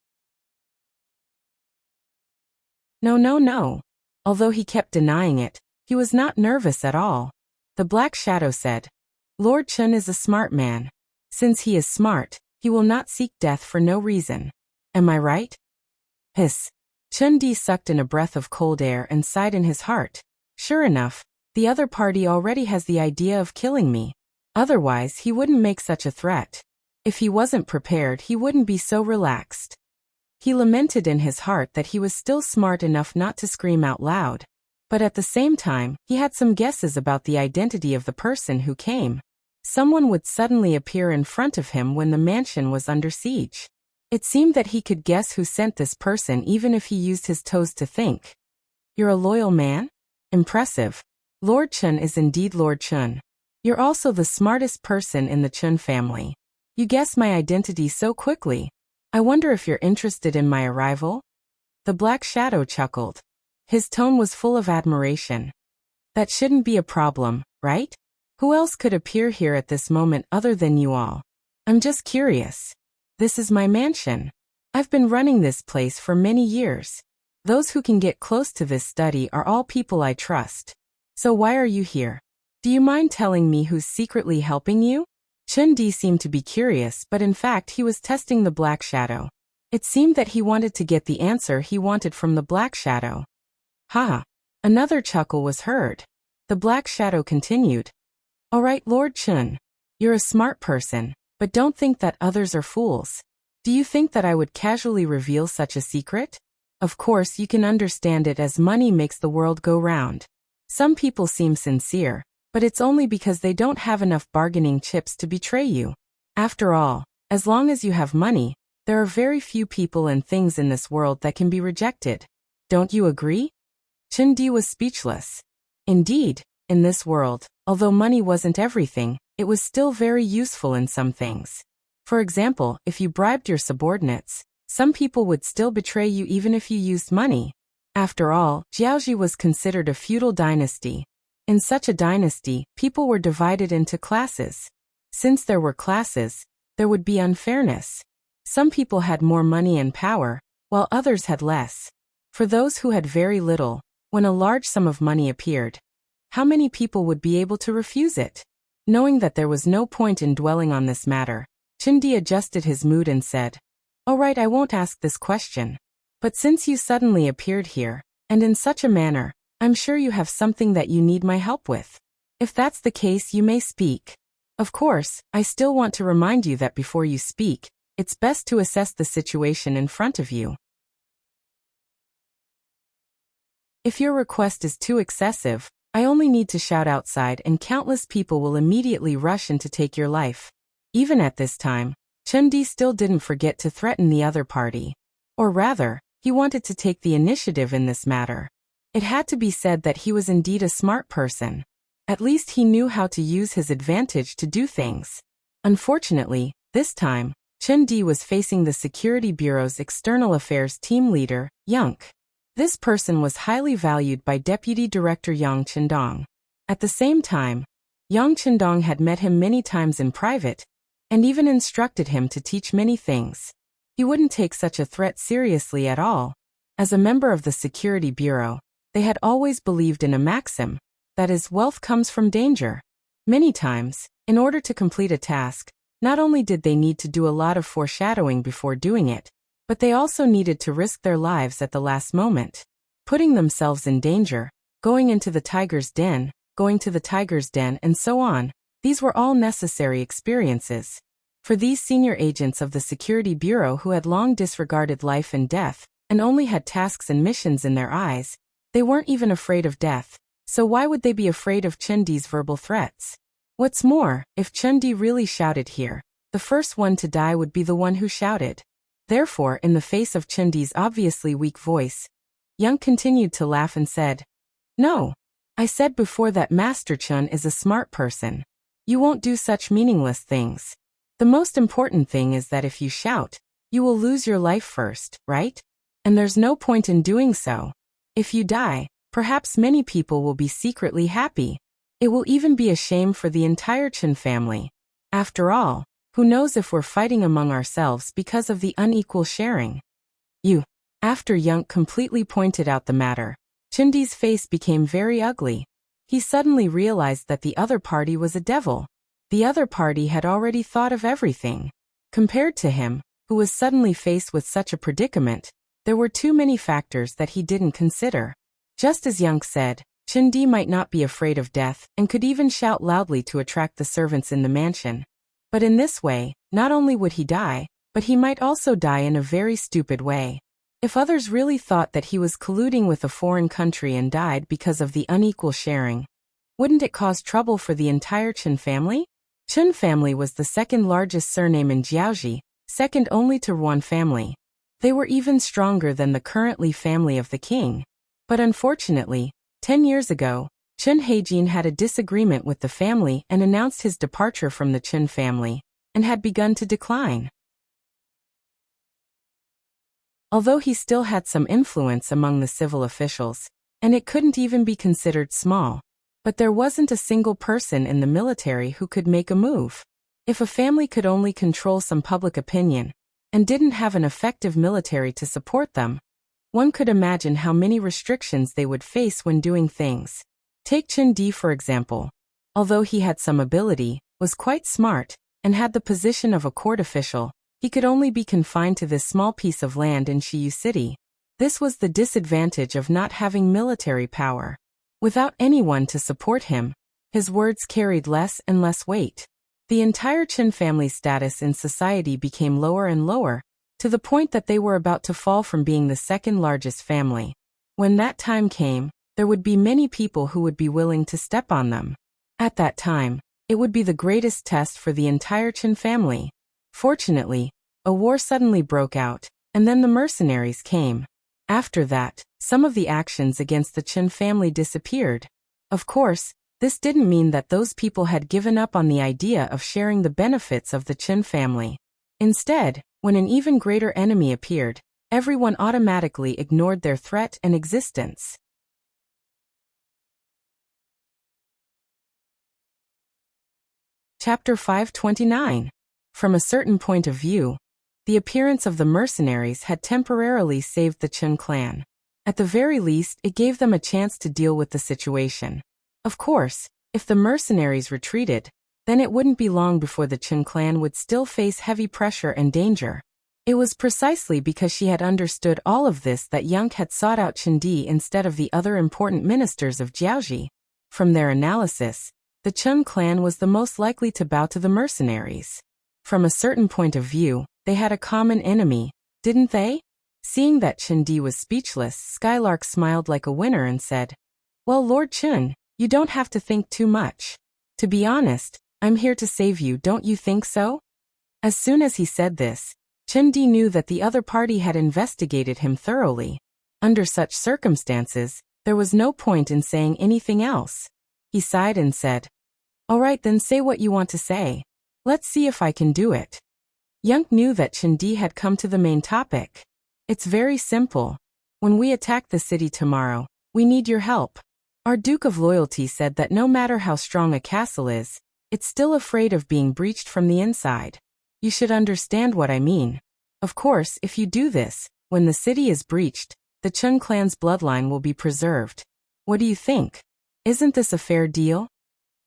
No. Although he kept denying it, he was not nervous at all. The black shadow said, Lord Chen is a smart man. Since he is smart, he will not seek death for no reason. Am I right? Hiss. Chen Di sucked in a breath of cold air and sighed in his heart. Sure enough, the other party already has the idea of killing me. Otherwise, he wouldn't make such a threat. If he wasn't prepared, he wouldn't be so relaxed. He lamented in his heart that he was still smart enough not to scream out loud. But at the same time, he had some guesses about the identity of the person who came. Someone would suddenly appear in front of him when the mansion was under siege. It seemed that he could guess who sent this person even if he used his toes to think. You're a loyal man? Impressive. Lord Chen is indeed Lord Chen. You're also the smartest person in the Chen family. You guessed my identity so quickly. I wonder if you're interested in my arrival? The black shadow chuckled. His tone was full of admiration. That shouldn't be a problem, right? Who else could appear here at this moment other than you all? I'm just curious. This is my mansion. I've been running this place for many years. Those who can get close to this study are all people I trust. So why are you here? Do you mind telling me who's secretly helping you? Chen Di seemed to be curious, but in fact he was testing the black shadow. It seemed that he wanted to get the answer he wanted from the black shadow. Ha! Another chuckle was heard. The black shadow continued. All right, Lord Chen. You're a smart person, but don't think that others are fools. Do you think that I would casually reveal such a secret? Of course you can understand it as money makes the world go round. Some people seem sincere, but it's only because they don't have enough bargaining chips to betray you. After all, as long as you have money, there are very few people and things in this world that can be rejected. Don't you agree? Chen Di was speechless. Indeed, in this world, although money wasn't everything, it was still very useful in some things. For example, if you bribed your subordinates, some people would still betray you even if you used money. After all, Jiaoji was considered a feudal dynasty. In such a dynasty, people were divided into classes. Since there were classes, there would be unfairness. Some people had more money and power, while others had less. For those who had very little, when a large sum of money appeared, how many people would be able to refuse it? Knowing that there was no point in dwelling on this matter, Chen Di adjusted his mood and said, All right, I won't ask this question. But since you suddenly appeared here, and in such a manner, I'm sure you have something that you need my help with. If that's the case, you may speak. Of course, I still want to remind you that before you speak, it's best to assess the situation in front of you. If your request is too excessive, I only need to shout outside and countless people will immediately rush in to take your life. Even at this time, Chun-Di still didn't forget to threaten the other party. Or rather, he wanted to take the initiative in this matter. It had to be said that he was indeed a smart person. At least he knew how to use his advantage to do things. Unfortunately, this time, Chun-Di was facing the Security Bureau's External Affairs team leader, Yang. This person was highly valued by Deputy Director Yang Chendong. At the same time, Yang Chendong had met him many times in private, and even instructed him to teach many things. He wouldn't take such a threat seriously at all. As a member of the Security Bureau, they had always believed in a maxim, that is, wealth comes from danger. Many times, in order to complete a task, not only did they need to do a lot of foreshadowing before doing it, but they also needed to risk their lives at the last moment. Putting themselves in danger, going into the tiger's den, going to the tiger's den, and so on, these were all necessary experiences. For these senior agents of the Security Bureau who had long disregarded life and death, and only had tasks and missions in their eyes, they weren't even afraid of death, so why would they be afraid of Chun-Di's verbal threats? What's more, if Chun-Di really shouted here, the first one to die would be the one who shouted. Therefore, in the face of Chun-Di's obviously weak voice, Yang continued to laugh and said, "No. I said before that Master Chun is a smart person. You won't do such meaningless things. The most important thing is that if you shout, you will lose your life first, right? And there's no point in doing so. If you die, perhaps many people will be secretly happy. It will even be a shame for the entire Chun family. After all, who knows if we're fighting among ourselves because of the unequal sharing?" After Yang completely pointed out the matter, Chun-Di's face became very ugly. He suddenly realized that the other party was a devil. The other party had already thought of everything. Compared to him, who was suddenly faced with such a predicament, there were too many factors that he didn't consider. Just as Yang said, Chun-Di might not be afraid of death and could even shout loudly to attract the servants in the mansion. But in this way, not only would he die, but he might also die in a very stupid way. If others really thought that he was colluding with a foreign country and died because of the unequal sharing, wouldn't it cause trouble for the entire Chun family? Chun family was the second largest surname in Jiaoji, second only to Ruan family. They were even stronger than the currently family of the king. But unfortunately, 10 years ago, Chun Heijin had a disagreement with the family and announced his departure from the Chun family, and had begun to decline. Although he still had some influence among the civil officials, and it couldn't even be considered small, but there wasn't a single person in the military who could make a move. If a family could only control some public opinion, and didn't have an effective military to support them, one could imagine how many restrictions they would face when doing things. Take Chun-Di for example. Although he had some ability, was quite smart, and had the position of a court official, he could only be confined to this small piece of land in Shiyu City. This was the disadvantage of not having military power. Without anyone to support him, his words carried less and less weight. The entire Chun family's status in society became lower and lower, to the point that they were about to fall from being the second largest family. When that time came, there would be many people who would be willing to step on them. At that time, it would be the greatest test for the entire Chun family. Fortunately, a war suddenly broke out, and then the mercenaries came. After that, some of the actions against the Chun family disappeared. Of course, this didn't mean that those people had given up on the idea of sharing the benefits of the Chun family. Instead, when an even greater enemy appeared, everyone automatically ignored their threat and existence. Chapter 529. From a certain point of view, the appearance of the mercenaries had temporarily saved the Chun clan. At the very least, it gave them a chance to deal with the situation. Of course, if the mercenaries retreated, then it wouldn't be long before the Chun clan would still face heavy pressure and danger. It was precisely because she had understood all of this that Yang had sought out Chun-Di instead of the other important ministers of Jiaoji. From their analysis, the Chun clan was the most likely to bow to the mercenaries. From a certain point of view, they had a common enemy, didn't they? Seeing that Chun-Di was speechless, Skylark smiled like a winner and said, "Well, Lord Chun, You don't have to think too much. To be honest, I'm here to save you, don't you think so? As soon as he said this, Chindi knew that the other party had investigated him thoroughly. Under such circumstances, there was no point in saying anything else. He sighed and said, "All right, then say what you want to say. Let's see if I can do it." Yunk knew that Chindi had come to the main topic. "It's very simple. When we attack the city tomorrow, we need your help. Our Duke of Loyalty said that no matter how strong a castle is, it's still afraid of being breached from the inside. You should understand what I mean. Of course, if you do this, when the city is breached, the Chun clan's bloodline will be preserved. What do you think? Isn't this a fair deal?"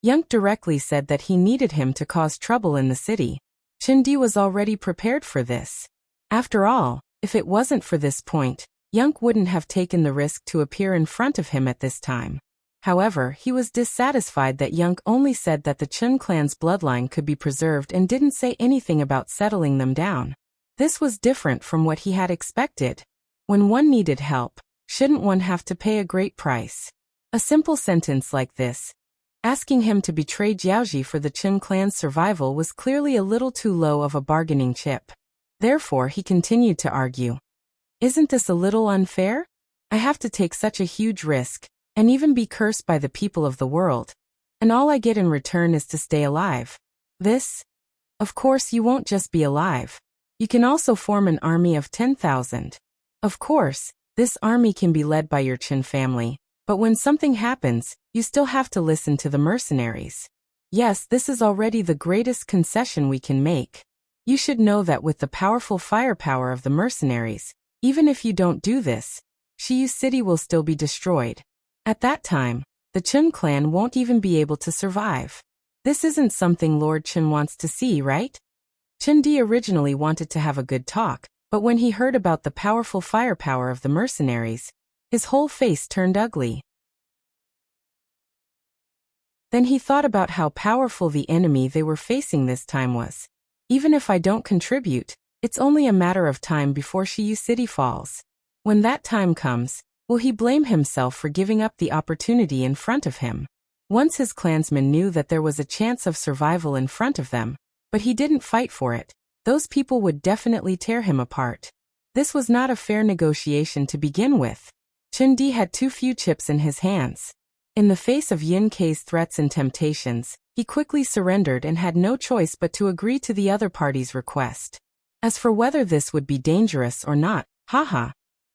Yunk directly said that he needed him to cause trouble in the city. Chindi was already prepared for this. After all, if it wasn't for this point, Yunk wouldn't have taken the risk to appear in front of him at this time. However, he was dissatisfied that Yunk only said that the Chun clan's bloodline could be preserved and didn't say anything about settling them down. This was different from what he had expected. When one needed help, shouldn't one have to pay a great price? A simple sentence like this, asking him to betray Jiaoji for the Chun clan's survival, was clearly a little too low of a bargaining chip. Therefore, he continued to argue. "Isn't this a little unfair? I have to take such a huge risk, and even be cursed by the people of the world, and all I get in return is to stay alive. This? Of course, you won't just be alive. You can also form an army of 10,000. Of course, this army can be led by your Chin family, but when something happens, you still have to listen to the mercenaries. Yes, this is already the greatest concession we can make. You should know that with the powerful firepower of the mercenaries, even if you don't do this, Shiyu City will still be destroyed. At that time, the Chun clan won't even be able to survive. This isn't something Lord Chun wants to see, right?" Chindi originally wanted to have a good talk, but when he heard about the powerful firepower of the mercenaries, his whole face turned ugly. Then he thought about how powerful the enemy they were facing this time was. Even if I don't contribute, it's only a matter of time before Shiyu City falls. When that time comes, will he blame himself for giving up the opportunity in front of him? Once his clansmen knew that there was a chance of survival in front of them, but he didn't fight for it, those people would definitely tear him apart. This was not a fair negotiation to begin with. Chindi had too few chips in his hands. In the face of Yin Kei's threats and temptations, he quickly surrendered and had no choice but to agree to the other party's request. As for whether this would be dangerous or not, haha.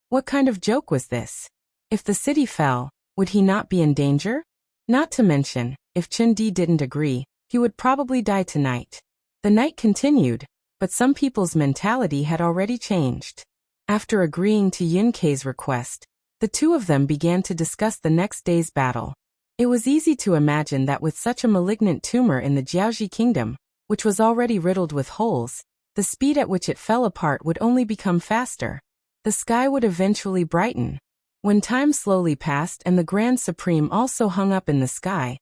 What kind of joke was this? If the city fell, would he not be in danger? Not to mention, if Chindi didn't agree, he would probably die tonight. The night continued, but some people's mentality had already changed. After agreeing to Yin Kei's request, the two of them began to discuss the next day's battle. It was easy to imagine that with such a malignant tumor in the Jiaoji kingdom, which was already riddled with holes, the speed at which it fell apart would only become faster. The sky would eventually brighten. When time slowly passed and the Grand Supreme also hung up in the sky,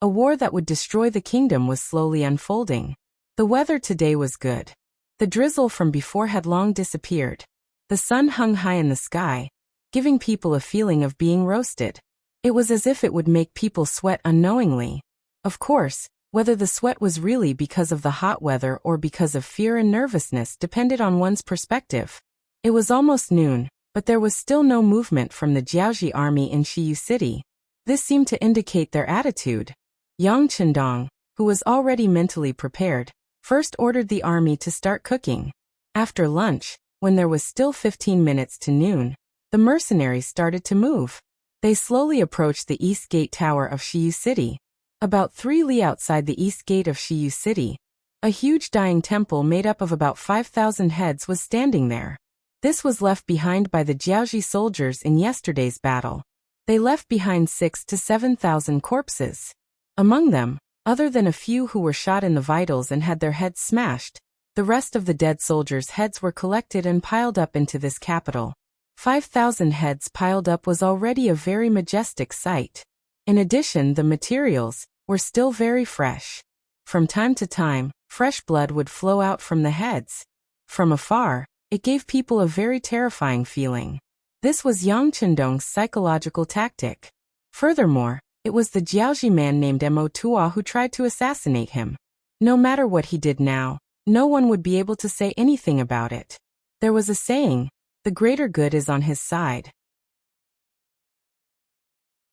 a war that would destroy the kingdom was slowly unfolding. The weather today was good. The drizzle from before had long disappeared. The sun hung high in the sky, giving people a feeling of being roasted. It was as if it would make people sweat unknowingly. Of course, whether the sweat was really because of the hot weather or because of fear and nervousness depended on one's perspective. It was almost noon, but there was still no movement from the Jiaoji army in Shiyu City. This seemed to indicate their attitude. Yang Chendong, who was already mentally prepared, first ordered the army to start cooking. After lunch, when there was still 15 minutes to noon, the mercenaries started to move. They slowly approached the East Gate Tower of Shiyu City. About 3 li outside the East Gate of Shiyu City, a huge dying temple made up of about 5,000 heads was standing there. This was left behind by the Jiaoji soldiers in yesterday's battle. They left behind 6,000 to 7,000 corpses. Among them, other than a few who were shot in the vitals and had their heads smashed, the rest of the dead soldiers' heads were collected and piled up into this capital. 5,000 heads piled up was already a very majestic sight. In addition, the materials were still very fresh. From time to time, fresh blood would flow out from the heads. From afar, it gave people a very terrifying feeling. This was Yang Chendong's psychological tactic. Furthermore, It was the Jiaoji man named Mo Tua who tried to assassinate him. No matter what he did now, no one would be able to say anything about it. There was a saying, the greater good is on his side.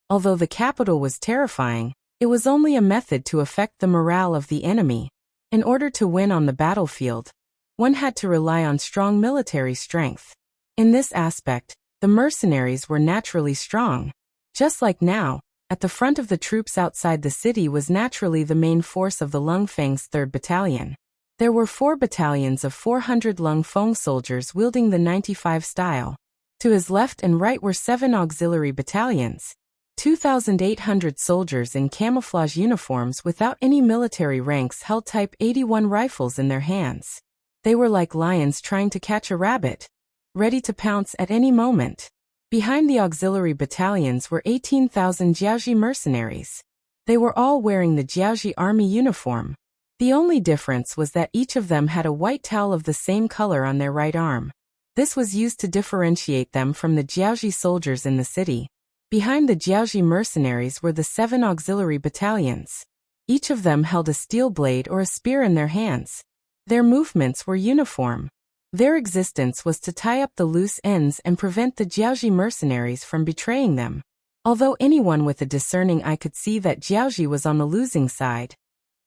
Although the capital was terrifying, it was only a method to affect the morale of the enemy. In order to win on the battlefield, one had to rely on strong military strength. In this aspect, the mercenaries were naturally strong. Just like now, at the front of the troops outside the city was naturally the main force of the Lung Feng's 3rd Battalion. There were 4 battalions of 400 Lung Feng soldiers wielding the 95 style. To his left and right were 7 auxiliary battalions. 2,800 soldiers in camouflage uniforms without any military ranks held Type 81 rifles in their hands. They were like lions trying to catch a rabbit, ready to pounce at any moment. Behind the auxiliary battalions were 18,000 Jiaoji mercenaries. They were all wearing the Jiaoji army uniform. The only difference was that each of them had a white towel of the same color on their right arm. This was used to differentiate them from the Jiaoji soldiers in the city. Behind the Jiaoji mercenaries were the 7 auxiliary battalions. Each of them held a steel blade or a spear in their hands. Their movements were uniform. Their existence was to tie up the loose ends and prevent the Jiaoji mercenaries from betraying them. Although anyone with a discerning eye could see that Jiaoji was on the losing side,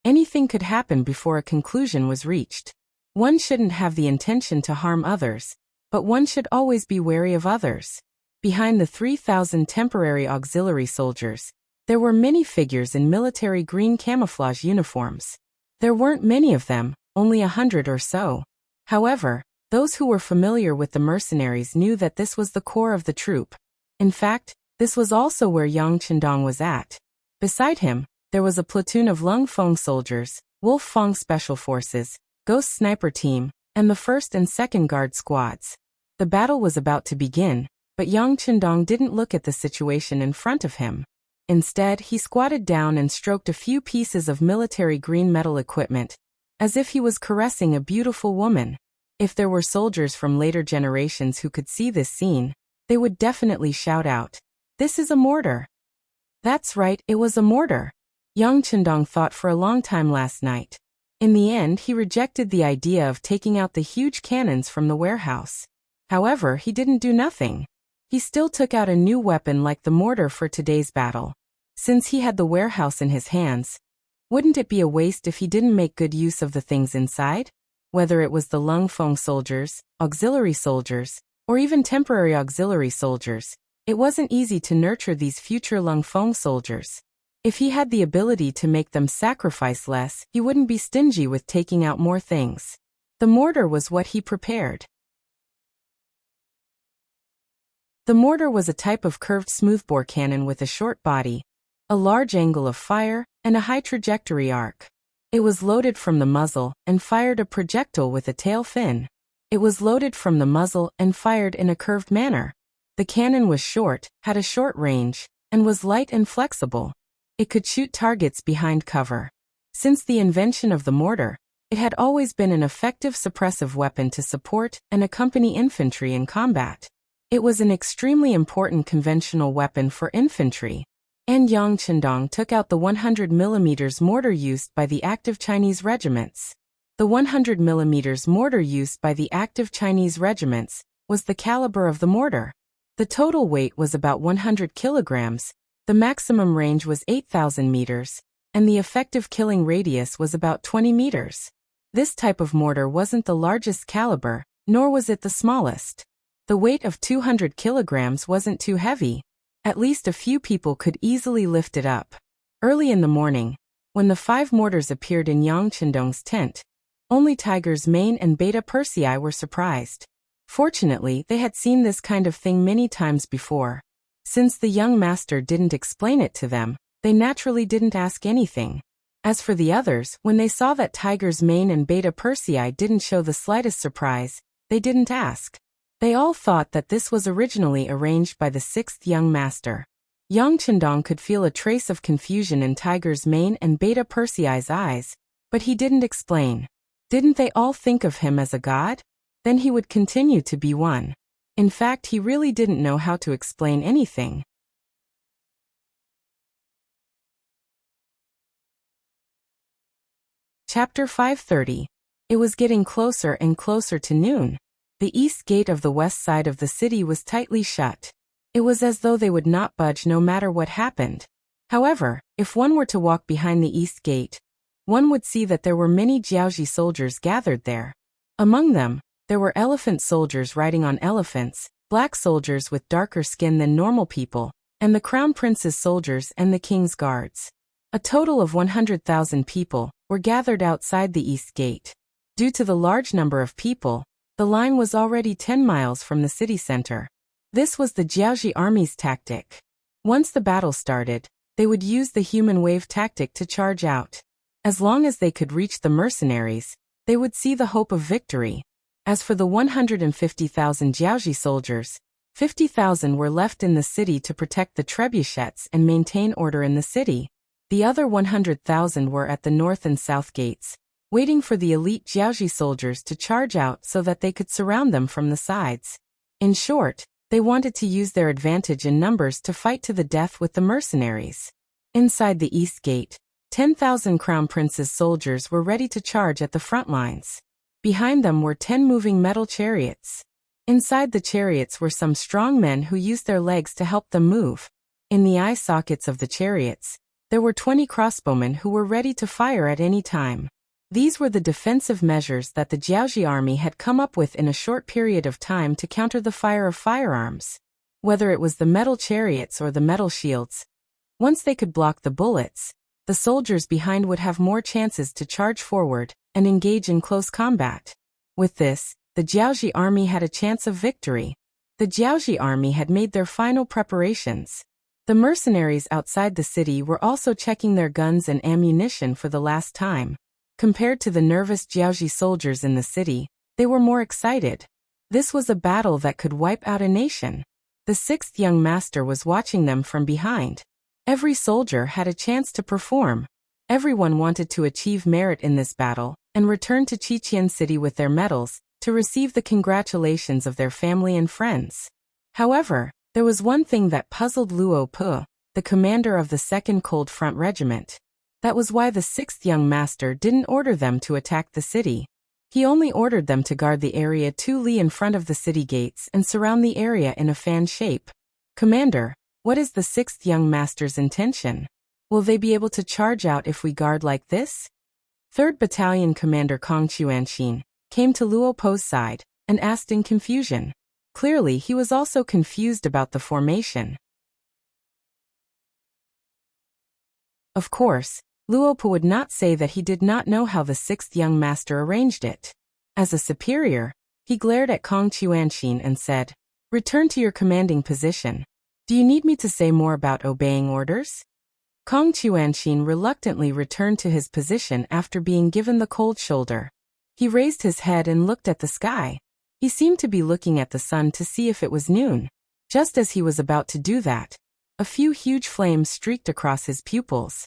anything could happen before a conclusion was reached. One shouldn't have the intention to harm others, but one should always be wary of others. Behind the 3,000 temporary auxiliary soldiers, there were many figures in military green camouflage uniforms. There weren't many of them, only 100 or so. However, those who were familiar with the mercenaries knew that this was the core of the troop. In fact, this was also where Yang Chendong was at. Beside him, there was a platoon of Lung Feng soldiers, Wolf Fong Special Forces, Ghost Sniper Team, and the 1st and 2nd Guard squads. The battle was about to begin, but Yang Chendong didn't look at the situation in front of him. Instead, he squatted down and stroked a few pieces of military green metal equipment, as if he was caressing a beautiful woman. If there were soldiers from later generations who could see this scene, they would definitely shout out, "This is a mortar." That's right, it was a mortar. Yang Chendong thought for a long time last night. In the end, he rejected the idea of taking out the huge cannons from the warehouse. However, he didn't do nothing. He still took out a new weapon like the mortar for today's battle. Since he had the warehouse in his hands, wouldn't it be a waste if he didn't make good use of the things inside? Whether it was the Lung Feng soldiers, auxiliary soldiers, or even temporary auxiliary soldiers, it wasn't easy to nurture these future Lung Feng soldiers. If he had the ability to make them sacrifice less, he wouldn't be stingy with taking out more things. The mortar was what he prepared. The mortar was a type of curved smoothbore cannon with a short body, a large angle of fire, and a high trajectory arc. It was loaded from the muzzle and fired a projectile with a tail fin. It was loaded from the muzzle and fired in a curved manner. The cannon was short, had a short range, and was light and flexible. It could shoot targets behind cover. Since the invention of the mortar, it had always been an effective suppressive weapon to support and accompany infantry in combat. It was an extremely important conventional weapon for infantry. And Yang Chendong took out the 100 mm mortar used by the active Chinese regiments. The 100 mm mortar used by the active Chinese regiments was the caliber of the mortar. The total weight was about 100 kilograms, the maximum range was 8,000 meters, and the effective killing radius was about 20 meters. This type of mortar wasn't the largest caliber, nor was it the smallest. The weight of 200 kilograms wasn't too heavy. At least a few people could easily lift it up. Early in the morning, when the 5 mortars appeared in Yang Chendong's tent, only Tiger's Mane and Beta Persei were surprised. Fortunately, they had seen this kind of thing many times before. Since the young master didn't explain it to them, they naturally didn't ask anything. As for the others, when they saw that Tiger's Mane and Beta Persei didn't show the slightest surprise, they didn't ask. They all thought that this was originally arranged by the 6th young master. Yang Chendong could feel a trace of confusion in Tiger's Mane and Beta Persei's eyes, but he didn't explain. Didn't they all think of him as a god? Then he would continue to be one. In fact, he really didn't know how to explain anything. Chapter 530. It was getting closer and closer to noon. The east gate of the west side of the city was tightly shut. It was as though they would not budge no matter what happened. However, if one were to walk behind the east gate, one would see that there were many Jiaoji soldiers gathered there. Among them, there were elephant soldiers riding on elephants, black soldiers with darker skin than normal people, and the crown prince's soldiers and the king's guards. A total of 100,000 people were gathered outside the east gate. Due to the large number of people, the line was already 10 miles from the city center. This was the Jiaoji army's tactic. Once the battle started, they would use the human wave tactic to charge out. As long as they could reach the mercenaries, they would see the hope of victory. As for the 150,000 Jiaoji soldiers, 50,000 were left in the city to protect the trebuchets and maintain order in the city. The other 100,000 were at the north and south gates, waiting for the elite Jiaoji soldiers to charge out so that they could surround them from the sides. In short, they wanted to use their advantage in numbers to fight to the death with the mercenaries. Inside the east gate, 10,000 Crown Prince's soldiers were ready to charge at the front lines. Behind them were 10 moving metal chariots. Inside the chariots were some strong men who used their legs to help them move. In the eye sockets of the chariots, there were 20 crossbowmen who were ready to fire at any time. These were the defensive measures that the Jiaoji army had come up with in a short period of time to counter the fire of firearms. Whether it was the metal chariots or the metal shields, once they could block the bullets, the soldiers behind would have more chances to charge forward and engage in close combat. With this, the Jiaoji army had a chance of victory. The Jiaoji army had made their final preparations. The mercenaries outside the city were also checking their guns and ammunition for the last time. Compared to the nervous Jiaoji soldiers in the city, they were more excited. This was a battle that could wipe out a nation. The sixth young master was watching them from behind. Every soldier had a chance to perform. Everyone wanted to achieve merit in this battle and return to Qiqian City with their medals to receive the congratulations of their family and friends. However, there was one thing that puzzled Luo Pu, the commander of the 2nd Cold Front Regiment. That was why the sixth young master didn't order them to attack the city. He only ordered them to guard the area 2 li in front of the city gates and surround the area in a fan shape. Commander, what is the sixth young master's intention? Will they be able to charge out if we guard like this? 3rd Battalion Commander Kong Chuanxin came to Luo Pu's side and asked in confusion. Clearly, he was also confused about the formation. Of course, Luo Pu would not say that he did not know how the sixth young master arranged it. As a superior, he glared at Kong Chuanxin and said, "Return to your commanding position. Do you need me to say more about obeying orders?" Kong Chuanxin reluctantly returned to his position after being given the cold shoulder. He raised his head and looked at the sky. He seemed to be looking at the sun to see if it was noon. Just as he was about to do that, a few huge flames streaked across his pupils.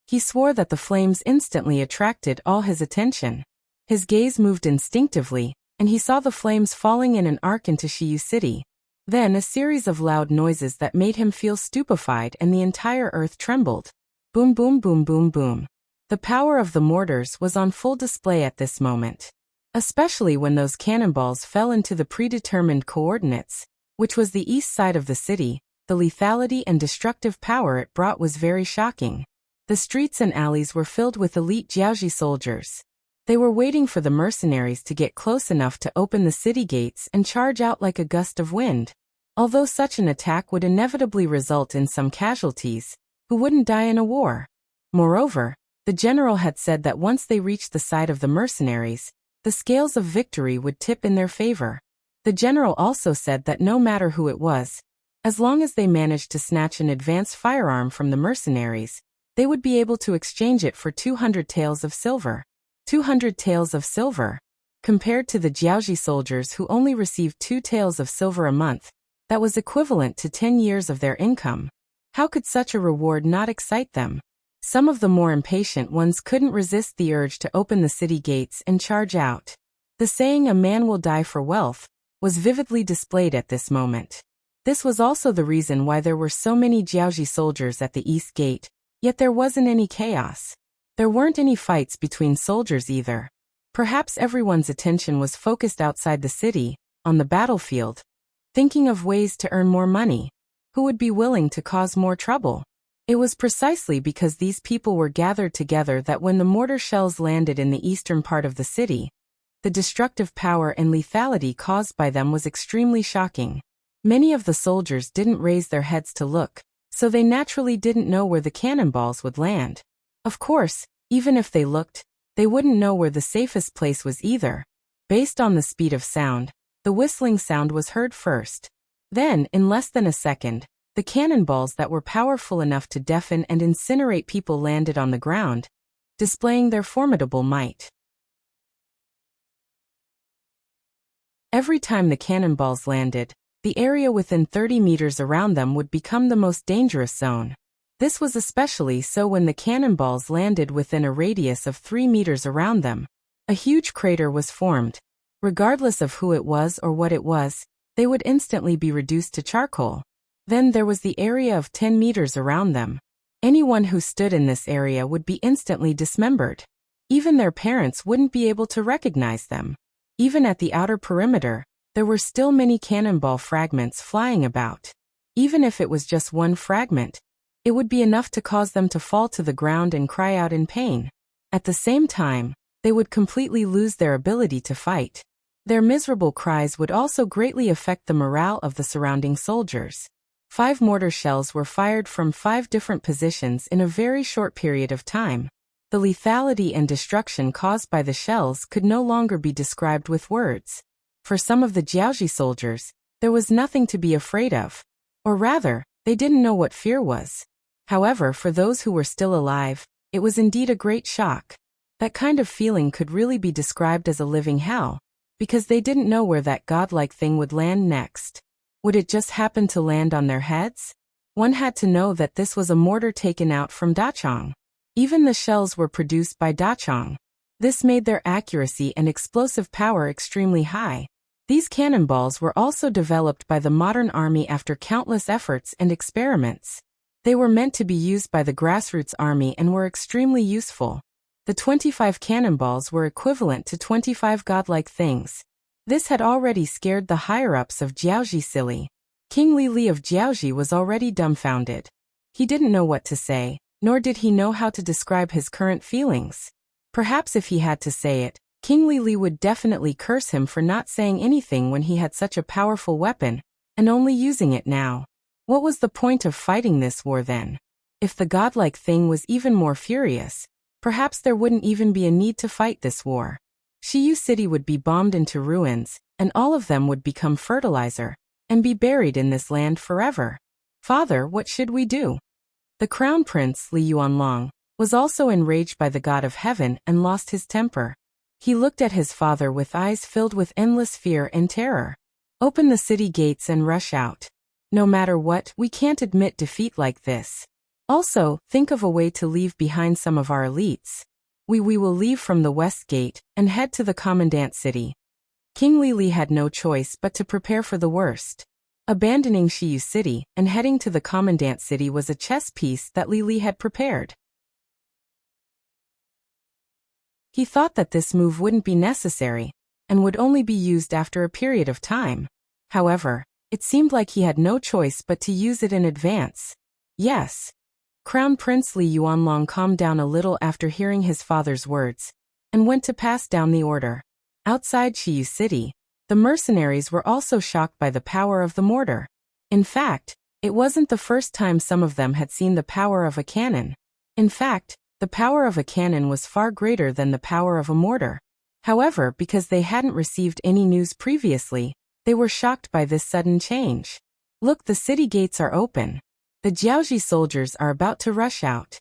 He swore that the flames instantly attracted all his attention. His gaze moved instinctively, and he saw the flames falling in an arc into Shiyu City. Then a series of loud noises that made him feel stupefied and the entire earth trembled. Boom boom boom boom boom. The power of the mortars was on full display at this moment. Especially when those cannonballs fell into the predetermined coordinates, which was the east side of the city, the lethality and destructive power it brought was very shocking. The streets and alleys were filled with elite Jiaoji soldiers. They were waiting for the mercenaries to get close enough to open the city gates and charge out like a gust of wind. Although such an attack would inevitably result in some casualties, who wouldn't die in a war? Moreover, the general had said that once they reached the side of the mercenaries, the scales of victory would tip in their favor. The general also said that no matter who it was, as long as they managed to snatch an advanced firearm from the mercenaries, they would be able to exchange it for 200 taels of silver. 200 taels of silver. Compared to the Jiaoji soldiers who only received 2 taels of silver a month, that was equivalent to 10 years of their income. How could such a reward not excite them? Some of the more impatient ones couldn't resist the urge to open the city gates and charge out. The saying "a man will die for wealth" was vividly displayed at this moment. This was also the reason why there were so many Jiaoji soldiers at the east gate, yet there wasn't any chaos. There weren't any fights between soldiers either. Perhaps everyone's attention was focused outside the city, on the battlefield, thinking of ways to earn more money. Who would be willing to cause more trouble? It was precisely because these people were gathered together that when the mortar shells landed in the eastern part of the city, the destructive power and lethality caused by them was extremely shocking. Many of the soldiers didn't raise their heads to look, so they naturally didn't know where the cannonballs would land. Of course, even if they looked, they wouldn't know where the safest place was either. Based on the speed of sound, the whistling sound was heard first. Then, in less than a second, the cannonballs that were powerful enough to deafen and incinerate people landed on the ground, displaying their formidable might. Every time the cannonballs landed, the area within 30 meters around them would become the most dangerous zone. This was especially so when the cannonballs landed within a radius of 3 meters around them. A huge crater was formed. Regardless of who it was or what it was, they would instantly be reduced to charcoal. Then there was the area of 10 meters around them. Anyone who stood in this area would be instantly dismembered. Even their parents wouldn't be able to recognize them. Even at the outer perimeter, there were still many cannonball fragments flying about. Even if it was just one fragment, it would be enough to cause them to fall to the ground and cry out in pain. At the same time, they would completely lose their ability to fight. Their miserable cries would also greatly affect the morale of the surrounding soldiers. 5 mortar shells were fired from 5 different positions in a very short period of time. The lethality and destruction caused by the shells could no longer be described with words. For some of the Jiaoji soldiers, there was nothing to be afraid of. Or rather, they didn't know what fear was. However, for those who were still alive, it was indeed a great shock. That kind of feeling could really be described as a living hell, because they didn't know where that godlike thing would land next. Would it just happen to land on their heads? One had to know that this was a mortar taken out from Dachang. Even the shells were produced by Dachang. This made their accuracy and explosive power extremely high. These cannonballs were also developed by the modern army after countless efforts and experiments. They were meant to be used by the grassroots army and were extremely useful. The 25 cannonballs were equivalent to 25 godlike things. This had already scared the higher-ups of Jiaoji silly. King Li of Jiaoji was already dumbfounded. He didn't know what to say, nor did he know how to describe his current feelings. Perhaps if he had to say it, King Li would definitely curse him for not saying anything when he had such a powerful weapon, and only using it now. What was the point of fighting this war then? If the godlike thing was even more furious, perhaps there wouldn't even be a need to fight this war. Shiyu City would be bombed into ruins, and all of them would become fertilizer, and be buried in this land forever. Father, what should we do? The crown prince, Li Yuanlong, was also enraged by the god of heaven and lost his temper. He looked at his father with eyes filled with endless fear and terror. Open the city gates and rush out. No matter what, we can't admit defeat like this. Also, think of a way to leave behind some of our elites. We will leave from the west gate and head to the commandant city. King Li had no choice but to prepare for the worst. Abandoning Shiyu City and heading to the commandant city was a chess piece that Li had prepared. He thought that this move wouldn't be necessary, and would only be used after a period of time. However, it seemed like he had no choice but to use it in advance. Yes. Crown Prince Li Yuanlong calmed down a little after hearing his father's words, and went to pass down the order. Outside Shiyu City, the mercenaries were also shocked by the power of the mortar. In fact, it wasn't the first time some of them had seen the power of a cannon. In fact, the power of a cannon was far greater than the power of a mortar. However, because they hadn't received any news previously, they were shocked by this sudden change. Look, the city gates are open. The Jiaoji soldiers are about to rush out.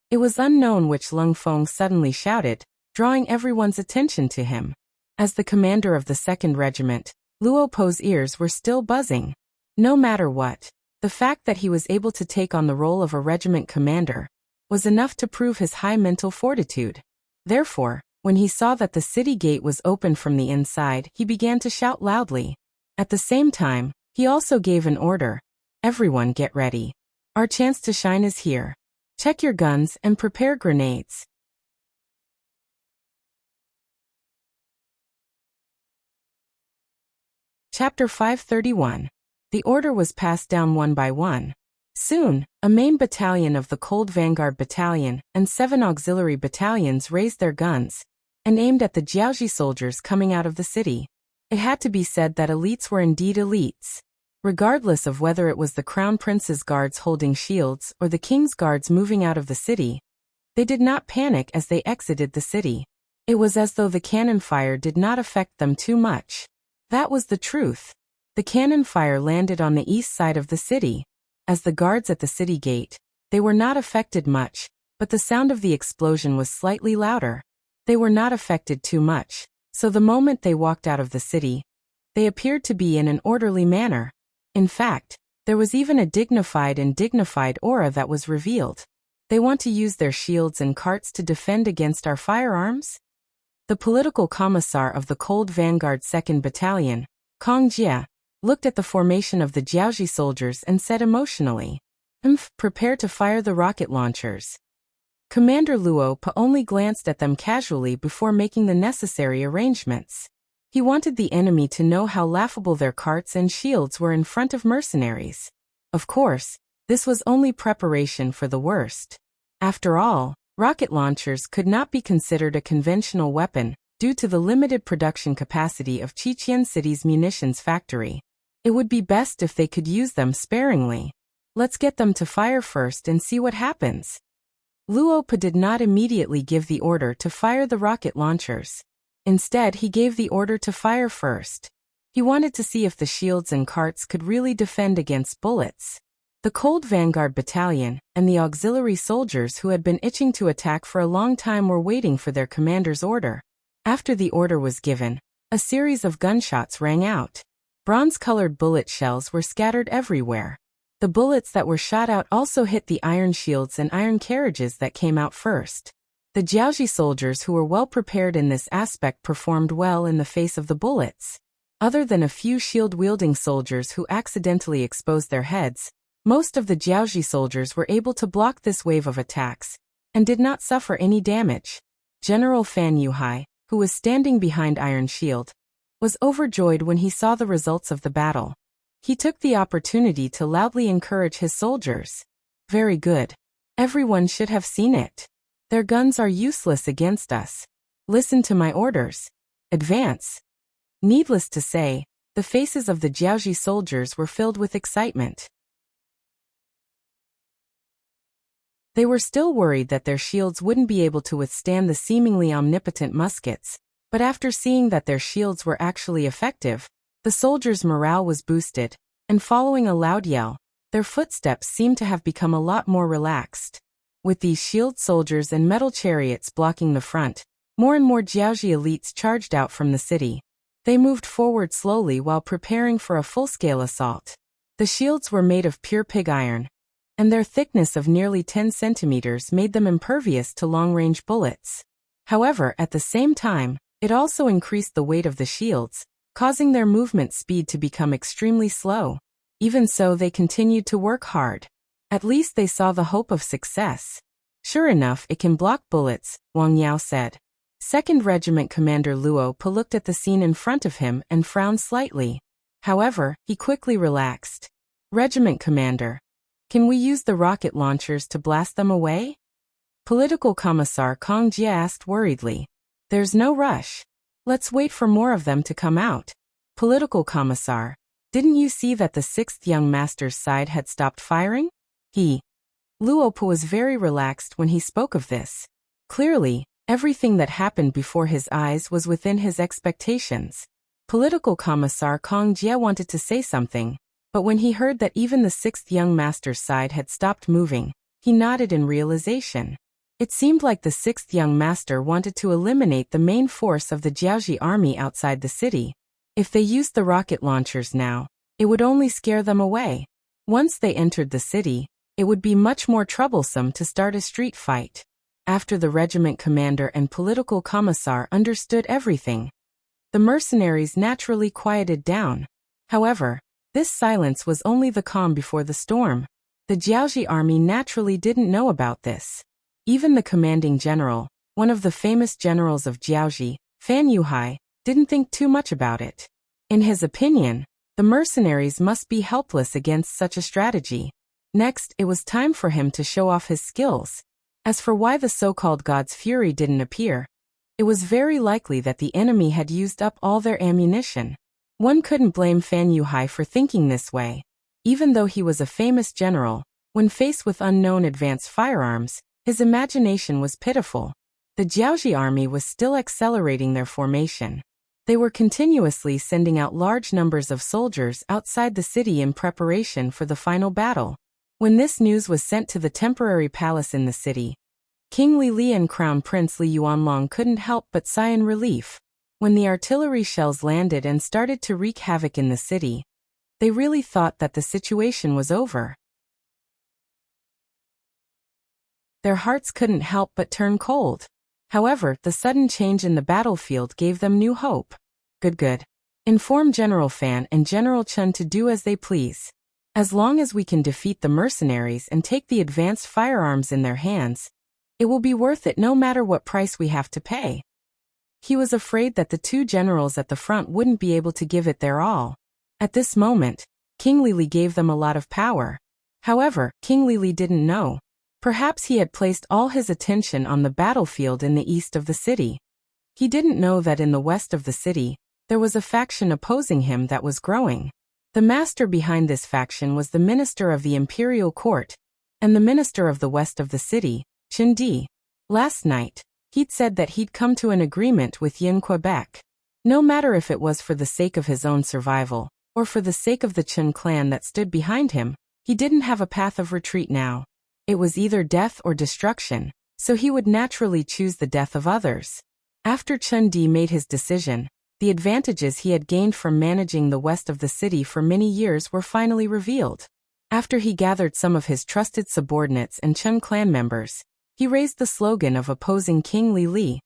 It was unknown which Lung Feng suddenly shouted, drawing everyone's attention to him. As the commander of the 2nd Regiment, Luo Po's ears were still buzzing. No matter what, the fact that he was able to take on the role of a regiment commander was enough to prove his high mental fortitude. Therefore, when he saw that the city gate was open from the inside, he began to shout loudly. At the same time, he also gave an order. Everyone get ready. Our chance to shine is here. Check your guns and prepare grenades. Chapter 531. The order was passed down one by one. Soon, a main battalion of the Cold Vanguard Battalion and 7 auxiliary battalions raised their guns and aimed at the Jiaoji soldiers coming out of the city. It had to be said that elites were indeed elites. Regardless of whether it was the Crown Prince's guards holding shields or the King's guards moving out of the city, they did not panic as they exited the city. It was as though the cannon fire did not affect them too much. That was the truth. The cannon fire landed on the east side of the city. As the guards at the city gate, they were not affected much, but the sound of the explosion was slightly louder. They were not affected too much, so the moment they walked out of the city, they appeared to be in an orderly manner. In fact, there was even a dignified aura that was revealed. They want to use their shields and carts to defend against our firearms? The political commissar of the Cold Vanguard 2nd Battalion, Kong Jia, looked at the formation of the Jiaoji soldiers and said emotionally, prepare to fire the rocket launchers. Commander Luo Pa only glanced at them casually before making the necessary arrangements. He wanted the enemy to know how laughable their carts and shields were in front of mercenaries. Of course, this was only preparation for the worst. After all, rocket launchers could not be considered a conventional weapon due to the limited production capacity of Qiqian City's munitions factory. It would be best if they could use them sparingly. Let's get them to fire first and see what happens. Luo Pa did not immediately give the order to fire the rocket launchers. Instead, he gave the order to fire first. He wanted to see if the shields and carts could really defend against bullets. The Cold Vanguard Battalion and the auxiliary soldiers who had been itching to attack for a long time were waiting for their commander's order. After the order was given, a series of gunshots rang out. Bronze-colored bullet shells were scattered everywhere. The bullets that were shot out also hit the iron shields and iron carriages that came out first. The Jiaoji soldiers who were well prepared in this aspect performed well in the face of the bullets. Other than a few shield-wielding soldiers who accidentally exposed their heads, most of the Jiaoji soldiers were able to block this wave of attacks and did not suffer any damage. General Fan Yuhai, who was standing behind Iron Shield, was overjoyed when he saw the results of the battle. He took the opportunity to loudly encourage his soldiers. Very good. Everyone should have seen it. Their guns are useless against us. Listen to my orders. Advance. Needless to say, the faces of the Jiaoji soldiers were filled with excitement. They were still worried that their shields wouldn't be able to withstand the seemingly omnipotent muskets, but after seeing that their shields were actually effective, the soldiers' morale was boosted, and following a loud yell, their footsteps seemed to have become a lot more relaxed. With these shield soldiers and metal chariots blocking the front, more and more Jiaoji elites charged out from the city. They moved forward slowly while preparing for a full-scale assault. The shields were made of pure pig iron, and their thickness of nearly 10 centimeters made them impervious to long-range bullets. However, at the same time, it also increased the weight of the shields, causing their movement speed to become extremely slow. Even so, they continued to work hard. At least they saw the hope of success. Sure enough, it can block bullets, Wang Yao said. 2nd Regiment Commander Luo Pa looked at the scene in front of him and frowned slightly. However, he quickly relaxed. Regiment Commander, can we use the rocket launchers to blast them away? Political Commissar Kong Jia asked worriedly. There's no rush. Let's wait for more of them to come out. Political Commissar, didn't you see that the 6th young master's side had stopped firing? Luo Pa was very relaxed when he spoke of this. Clearly, everything that happened before his eyes was within his expectations. Political Commissar Kong Jia wanted to say something, but when he heard that even the 6th young master's side had stopped moving, he nodded in realization. It seemed like the 6th young master wanted to eliminate the main force of the Jiaoji army outside the city. If they used the rocket launchers now, it would only scare them away. Once they entered the city, it would be much more troublesome to start a street fight. After the regiment commander and political commissar understood everything, the mercenaries naturally quieted down. However, this silence was only the calm before the storm. The Jiaoji army naturally didn't know about this. Even the commanding general, one of the famous generals of Jiaoji, Fan Yuhai, didn't think too much about it. In his opinion, the mercenaries must be helpless against such a strategy. Next, it was time for him to show off his skills. As for why the so-called god's fury didn't appear, it was very likely that the enemy had used up all their ammunition. One couldn't blame Fan Yuhai for thinking this way. Even though he was a famous general, when faced with unknown advanced firearms, his imagination was pitiful. The Jiaoji army was still accelerating their formation. They were continuously sending out large numbers of soldiers outside the city in preparation for the final battle. When this news was sent to the temporary palace in the city, King Li Li and Crown Prince Li Yuanlong couldn't help but sigh in relief. When the artillery shells landed and started to wreak havoc in the city, they really thought that the situation was over. Their hearts couldn't help but turn cold. However, the sudden change in the battlefield gave them new hope. Good. Inform General Fan and General Chen to do as they please. As long as we can defeat the mercenaries and take the advanced firearms in their hands, it will be worth it no matter what price we have to pay. He was afraid that the two generals at the front wouldn't be able to give it their all. At this moment, King Lili gave them a lot of power. However, King Lili didn't know. Perhaps he had placed all his attention on the battlefield in the east of the city. He didn't know that in the west of the city, there was a faction opposing him that was growing. The master behind this faction was the minister of the imperial court, and the minister of the west of the city, Chen Di. Last night, he'd said that he'd come to an agreement with Yin Quebec. No matter if it was for the sake of his own survival, or for the sake of the Chen clan that stood behind him, he didn't have a path of retreat now. It was either death or destruction, so he would naturally choose the death of others. After Chen Di made his decision, the advantages he had gained from managing the west of the city for many years were finally revealed. After he gathered some of his trusted subordinates and Chen clan members, he raised the slogan of opposing King Li Li.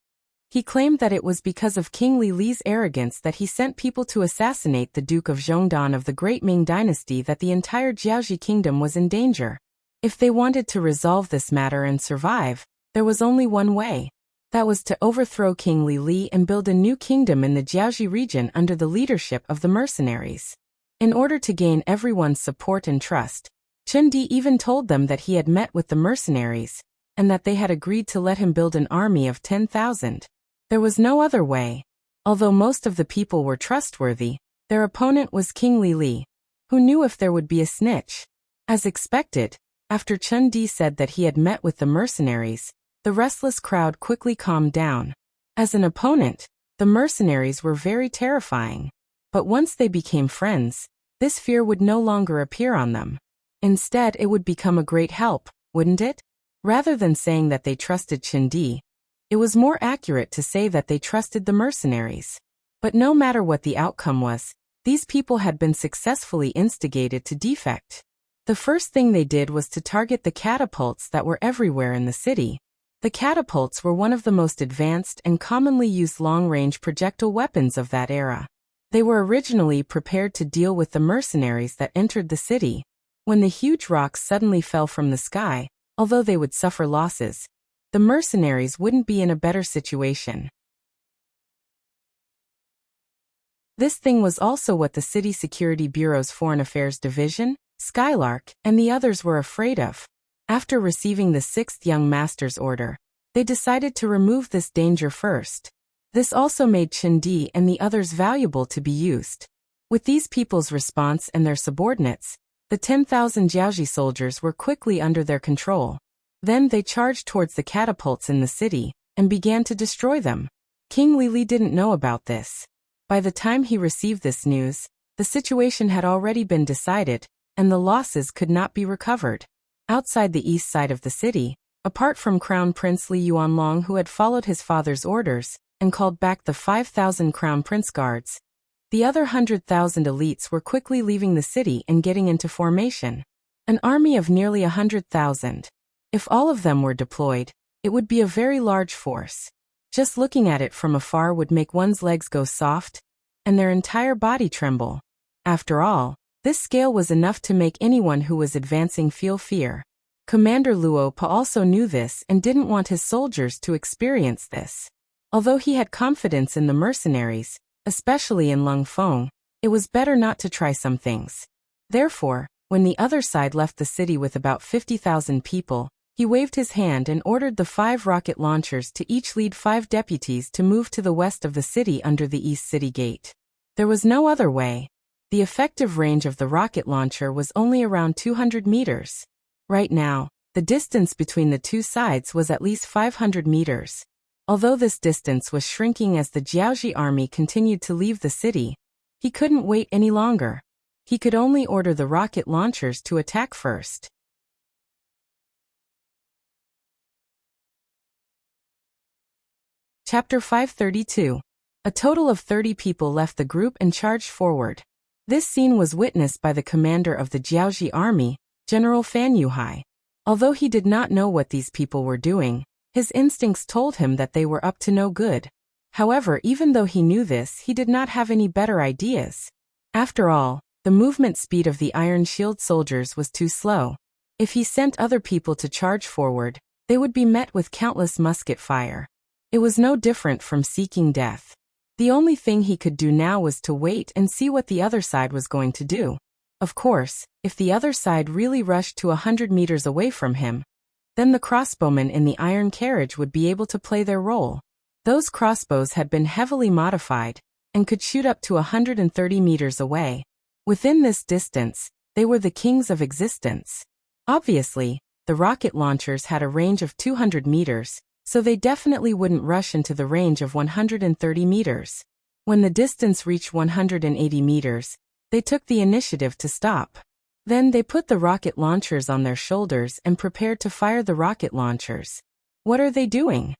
He claimed that it was because of King Li Li's arrogance that he sent people to assassinate the Duke of Zhongdan of the Great Ming Dynasty that the entire Jiaoji kingdom was in danger. If they wanted to resolve this matter and survive, there was only one way. That was to overthrow King Li Li and build a new kingdom in the Jiaoji region under the leadership of the mercenaries. In order to gain everyone's support and trust, Chen Di even told them that he had met with the mercenaries, and that they had agreed to let him build an army of 10,000. There was no other way. Although most of the people were trustworthy, their opponent was King Li Li, who knew if there would be a snitch. As expected, after Chen Di said that he had met with the mercenaries, the restless crowd quickly calmed down. As an opponent, the mercenaries were very terrifying. But once they became friends, this fear would no longer appear on them. Instead, it would become a great help, wouldn't it? Rather than saying that they trusted Chen Di, it was more accurate to say that they trusted the mercenaries. But no matter what the outcome was, these people had been successfully instigated to defect. The first thing they did was to target the catapults that were everywhere in the city. The catapults were one of the most advanced and commonly used long-range projectile weapons of that era. They were originally prepared to deal with the mercenaries that entered the city. When the huge rocks suddenly fell from the sky, although they would suffer losses, the mercenaries wouldn't be in a better situation. This thing was also what the City Security Bureau's Foreign Affairs Division, Skylark, and the others were afraid of. After receiving the 6th Young Master's order, they decided to remove this danger first. This also made Chen Di and the others valuable to be used. With these people's response and their subordinates, the 10,000 Jiaoji soldiers were quickly under their control. Then they charged towards the catapults in the city, and began to destroy them. King Li Li didn't know about this. By the time he received this news, the situation had already been decided, and the losses could not be recovered. Outside the east side of the city, apart from Crown Prince Li Yuanlong who had followed his father's orders, and called back the 5,000 Crown Prince guards, the other 100,000 elites were quickly leaving the city and getting into formation. An army of nearly 100,000. If all of them were deployed, it would be a very large force. Just looking at it from afar would make one's legs go soft, and their entire body tremble. After all, this scale was enough to make anyone who was advancing feel fear. Commander Luo Pa also knew this and didn't want his soldiers to experience this. Although he had confidence in the mercenaries, especially in Lung Feng, It was better not to try some things. Therefore, when the other side left the city with about 50,000 people, he waved his hand and ordered the 5 rocket launchers to each lead 5 deputies to move to the west of the city under the East City Gate. There was no other way. The effective range of the rocket launcher was only around 200 meters. Right now, the distance between the two sides was at least 500 meters. Although this distance was shrinking as the Jiaoji army continued to leave the city, he couldn't wait any longer. He could only order the rocket launchers to attack first. Chapter 532. A total of 30 people left the group and charged forward. This scene was witnessed by the commander of the Jiaoji army, General Fan Yuhai. Although he did not know what these people were doing, his instincts told him that they were up to no good. However, even though he knew this, he did not have any better ideas. After all, the movement speed of the Iron Shield soldiers was too slow. If he sent other people to charge forward, they would be met with countless musket fire. It was no different from seeking death. The only thing he could do now was to wait and see what the other side was going to do. Of course, if the other side really rushed to 100 meters away from him, then the crossbowmen in the iron carriage would be able to play their role. Those crossbows had been heavily modified and could shoot up to 130 meters away. Within this distance, they were the kings of existence. Obviously, the rocket launchers had a range of 200 meters, so they definitely wouldn't rush into the range of 130 meters. When the distance reached 180 meters, they took the initiative to stop. Then they put the rocket launchers on their shoulders and prepared to fire the rocket launchers. What are they doing?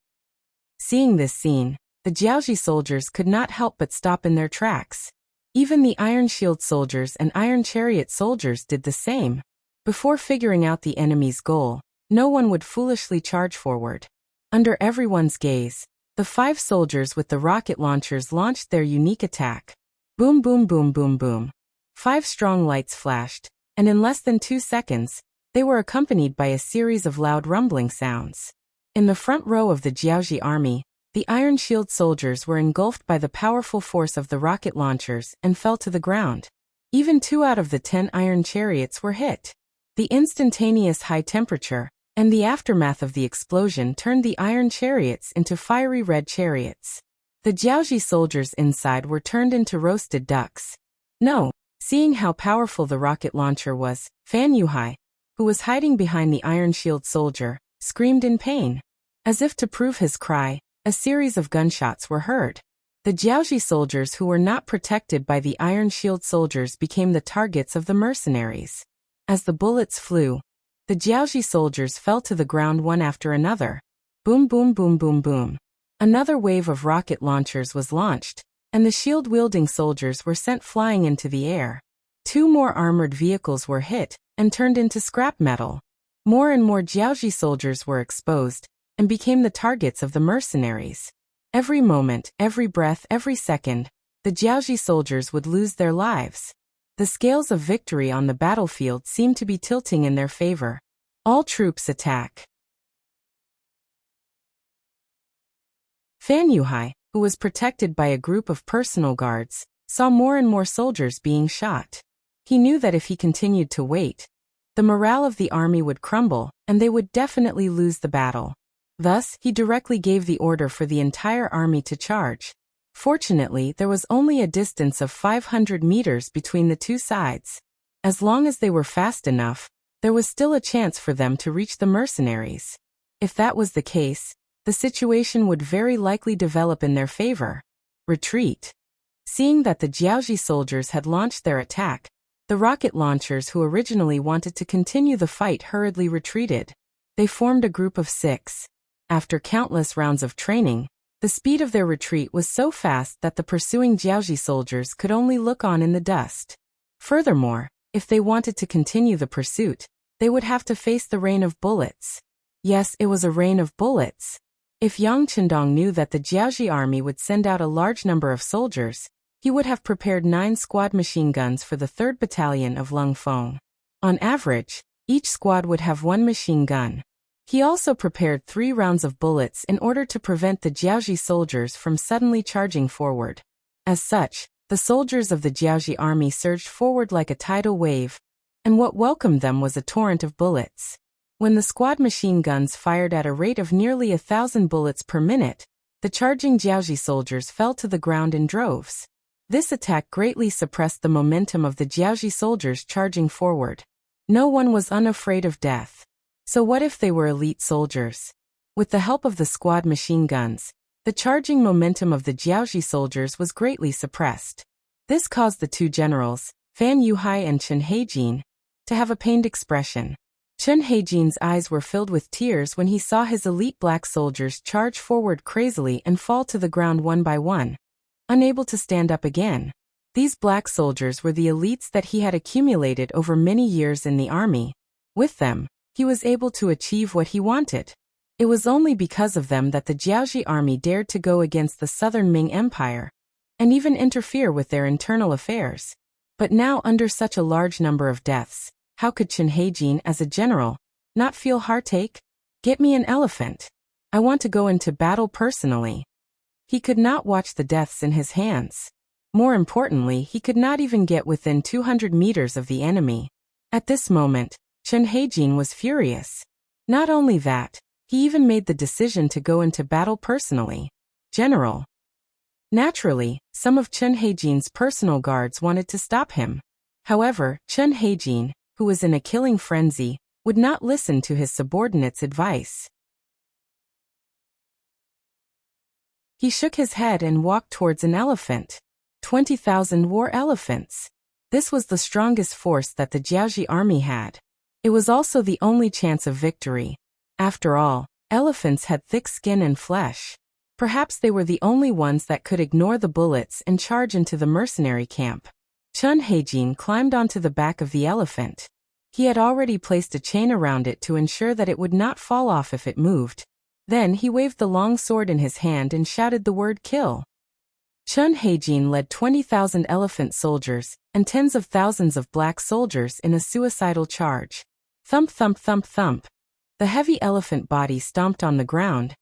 Seeing this scene, the Jiaoji soldiers could not help but stop in their tracks. Even the Iron Shield soldiers and Iron Chariot soldiers did the same. Before figuring out the enemy's goal, no one would foolishly charge forward. Under everyone's gaze, the 5 soldiers with the rocket launchers launched their unique attack. Boom boom boom boom boom. 5 strong lights flashed, and in less than 2 seconds, they were accompanied by a series of loud rumbling sounds. In the front row of the Jiaoji army, the Iron Shield soldiers were engulfed by the powerful force of the rocket launchers and fell to the ground. Even 2 out of the 10 Iron Chariots were hit. The instantaneous high temperature and the aftermath of the explosion turned the Iron Chariots into fiery red chariots. The Jiaoji soldiers inside were turned into roasted ducks. No, seeing how powerful the rocket launcher was, Fan Yuhai, who was hiding behind the Iron Shield soldier, screamed in pain. As if to prove his cry, a series of gunshots were heard. The Jiaoji soldiers who were not protected by the Iron Shield soldiers became the targets of the mercenaries. As the bullets flew, the Jiaoji soldiers fell to the ground one after another. Boom boom boom boom boom. Another wave of rocket launchers was launched, and the shield-wielding soldiers were sent flying into the air. 2 more armored vehicles were hit and turned into scrap metal. More and more Jiaoji soldiers were exposed and became the targets of the mercenaries. Every moment, every breath, every second, the Jiaoji soldiers would lose their lives. The scales of victory on the battlefield seemed to be tilting in their favor. All troops attack. Fan Yuhai, who was protected by a group of personal guards, saw more and more soldiers being shot. He knew that if he continued to wait, the morale of the army would crumble, and they would definitely lose the battle. Thus, he directly gave the order for the entire army to charge. Fortunately, there was only a distance of 500 meters between the two sides. As long as they were fast enough, there was still a chance for them to reach the mercenaries. If that was the case, the situation would very likely develop in their favor. Retreat. Seeing that the Jiaoji soldiers had launched their attack, the rocket launchers who originally wanted to continue the fight hurriedly retreated. They formed a group of 6. After countless rounds of training, the speed of their retreat was so fast that the pursuing Jiaoji soldiers could only look on in the dust. Furthermore, if they wanted to continue the pursuit, they would have to face the rain of bullets. Yes, it was a rain of bullets. If Yang Qindong knew that the Jiaoji army would send out a large number of soldiers, he would have prepared 9 squad machine guns for the 3rd Battalion of Lung Feng. On average, each squad would have 1 machine gun. He also prepared 3 rounds of bullets in order to prevent the Jiaoji soldiers from suddenly charging forward. As such, The soldiers of the Jiaoji army surged forward like a tidal wave, and what welcomed them was a torrent of bullets. When the squad machine guns fired at a rate of nearly 1,000 bullets per minute, the charging Jiaoji soldiers fell to the ground in droves. This attack greatly suppressed the momentum of the Jiaoji soldiers charging forward. No one was unafraid of death. So what if they were elite soldiers? With the help of the squad machine guns, the charging momentum of the Jiaoji soldiers was greatly suppressed. This caused the two generals, Fan Yuhai and Chen Heijin, to have a pained expression. Chen Heijin's eyes were filled with tears when he saw his elite black soldiers charge forward crazily and fall to the ground one by one, unable to stand up again. These black soldiers were the elites that he had accumulated over many years in the army. With them, he was able to achieve what he wanted. It was only because of them that the Jiaoji army dared to go against the southern Ming Empire, and even interfere with their internal affairs. But now, under such a large number of deaths, how could Chen Heijin, as a general, not feel heartache? Get me an elephant. I want to go into battle personally. He could not watch the deaths in his hands. More importantly, he could not even get within 200 meters of the enemy. At this moment, Chen Heijin was furious. Not only that, he even made the decision to go into battle personally. General. Naturally, some of Chen Heijin's personal guards wanted to stop him. However, Chen Heijin, who was in a killing frenzy, would not listen to his subordinates' advice. He shook his head and walked towards an elephant. 20,000 war elephants. This was the strongest force that the Jiaoji army had. It was also the only chance of victory. After all, elephants had thick skin and flesh. Perhaps they were the only ones that could ignore the bullets and charge into the mercenary camp. Chen Heijin climbed onto the back of the elephant. He had already placed a chain around it to ensure that it would not fall off if it moved. Then he waved the long sword in his hand and shouted the word kill. Chen Heijin led 20,000 elephant soldiers and tens of thousands of black soldiers in a suicidal charge. Thump thump thump thump. The heavy elephant body stomped on the ground,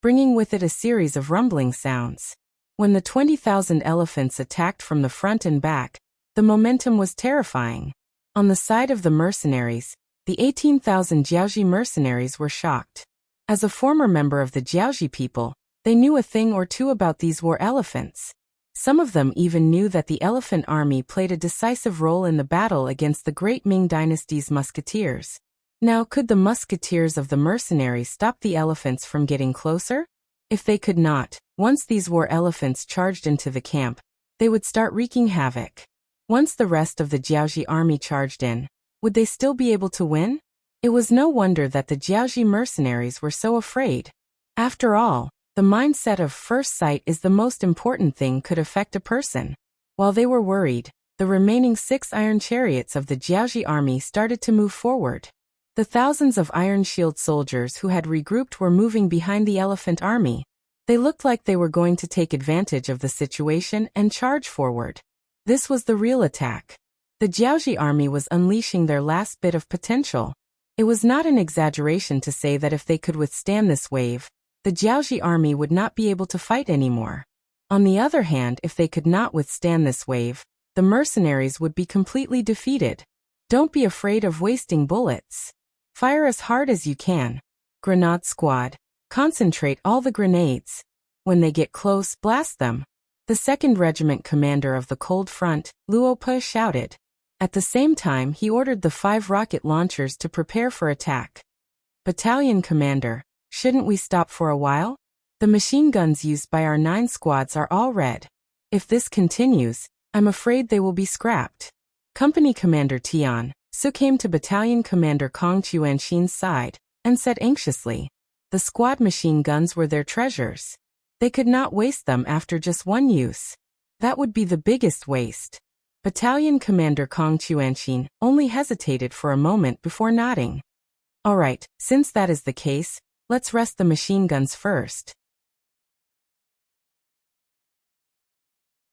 bringing with it a series of rumbling sounds. When the 20,000 elephants attacked from the front and back, the momentum was terrifying. On the side of the mercenaries, the 18,000 Jiaoji mercenaries were shocked. As a former member of the Jiaoji people, they knew a thing or two about these war elephants. Some of them even knew that the elephant army played a decisive role in the battle against the great Ming dynasty's musketeers. Now, could the musketeers of the mercenaries stop the elephants from getting closer? If they could not, once these war elephants charged into the camp, they would start wreaking havoc. Once the rest of the Jiaoji army charged in, would they still be able to win? It was no wonder that the Jiaoji mercenaries were so afraid. After all, the mindset of first sight is the most important thing could affect a person. While they were worried, the remaining 6 iron chariots of the Jiaoji army started to move forward. The thousands of Iron Shield soldiers who had regrouped were moving behind the elephant army. They looked like they were going to take advantage of the situation and charge forward. This was the real attack. The Jiaoji army was unleashing their last bit of potential. It was not an exaggeration to say that if they could withstand this wave, the Jiaoji army would not be able to fight anymore. On the other hand, if they could not withstand this wave, the mercenaries would be completely defeated. Don't be afraid of wasting bullets. Fire as hard as you can. Grenade squad. Concentrate all the grenades. When they get close, blast them. The 2nd Regiment commander of the Cold Front, Luope, shouted. At the same time, he ordered the 5 rocket launchers to prepare for attack. Battalion commander, shouldn't we stop for a while? The machine guns used by our 9 squads are all red. If this continues, I'm afraid they will be scrapped. Company commander Tian Su came to Battalion Commander Kong Chuanxin's side, and said anxiously, the squad machine guns were their treasures. They could not waste them after just one use. That would be the biggest waste. Battalion Commander Kong Chuanxin only hesitated for a moment before nodding. All right, since that is the case, let's rest the machine guns first.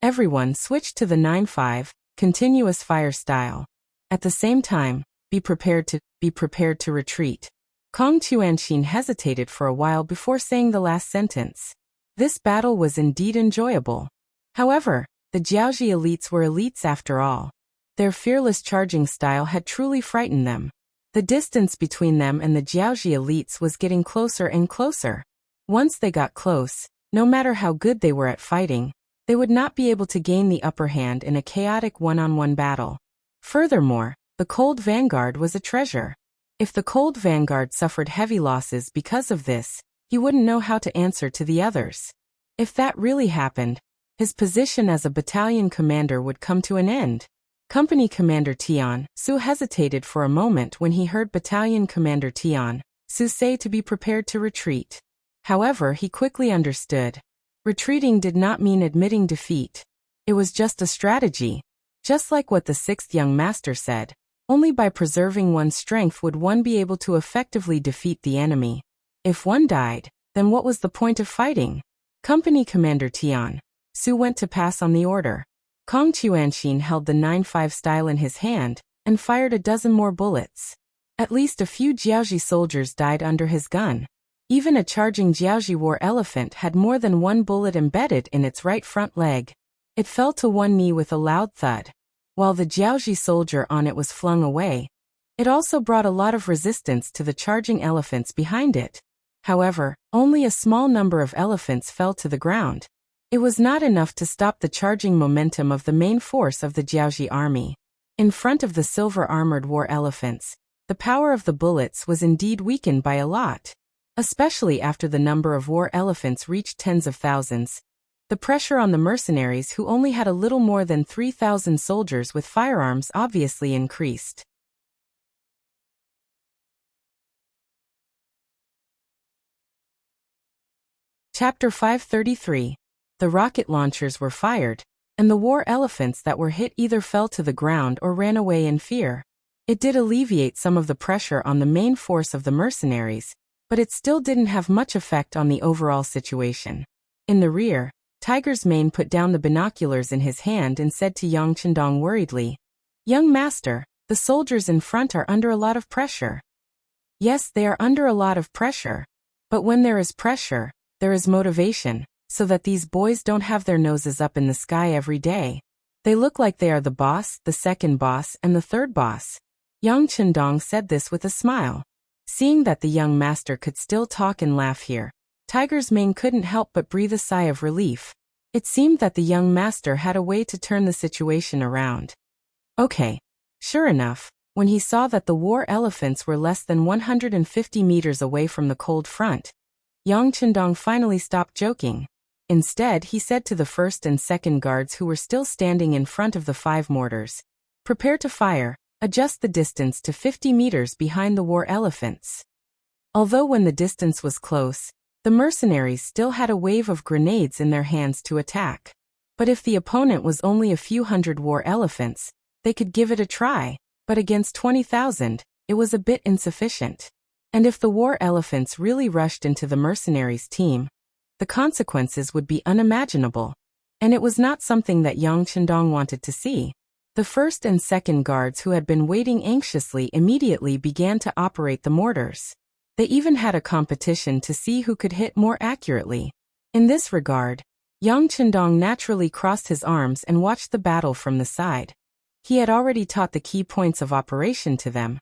Everyone switched to the 9-5, continuous fire style. At the same time, be prepared to retreat. Kong Chuanxin hesitated for a while before saying the last sentence. This battle was indeed enjoyable. However, The Jiaoji elites were elites after all. Their fearless charging style had truly frightened them. The distance between them and the Jiaoji elites was getting closer and closer. Once they got close, no matter how good they were at fighting, they would not be able to gain the upper hand in a chaotic one-on-one battle. Furthermore, the Cold Vanguard was a treasure. If the Cold Vanguard suffered heavy losses because of this, he wouldn't know how to answer to the others. If that really happened, his position as a battalion commander would come to an end. Company Commander Tian Su hesitated for a moment when he heard Battalion Commander Tian Su say to be prepared to retreat. However, he quickly understood. Retreating did not mean admitting defeat. It was just a strategy. Just like what the sixth young master said, only by preserving one's strength would one be able to effectively defeat the enemy. If one died, then what was the point of fighting? Company Commander Tian Su went to pass on the order. Kong Chuanxin held the 9.5 style in his hand and fired a dozen more bullets. At least a few Jiaoji soldiers died under his gun. Even a charging Jiaoji war elephant had more than one bullet embedded in its right front leg. It fell to one knee with a loud thud. While the Jiaoji soldier on it was flung away, it also brought a lot of resistance to the charging elephants behind it. However, only a small number of elephants fell to the ground. It was not enough to stop the charging momentum of the main force of the Jiaoji army. In front of the silver-armored war elephants, the power of the bullets was indeed weakened by a lot. Especially after the number of war elephants reached tens of thousands. The pressure on the mercenaries who only had a little more than 3,000 soldiers with firearms obviously increased. Chapter 533. The rocket launchers were fired, and the war elephants that were hit either fell to the ground or ran away in fear. It did alleviate some of the pressure on the main force of the mercenaries, but it still didn't have much effect on the overall situation. In the rear, Tiger's Mane put down the binoculars in his hand and said to Yang Chendong worriedly, "Young master, the soldiers in front are under a lot of pressure." Yes, they are under a lot of pressure. But when there is pressure, there is motivation, so that these boys don't have their noses up in the sky every day. They look like they are the boss, the second boss, and the third boss. Yang Chendong said this with a smile. Seeing that the young master could still talk and laugh here, Tiger's Mane couldn't help but breathe a sigh of relief. It seemed that the young master had a way to turn the situation around. Okay. Sure enough, when he saw that the war elephants were less than 150 meters away from the cold front, Yang Chendong finally stopped joking. Instead, he said to the first and second guards who were still standing in front of the 5 mortars, "Prepare to fire, adjust the distance to 50 meters behind the war elephants." Although when the distance was close, the mercenaries still had a wave of grenades in their hands to attack. But if the opponent was only a few hundred war elephants, they could give it a try, but against 20,000, it was a bit insufficient. And if the war elephants really rushed into the mercenaries' team, the consequences would be unimaginable. And it was not something that Yang Chendong wanted to see. The first and second guards who had been waiting anxiously immediately began to operate the mortars. They even had a competition to see who could hit more accurately. In this regard, Yang Chendong naturally crossed his arms and watched the battle from the side. He had already taught the key points of operation to them.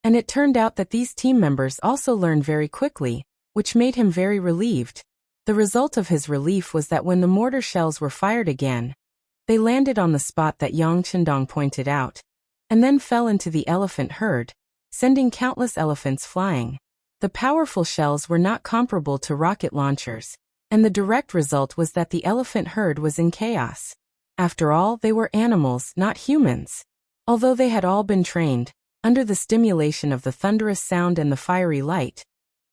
And it turned out that these team members also learned very quickly, which made him very relieved. The result of his relief was that when the mortar shells were fired again, they landed on the spot that Yang Chendong pointed out, and then fell into the elephant herd, sending countless elephants flying. The powerful shells were not comparable to rocket launchers, and the direct result was that the elephant herd was in chaos. After all, they were animals, not humans. Although they had all been trained, under the stimulation of the thunderous sound and the fiery light,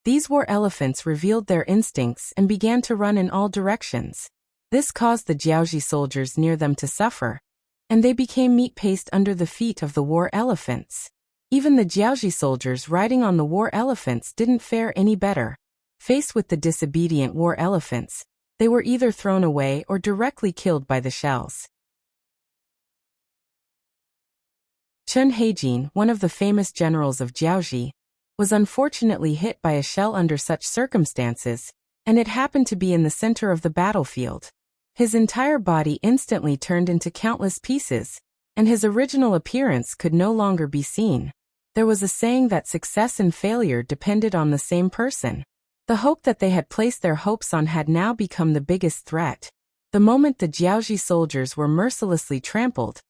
these war elephants revealed their instincts and began to run in all directions. This caused the Jiaoji soldiers near them to suffer, and they became meat paste under the feet of the war elephants. Even the Jiaoji soldiers riding on the war elephants didn't fare any better. Faced with the disobedient war elephants, they were either thrown away or directly killed by the shells. Chen Heijin, one of the famous generals of Jiaoji, was unfortunately hit by a shell under such circumstances, and it happened to be in the center of the battlefield. His entire body instantly turned into countless pieces, and his original appearance could no longer be seen. There was a saying that success and failure depended on the same person. The hope that they had placed their hopes on had now become the biggest threat. The moment the Jiaoji soldiers were mercilessly trampled,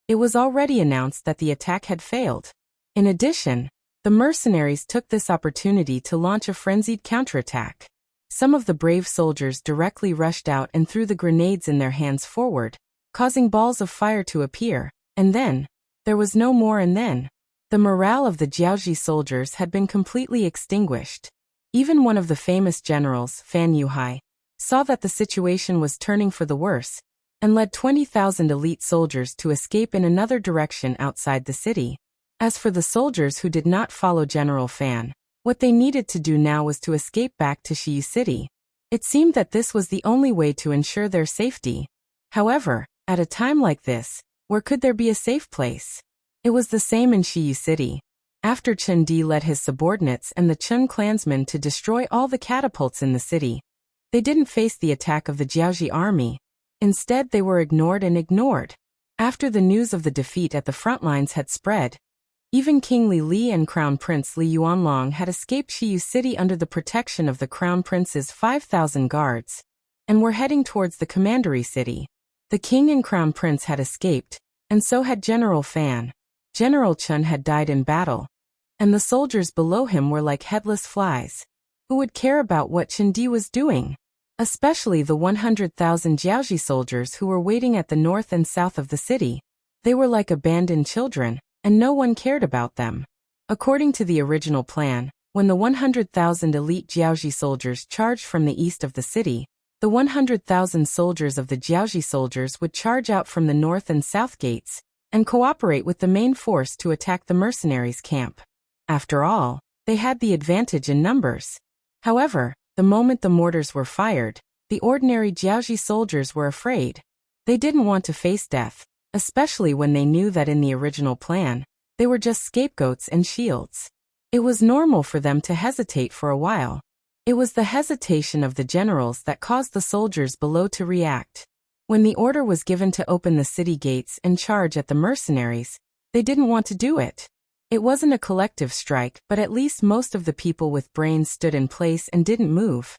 it was already announced that the attack had failed. In addition, the mercenaries took this opportunity to launch a frenzied counterattack. Some of the brave soldiers directly rushed out and threw the grenades in their hands forward, causing balls of fire to appear, and then, there was no more and then. The morale of the Jiaoji soldiers had been completely extinguished. Even one of the famous generals, Fan Yuhai, saw that the situation was turning for the worse, and led 20,000 elite soldiers to escape in another direction outside the city. As for the soldiers who did not follow General Fan, what they needed to do now was to escape back to Shiyu City. It seemed that this was the only way to ensure their safety. However, at a time like this, where could there be a safe place? It was the same in Shiyu City. After Chen Di led his subordinates and the Chen clansmen to destroy all the catapults in the city, they didn't face the attack of the Jiaoji army. Instead, they were ignored and ignored. After the news of the defeat at the front lines had spread, even King Li and Crown Prince Li Yuanlong had escaped Shiyu City under the protection of the Crown Prince's 5,000 guards, and were heading towards the commandery city. The king and Crown Prince had escaped, and so had General Fan. General Chen had died in battle, and the soldiers below him were like headless flies. Who would care about what Chen Di was doing? Especially the 100,000 Jiaoji soldiers who were waiting at the north and south of the city. They were like abandoned children, and no one cared about them. According to the original plan, when the 100,000 elite Jiaoji soldiers charged from the east of the city, the 100,000 soldiers of the Jiaoji soldiers would charge out from the north and south gates, and cooperate with the main force to attack the mercenaries' camp. After all, they had the advantage in numbers. However, the moment the mortars were fired, the ordinary Jiaoji soldiers were afraid. They didn't want to face death, especially when they knew that in the original plan, they were just scapegoats and shields. It was normal for them to hesitate for a while. It was the hesitation of the generals that caused the soldiers below to react. When the order was given to open the city gates and charge at the mercenaries, they didn't want to do it. It wasn't a collective strike, but at least most of the people with brains stood in place and didn't move.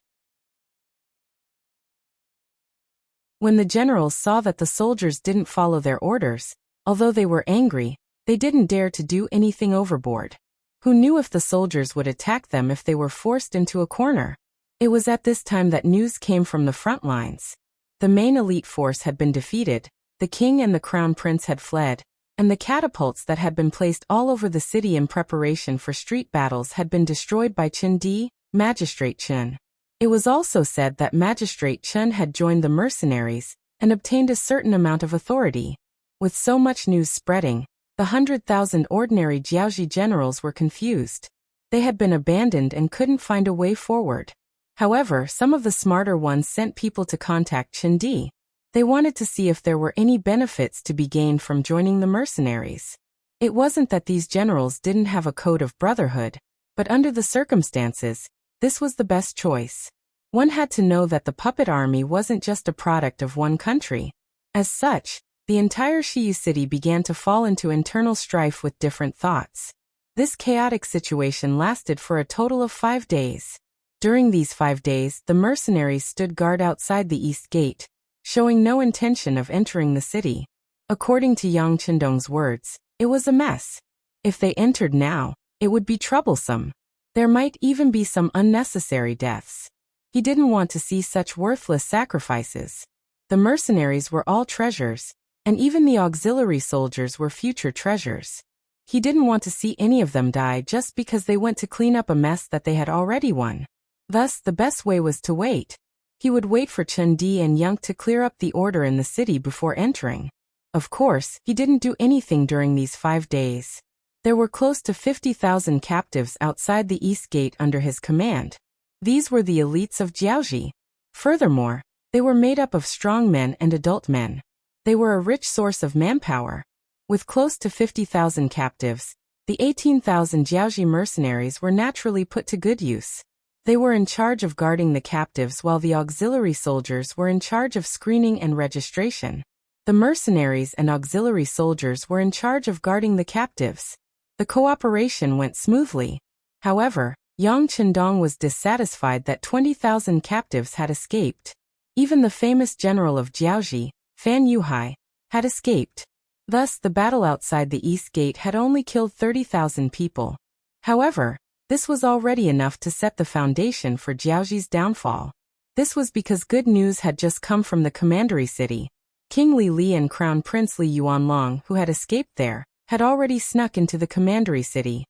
When the generals saw that the soldiers didn't follow their orders, although they were angry, they didn't dare to do anything overboard. Who knew if the soldiers would attack them if they were forced into a corner? It was at this time that news came from the front lines. The main elite force had been defeated, the king and the crown prince had fled, and the catapults that had been placed all over the city in preparation for street battles had been destroyed by Chen Di, Magistrate Chen. It was also said that Magistrate Chen had joined the mercenaries and obtained a certain amount of authority. With so much news spreading, the 100,000 ordinary Jiaoji generals were confused. They had been abandoned and couldn't find a way forward. However, some of the smarter ones sent people to contact Chen Di. They wanted to see if there were any benefits to be gained from joining the mercenaries. It wasn't that these generals didn't have a code of brotherhood, but under the circumstances, this was the best choice. One had to know that the puppet army wasn't just a product of one country. As such, the entire Shiyu city began to fall into internal strife with different thoughts. This chaotic situation lasted for a total of 5 days. During these 5 days, the mercenaries stood guard outside the east gate, showing no intention of entering the city. According to Yang Chendong's words, it was a mess. If they entered now, it would be troublesome. There might even be some unnecessary deaths. He didn't want to see such worthless sacrifices. The mercenaries were all treasures, and even the auxiliary soldiers were future treasures. He didn't want to see any of them die just because they went to clean up a mess that they had already won. Thus, the best way was to wait. He would wait for Chen Di and Yang to clear up the order in the city before entering. Of course, he didn't do anything during these 5 days. There were close to 50,000 captives outside the east gate under his command. These were the elites of Jiaoji. Furthermore, they were made up of strong men and adult men. They were a rich source of manpower. With close to 50,000 captives, the 18,000 Jiaoji mercenaries were naturally put to good use. They were in charge of guarding the captives while the auxiliary soldiers were in charge of screening and registration. The mercenaries and auxiliary soldiers were in charge of guarding the captives. The cooperation went smoothly. However, Yang Chendong was dissatisfied that 20,000 captives had escaped. Even the famous general of Jiaoji, Fan Yuhai, had escaped. Thus, the battle outside the East Gate had only killed 30,000 people. However, this was already enough to set the foundation for Jiaoji's downfall. This was because good news had just come from the commandery city. King Li Li and Crown Prince Li Yuanlong, who had escaped there, had already snuck into the commandery city.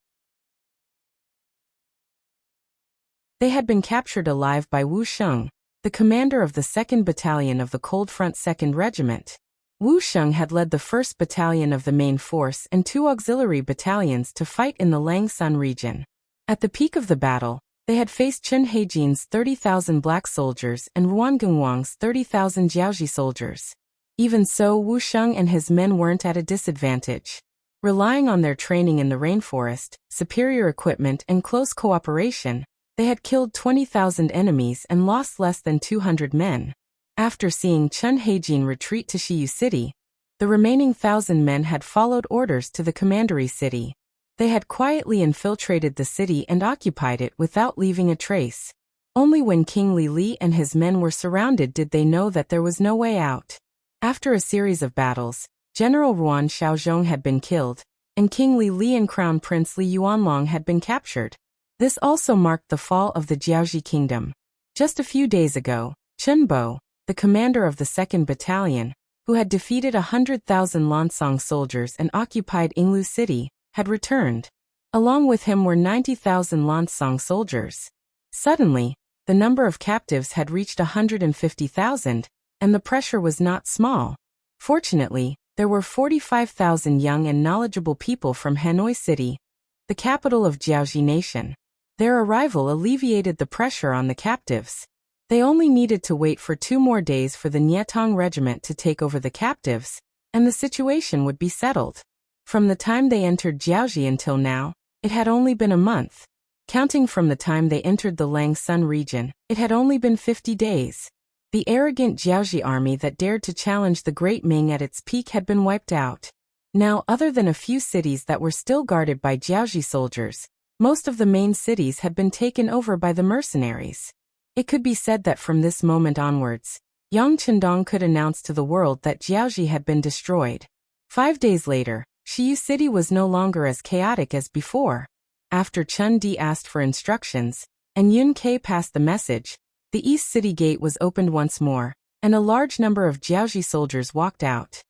They had been captured alive by Wu Sheng, the commander of the 2nd Battalion of the Cold Front 2nd Regiment. Wu Sheng had led the 1st Battalion of the main force and 2 auxiliary battalions to fight in the Langsun region. At the peak of the battle, they had faced Chen Heijin's 30,000 black soldiers and Ruan Gengwang's 30,000 Jiaoji soldiers. Even so, Wu Sheng and his men weren't at a disadvantage. Relying on their training in the rainforest, superior equipment and close cooperation, they had killed 20,000 enemies and lost less than 200 men. After seeing Chen Heijin retreat to Shiyu City, the remaining 1,000 men had followed orders to the commandery city. They had quietly infiltrated the city and occupied it without leaving a trace. Only when King Li Li and his men were surrounded did they know that there was no way out. After a series of battles, General Ruan Xiaozhong had been killed, and King Li Li and Crown Prince Li Yuanlong had been captured. This also marked the fall of the Jiaoji kingdom. Just a few days ago, Chen Bo, the commander of the 2nd Battalion, who had defeated 100,000 Lansong soldiers and occupied Yinglu City, had returned. Along with him were 90,000 Lansong soldiers. Suddenly, the number of captives had reached 150,000, and the pressure was not small. Fortunately, there were 45,000 young and knowledgeable people from Hanoi City, the capital of Jiaoji Nation. Their arrival alleviated the pressure on the captives. They only needed to wait for 2 more days for the Nietong regiment to take over the captives, and the situation would be settled. From the time they entered Jiaoji until now, it had only been a month. Counting from the time they entered the Langsun region, it had only been 50 days. The arrogant Jiaoji army that dared to challenge the Great Ming at its peak had been wiped out. Now, other than a few cities that were still guarded by Jiaoji soldiers, most of the main cities had been taken over by the mercenaries. It could be said that from this moment onwards, Yang Chendong could announce to the world that Jiaoji had been destroyed. 5 days later, Shiyu City was no longer as chaotic as before. After Chen Di asked for instructions, and Yun Ke passed the message, the East City Gate was opened once more, and a large number of Jiaoji soldiers walked out.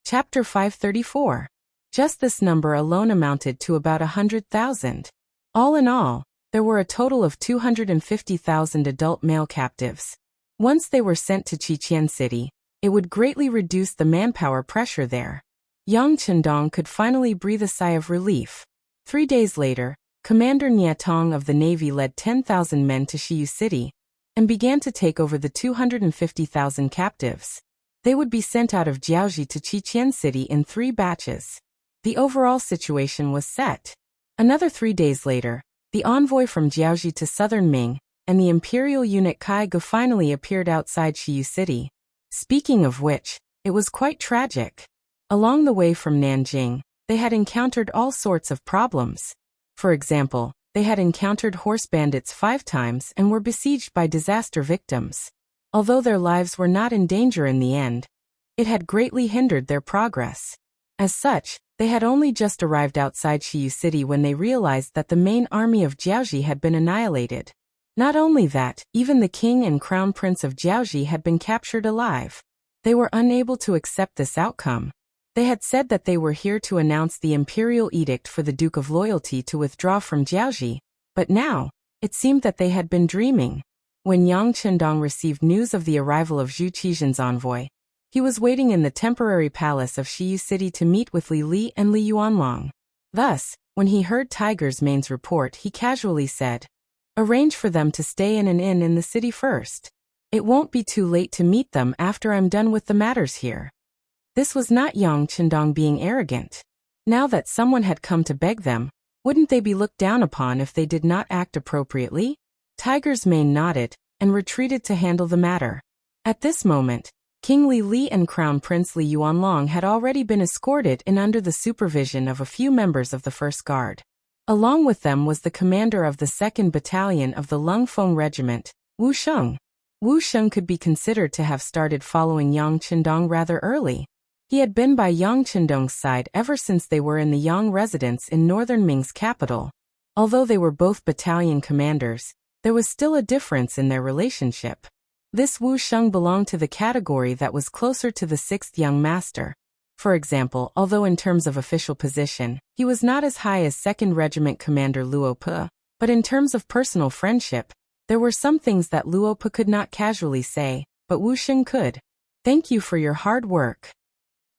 Chapter 534. Just this number alone amounted to about 100,000. All in all, there were a total of 250,000 adult male captives. Once they were sent to Qiqian City, it would greatly reduce the manpower pressure there. Yang Chendong could finally breathe a sigh of relief. 3 days later, Commander Nietong of the Navy led 10,000 men to Shiyu City and began to take over the 250,000 captives. They would be sent out of Jiaoji to Qiqian City in 3 batches. The overall situation was set. Another 3 days later, the envoy from Jiaoji to southern Ming and the imperial eunuch Kai Gu finally appeared outside Shiyu City. Speaking of which, it was quite tragic. Along the way from Nanjing, they had encountered all sorts of problems. For example, they had encountered horse bandits 5 times and were besieged by disaster victims. Although their lives were not in danger in the end, it had greatly hindered their progress. As such, they had only just arrived outside Shiyu City when they realized that the main army of Jiaoji had been annihilated. Not only that, even the king and crown prince of Jiaoji had been captured alive. They were unable to accept this outcome. They had said that they were here to announce the imperial edict for the Duke of Loyalty to withdraw from Jiaoji, but now, it seemed that they had been dreaming. When Yang Chendong received news of the arrival of Zhu Qizhen's envoy, he was waiting in the temporary palace of Shiyu City to meet with Li Li and Li Yuanlong. Thus, when he heard Tiger's Mane's report, he casually said, "Arrange for them to stay in an inn in the city first. It won't be too late to meet them after I'm done with the matters here." This was not Yang Chendong being arrogant. Now that someone had come to beg them, wouldn't they be looked down upon if they did not act appropriately? Tiger's mane nodded and retreated to handle the matter. At this moment, King Li Li and Crown Prince Li Yuanlong had already been escorted in under the supervision of a few members of the First Guard. Along with them was the commander of the 2nd Battalion of the Lungfeng Regiment, Wu Sheng. Wu Sheng could be considered to have started following Yang Chendong rather early. He had been by Yang Chendong's side ever since they were in the Yang residence in northern Ming's capital. Although they were both battalion commanders, there was still a difference in their relationship. This Wu Sheng belonged to the category that was closer to the 6th young master. For example, although in terms of official position, he was not as high as 2nd Regiment Commander Luo Pe, but in terms of personal friendship, there were some things that Luo Pe could not casually say, but Wu Sheng could. "Thank you for your hard work,"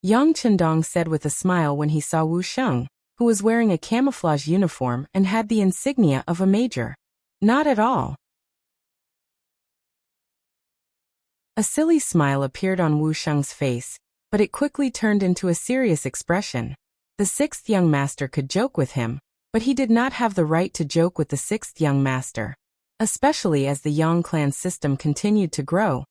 Yang Chendong said with a smile when he saw Wu Sheng, who was wearing a camouflage uniform and had the insignia of a major. "Not at all." A silly smile appeared on Wu Sheng's face, but it quickly turned into a serious expression. The 6th young master could joke with him, but he did not have the right to joke with the 6th young master. Especially as the Yang clan system continued to grow,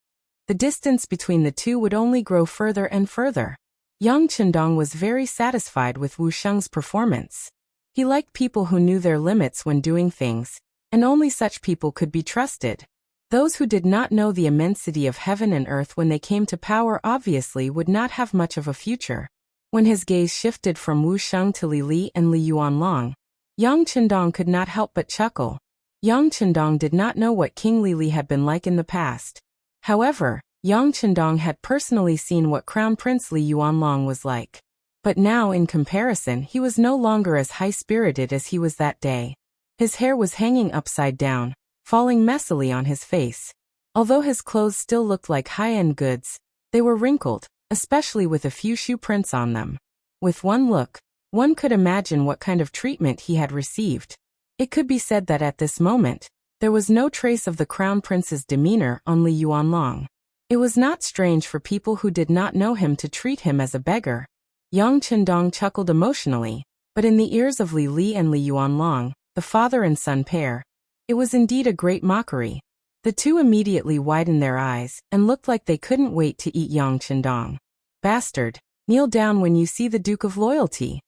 the distance between the two would only grow further and further. Yang Chendong was very satisfied with Wu Sheng's performance. He liked people who knew their limits when doing things, and only such people could be trusted. Those who did not know the immensity of heaven and earth when they came to power obviously would not have much of a future. When his gaze shifted from Wu Sheng to Li Li and Li Yuanlong, Yang Chendong could not help but chuckle. Yang Chendong did not know what King Li Li had been like in the past. However, Yang Chendong had personally seen what Crown Prince Li Yuanlong was like. But now, in comparison, he was no longer as high-spirited as he was that day. His hair was hanging upside down, falling messily on his face. Although his clothes still looked like high-end goods, they were wrinkled, especially with a few shoe prints on them. With one look, one could imagine what kind of treatment he had received. It could be said that at this moment, there was no trace of the Crown Prince's demeanor on Li Yuanlong. It was not strange for people who did not know him to treat him as a beggar. Yang Chendong chuckled emotionally, but in the ears of Li Li and Li Yuanlong, the father and son pair, it was indeed a great mockery. The two immediately widened their eyes and looked like they couldn't wait to eat Yang Chendong. "Bastard, kneel down when you see the Duke of Loyalty."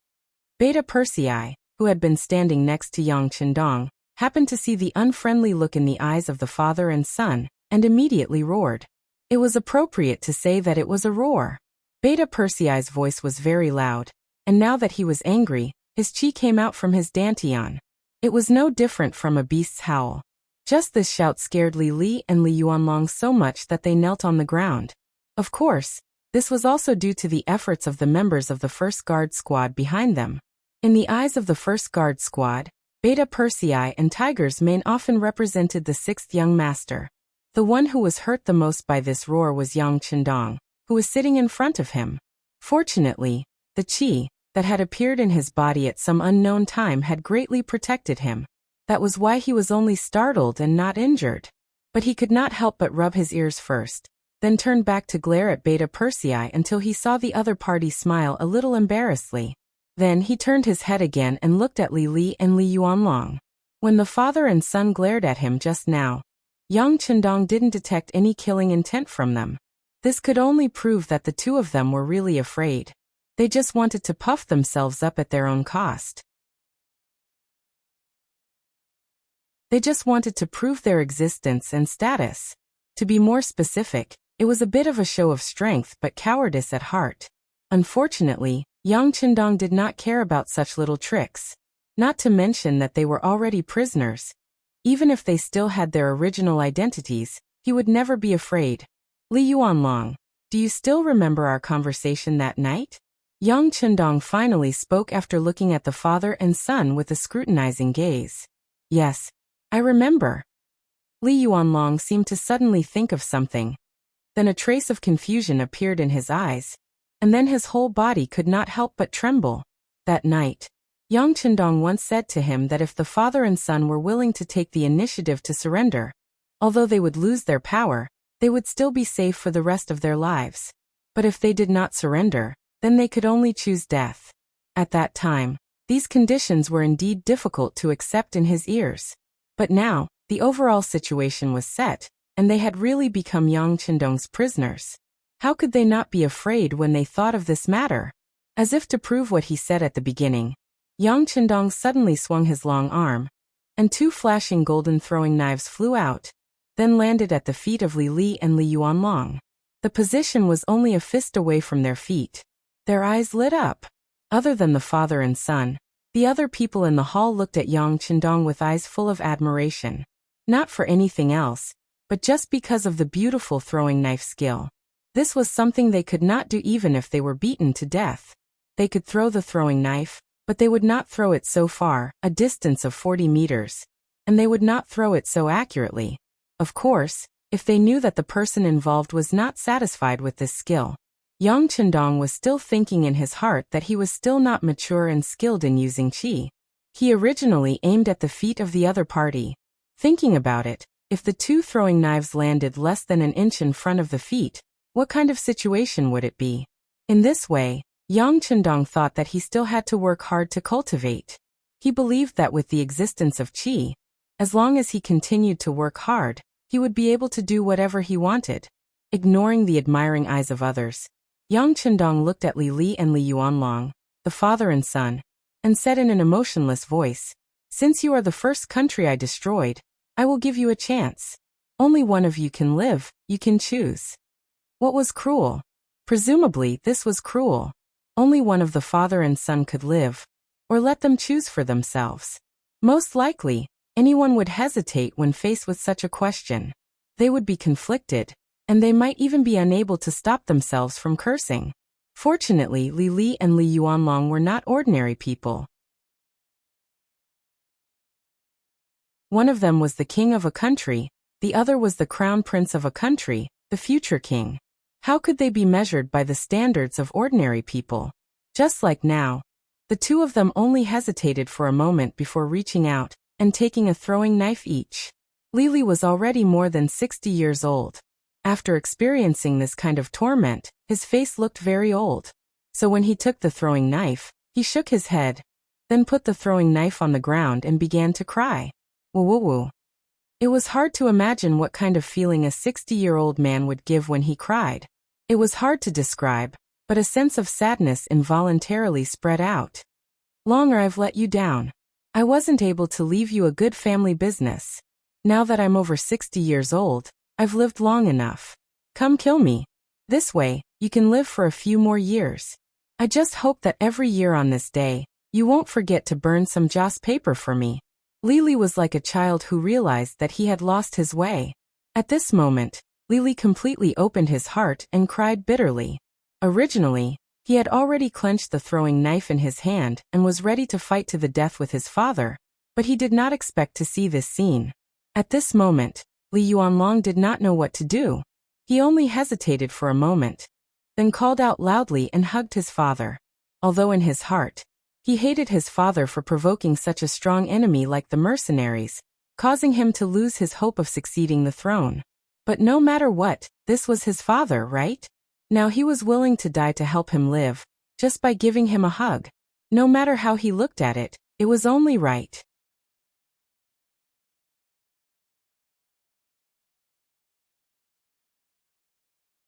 Beta Persei, who had been standing next to Yang Chendong, happened to see the unfriendly look in the eyes of the father and son, and immediately roared. It was appropriate to say that it was a roar. Beta Persei's voice was very loud, and now that he was angry, his chi came out from his dantian. It was no different from a beast's howl. Just this shout scared Li Li and Li Yuanlong so much that they knelt on the ground. Of course, this was also due to the efforts of the members of the First Guard squad behind them. In the eyes of the First Guard squad, Beta Persei and Tiger's mane often represented the 6th young master. The one who was hurt the most by this roar was Yang Chendong, who was sitting in front of him. Fortunately, the chi that had appeared in his body at some unknown time had greatly protected him. That was why he was only startled and not injured. But he could not help but rub his ears first, then turned back to glare at Beta Persei until he saw the other party smile a little embarrassedly. Then he turned his head again and looked at Li Li and Li Yuanlong. When the father and son glared at him just now, Yang Chendong didn't detect any killing intent from them. This could only prove that the two of them were really afraid. They just wanted to puff themselves up at their own cost. They just wanted to prove their existence and status. To be more specific, it was a bit of a show of strength but cowardice at heart. Unfortunately, Yang Chendong did not care about such little tricks. Not to mention that they were already prisoners. Even if they still had their original identities, he would never be afraid. "Li Yuanlong, do you still remember our conversation that night?" Yang Chendong finally spoke after looking at the father and son with a scrutinizing gaze. "Yes, I remember." Li Yuanlong seemed to suddenly think of something. Then a trace of confusion appeared in his eyes, and then his whole body could not help but tremble. That night, Yang Chendong once said to him that if the father and son were willing to take the initiative to surrender, although they would lose their power, they would still be safe for the rest of their lives. But if they did not surrender, then they could only choose death. At that time, these conditions were indeed difficult to accept in his ears. But now, the overall situation was set, and they had really become Yang Chendong's prisoners. How could they not be afraid when they thought of this matter? As if to prove what he said at the beginning, Yang Chendong suddenly swung his long arm, and 2 flashing golden throwing knives flew out, then landed at the feet of Li Li and Li Yuanlong. The position was only a fist away from their feet. Their eyes lit up. Other than the father and son, the other people in the hall looked at Yang Chendong with eyes full of admiration. Not for anything else, but just because of the beautiful throwing knife skill. This was something they could not do even if they were beaten to death. They could throw the throwing knife, but they would not throw it so far, a distance of 40 meters. And they would not throw it so accurately. Of course, if they knew that the person involved was not satisfied with this skill. Yang Chendong was still thinking in his heart that he was still not mature and skilled in using qi. He originally aimed at the feet of the other party. Thinking about it, if the 2 throwing knives landed less than an inch in front of the feet, what kind of situation would it be? In this way, Yang Chendong thought that he still had to work hard to cultivate. He believed that with the existence of qi, as long as he continued to work hard, he would be able to do whatever he wanted. Ignoring the admiring eyes of others, Yang Chendong looked at Li Li and Li Yuanlong, the father and son, and said in an emotionless voice, "Since you are the first country I destroyed, I will give you a chance. Only one of you can live, you can choose." What was cruel? Presumably, this was cruel. Only one of the father and son could live, or let them choose for themselves. Most likely, anyone would hesitate when faced with such a question. They would be conflicted, and they might even be unable to stop themselves from cursing. Fortunately, Li Li and Li Yuanlong were not ordinary people. One of them was the king of a country, the other was the crown prince of a country, the future king. How could they be measured by the standards of ordinary people? Just like now, the 2 of them only hesitated for a moment before reaching out and taking a throwing knife each. Li Li was already more than 60 years old. After experiencing this kind of torment, his face looked very old. So when he took the throwing knife, he shook his head, then put the throwing knife on the ground and began to cry. Woo woo woo. It was hard to imagine what kind of feeling a 60-year-old man would give when he cried. It was hard to describe, but a sense of sadness involuntarily spread out. Longer I've let you down. I wasn't able to leave you a good family business. Now that I'm over 60 years old, I've lived long enough. Come kill me. This way, you can live for a few more years. I just hope that every year on this day, you won't forget to burn some joss paper for me. Li Li was like a child who realized that he had lost his way. At this moment, Li Li completely opened his heart and cried bitterly. Originally, he had already clenched the throwing knife in his hand and was ready to fight to the death with his father, but he did not expect to see this scene. At this moment, Li Yuanlong did not know what to do. He only hesitated for a moment, then called out loudly and hugged his father. Although in his heart, he hated his father for provoking such a strong enemy like the mercenaries, causing him to lose his hope of succeeding the throne. But no matter what, this was his father, right? Now he was willing to die to help him live, just by giving him a hug. No matter how he looked at it, it was only right.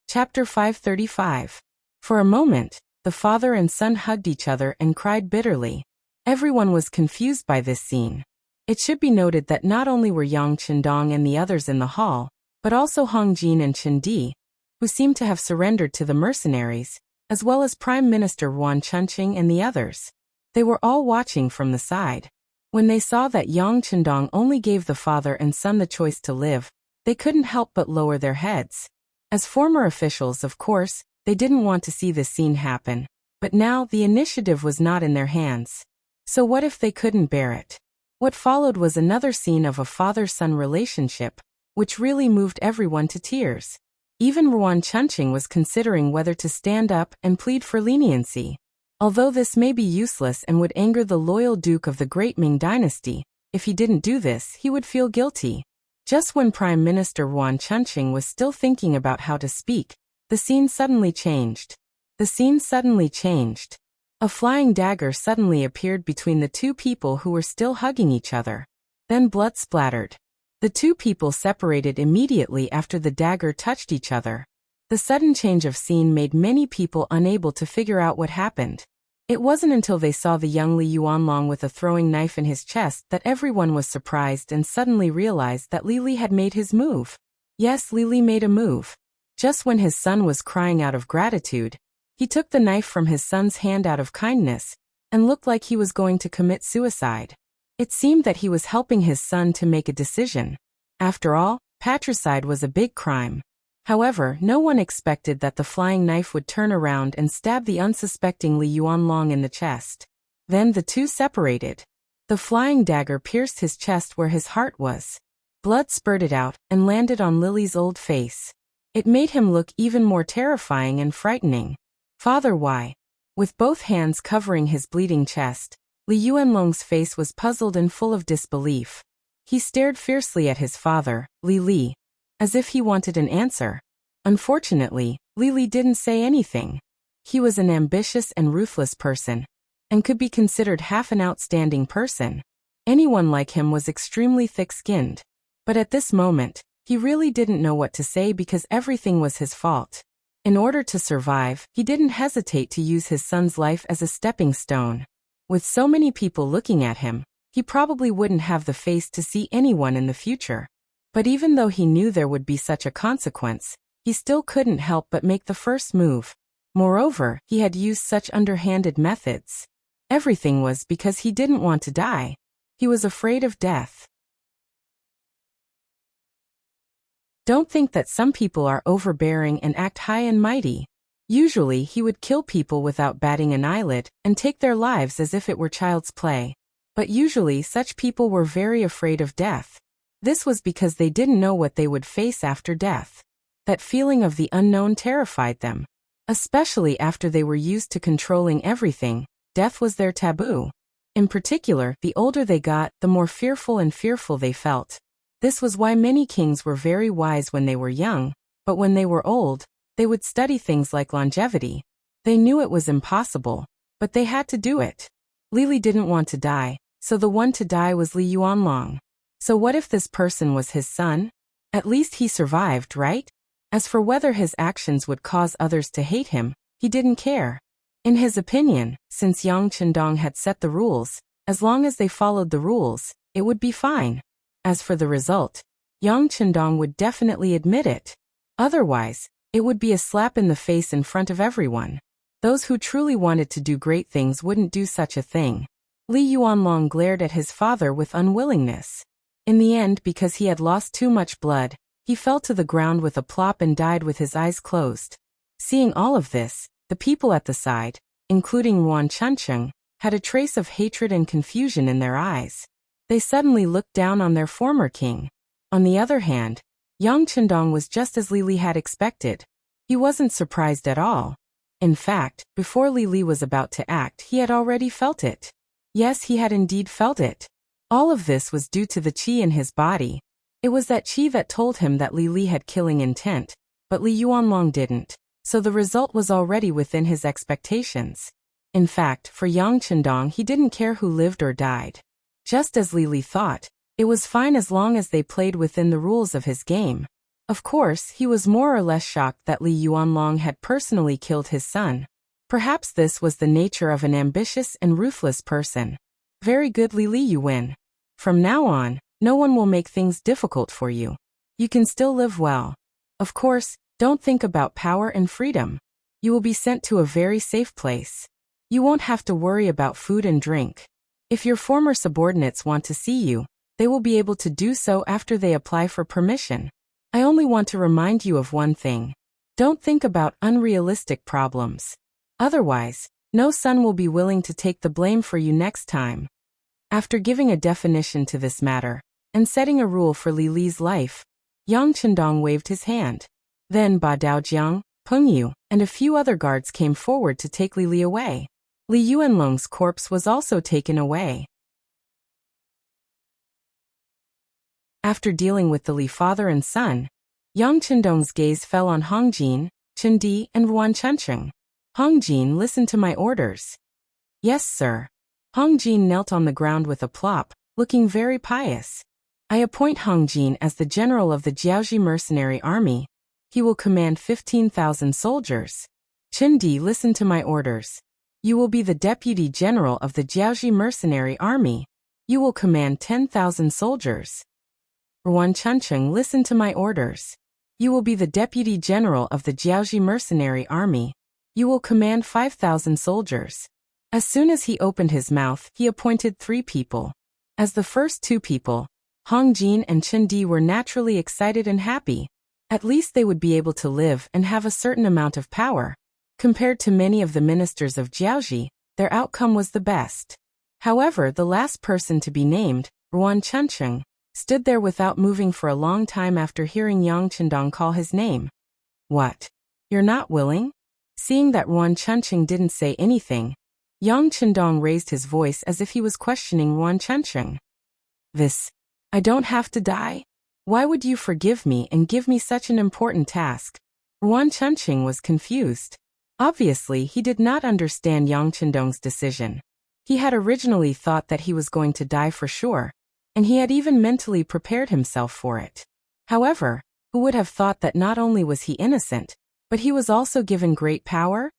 Chapter 535. For a moment, the father and son hugged each other and cried bitterly. Everyone was confused by this scene. It should be noted that not only were Yang Chendong and the others in the hall, but also Hong Jin and Chen Di, who seemed to have surrendered to the mercenaries, as well as Prime Minister Ruan Chunqing and the others. They were all watching from the side. When they saw that Yang Chendong only gave the father and son the choice to live, they couldn't help but lower their heads. As former officials, of course, they didn't want to see this scene happen, but now the initiative was not in their hands. So what if they couldn't bear it? What followed was another scene of a father-son relationship, which really moved everyone to tears. Even Ruan Chunqing was considering whether to stand up and plead for leniency. Although this may be useless and would anger the loyal Duke of the Great Ming Dynasty, if he didn't do this, he would feel guilty. Just when Prime Minister Ruan Chunqing was still thinking about how to speak, The scene suddenly changed. The scene suddenly changed. A flying dagger suddenly appeared between the two people who were still hugging each other. Then blood splattered. The two people separated immediately after the dagger touched each other. The sudden change of scene made many people unable to figure out what happened. It wasn't until they saw the young Li Yuanlong with a throwing knife in his chest that everyone was surprised and suddenly realized that Li Li had made his move. Yes, Li Li made a move. Just when his son was crying out of gratitude, he took the knife from his son's hand out of kindness, and looked like he was going to commit suicide. It seemed that he was helping his son to make a decision. After all, patricide was a big crime. However, no one expected that the flying knife would turn around and stab the unsuspecting Li Yuanlong in the chest. Then the two separated. The flying dagger pierced his chest where his heart was. Blood spurted out and landed on Lily's old face. It made him look even more terrifying and frightening. Father, why? With both hands covering his bleeding chest, Li Yuanlong's face was puzzled and full of disbelief. He stared fiercely at his father, Li Li, as if he wanted an answer. Unfortunately, Li Li didn't say anything. He was an ambitious and ruthless person, and could be considered half an outstanding person. Anyone like him was extremely thick-skinned. But at this moment, he really didn't know what to say because everything was his fault. In order to survive, he didn't hesitate to use his son's life as a stepping stone. With so many people looking at him, he probably wouldn't have the face to see anyone in the future. But even though he knew there would be such a consequence, he still couldn't help but make the first move. Moreover, he had used such underhanded methods. Everything was because he didn't want to die. He was afraid of death. Don't think that some people are overbearing and act high and mighty. Usually he would kill people without batting an eyelid and take their lives as if it were child's play. But usually such people were very afraid of death. This was because they didn't know what they would face after death. That feeling of the unknown terrified them. Especially after they were used to controlling everything, death was their taboo. In particular, the older they got, the more fearful and fearful they felt. This was why many kings were very wise when they were young, but when they were old, they would study things like longevity. They knew it was impossible, but they had to do it. Li Li didn't want to die, so the one to die was Li Yuanlong. So what if this person was his son? At least he survived, right? As for whether his actions would cause others to hate him, he didn't care. In his opinion, since Yang Chendong had set the rules, as long as they followed the rules, it would be fine. As for the result, Yang Chendong would definitely admit it. Otherwise, it would be a slap in the face in front of everyone. Those who truly wanted to do great things wouldn't do such a thing. Li Yuanlong glared at his father with unwillingness. In the end, because he had lost too much blood, he fell to the ground with a plop and died with his eyes closed. Seeing all of this, the people at the side, including Yuan Chuncheng, had a trace of hatred and confusion in their eyes. They suddenly looked down on their former king. On the other hand, Yang Chendong was just as Li Li had expected. He wasn't surprised at all. In fact, before Li Li was about to act, he had already felt it. Yes, he had indeed felt it. All of this was due to the qi in his body. It was that qi that told him that Li Li had killing intent, but Li Yuanlong didn't, so the result was already within his expectations. In fact, for Yang Chendong, he didn't care who lived or died. Just as Li Li thought, it was fine as long as they played within the rules of his game. Of course, he was more or less shocked that Li Yuanlong had personally killed his son. Perhaps this was the nature of an ambitious and ruthless person. Very good, Li Li, you win. From now on, no one will make things difficult for you. You can still live well. Of course, don't think about power and freedom. You will be sent to a very safe place. You won't have to worry about food and drink. If your former subordinates want to see you, they will be able to do so after they apply for permission. I only want to remind you of one thing. Don't think about unrealistic problems. Otherwise, no son will be willing to take the blame for you next time. After giving a definition to this matter, and setting a rule for Li Li's life, Yang Chendong waved his hand. Then Ba Daojiang, Peng Yu, and a few other guards came forward to take Li Li away. Li Yuanlong's corpse was also taken away. After dealing with the Li father and son, Yang Chendong's gaze fell on Hong Jin, Chindi, and Ruan Chuncheng. Hong Jin, listen to my orders. Yes, sir. Hong Jin knelt on the ground with a plop, looking very pious. I appoint Hong Jin as the general of the Jiaoji mercenary army. He will command 15,000 soldiers. Chindi, listen to my orders. You will be the deputy general of the Jiaoji mercenary army. You will command 10,000 soldiers. Ruan Chuncheng, listen to my orders. You will be the deputy general of the Jiaoji mercenary army. You will command 5,000 soldiers. As soon as he opened his mouth, he appointed 3 people. As the first 2 people, Hong Jin and Chindi were naturally excited and happy. At least they would be able to live and have a certain amount of power. Compared to many of the ministers of Jiaoji, their outcome was the best. However, the last person to be named, Ruan Chuncheng, stood there without moving for a long time after hearing Yang Chendong call his name. What? You're not willing? Seeing that Ruan Chuncheng didn't say anything, Yang Chendong raised his voice as if he was questioning Ruan Chuncheng. I don't have to die? Why would you forgive me and give me such an important task? Ruan Chuncheng was confused. Obviously, he did not understand Yang Chendong's decision. He had originally thought that he was going to die for sure, and he had even mentally prepared himself for it. However, who would have thought that not only was he innocent, but he was also given great power?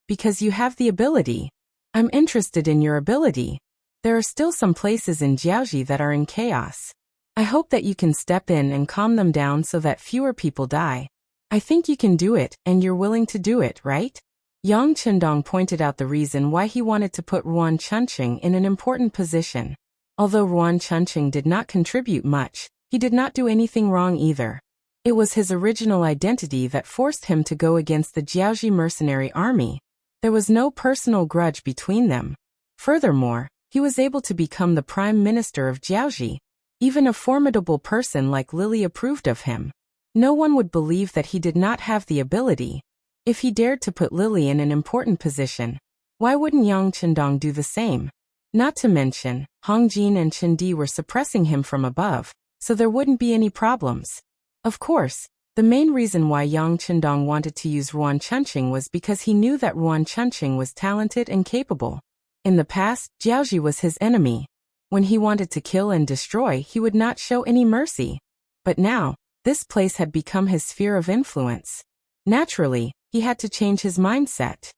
Because you have the ability. I'm interested in your ability. There are still some places in Jiaoji that are in chaos. I hope that you can step in and calm them down so that fewer people die. I think you can do it, and you're willing to do it, right? Yang Chendong pointed out the reason why he wanted to put Ruan Chuncheng in an important position. Although Ruan Chuncheng did not contribute much, he did not do anything wrong either. It was his original identity that forced him to go against the Jiaoji mercenary army. There was no personal grudge between them. Furthermore, he was able to become the prime minister of Jiaoji. Even a formidable person like Lily approved of him. No one would believe that he did not have the ability. If he dared to put Lily in an important position, why wouldn't Yang Chendong do the same? Not to mention, Hong Jin and Chindi were suppressing him from above, so there wouldn't be any problems. Of course, the main reason why Yang Chendong wanted to use Ruan Chuncheng was because he knew that Ruan Chuncheng was talented and capable. In the past, Jiaoji was his enemy. When he wanted to kill and destroy, he would not show any mercy. But now, this place had become his sphere of influence. Naturally, he had to change his mindset.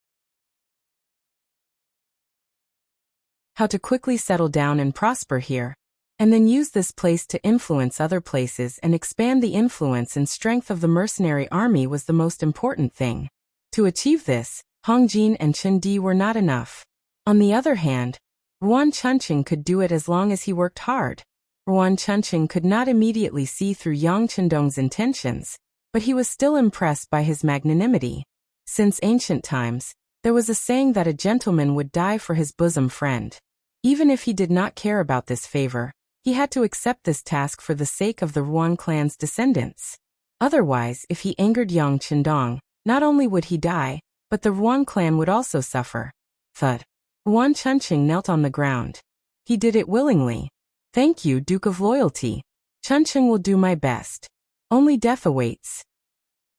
How to quickly settle down and prosper here, and then use this place to influence other places and expand the influence and strength of the mercenary army was the most important thing. To achieve this, Hong Jin and Chindi were not enough. On the other hand, Ruan Chuncheng could do it as long as he worked hard. Ruan Chuncheng could not immediately see through Yang Chendong's intentions, but he was still impressed by his magnanimity. Since ancient times, there was a saying that a gentleman would die for his bosom friend. Even if he did not care about this favor, he had to accept this task for the sake of the Ruan clan's descendants. Otherwise, if he angered Yang Chendong, not only would he die, but the Ruan clan would also suffer. Thud. Ruan Chuncheng knelt on the ground. He did it willingly. Thank you, Duke of Loyalty. Chuncheng will do my best. Only death awaits.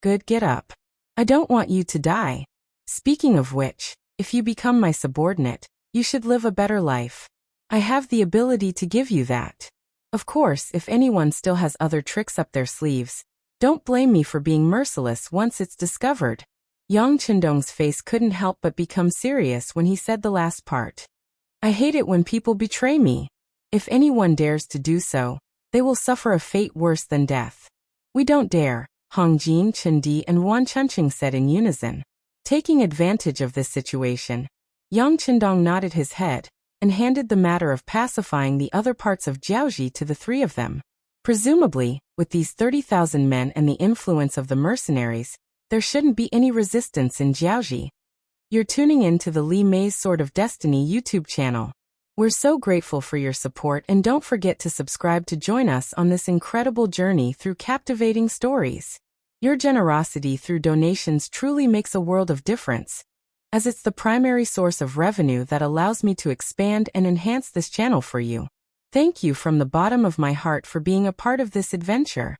Good, get up. I don't want you to die. Speaking of which, if you become my subordinate, you should live a better life. I have the ability to give you that. Of course, if anyone still has other tricks up their sleeves, don't blame me for being merciless once it's discovered. Yang Chendong's face couldn't help but become serious when he said the last part. I hate it when people betray me. If anyone dares to do so, they will suffer a fate worse than death. We don't dare, Hong Jin, Chindi, and Ruan Chuncheng said in unison. Taking advantage of this situation, Yang Chendong nodded his head and handed the matter of pacifying the other parts of Jiaoji to the 3 of them. Presumably, with these 30,000 men and the influence of the mercenaries, there shouldn't be any resistance in Jiaoji. You're tuning in to the Li Mei's Sword of Destiny YouTube channel. We're so grateful for your support, and don't forget to subscribe to join us on this incredible journey through captivating stories. Your generosity through donations truly makes a world of difference, as it's the primary source of revenue that allows me to expand and enhance this channel for you. Thank you from the bottom of my heart for being a part of this adventure.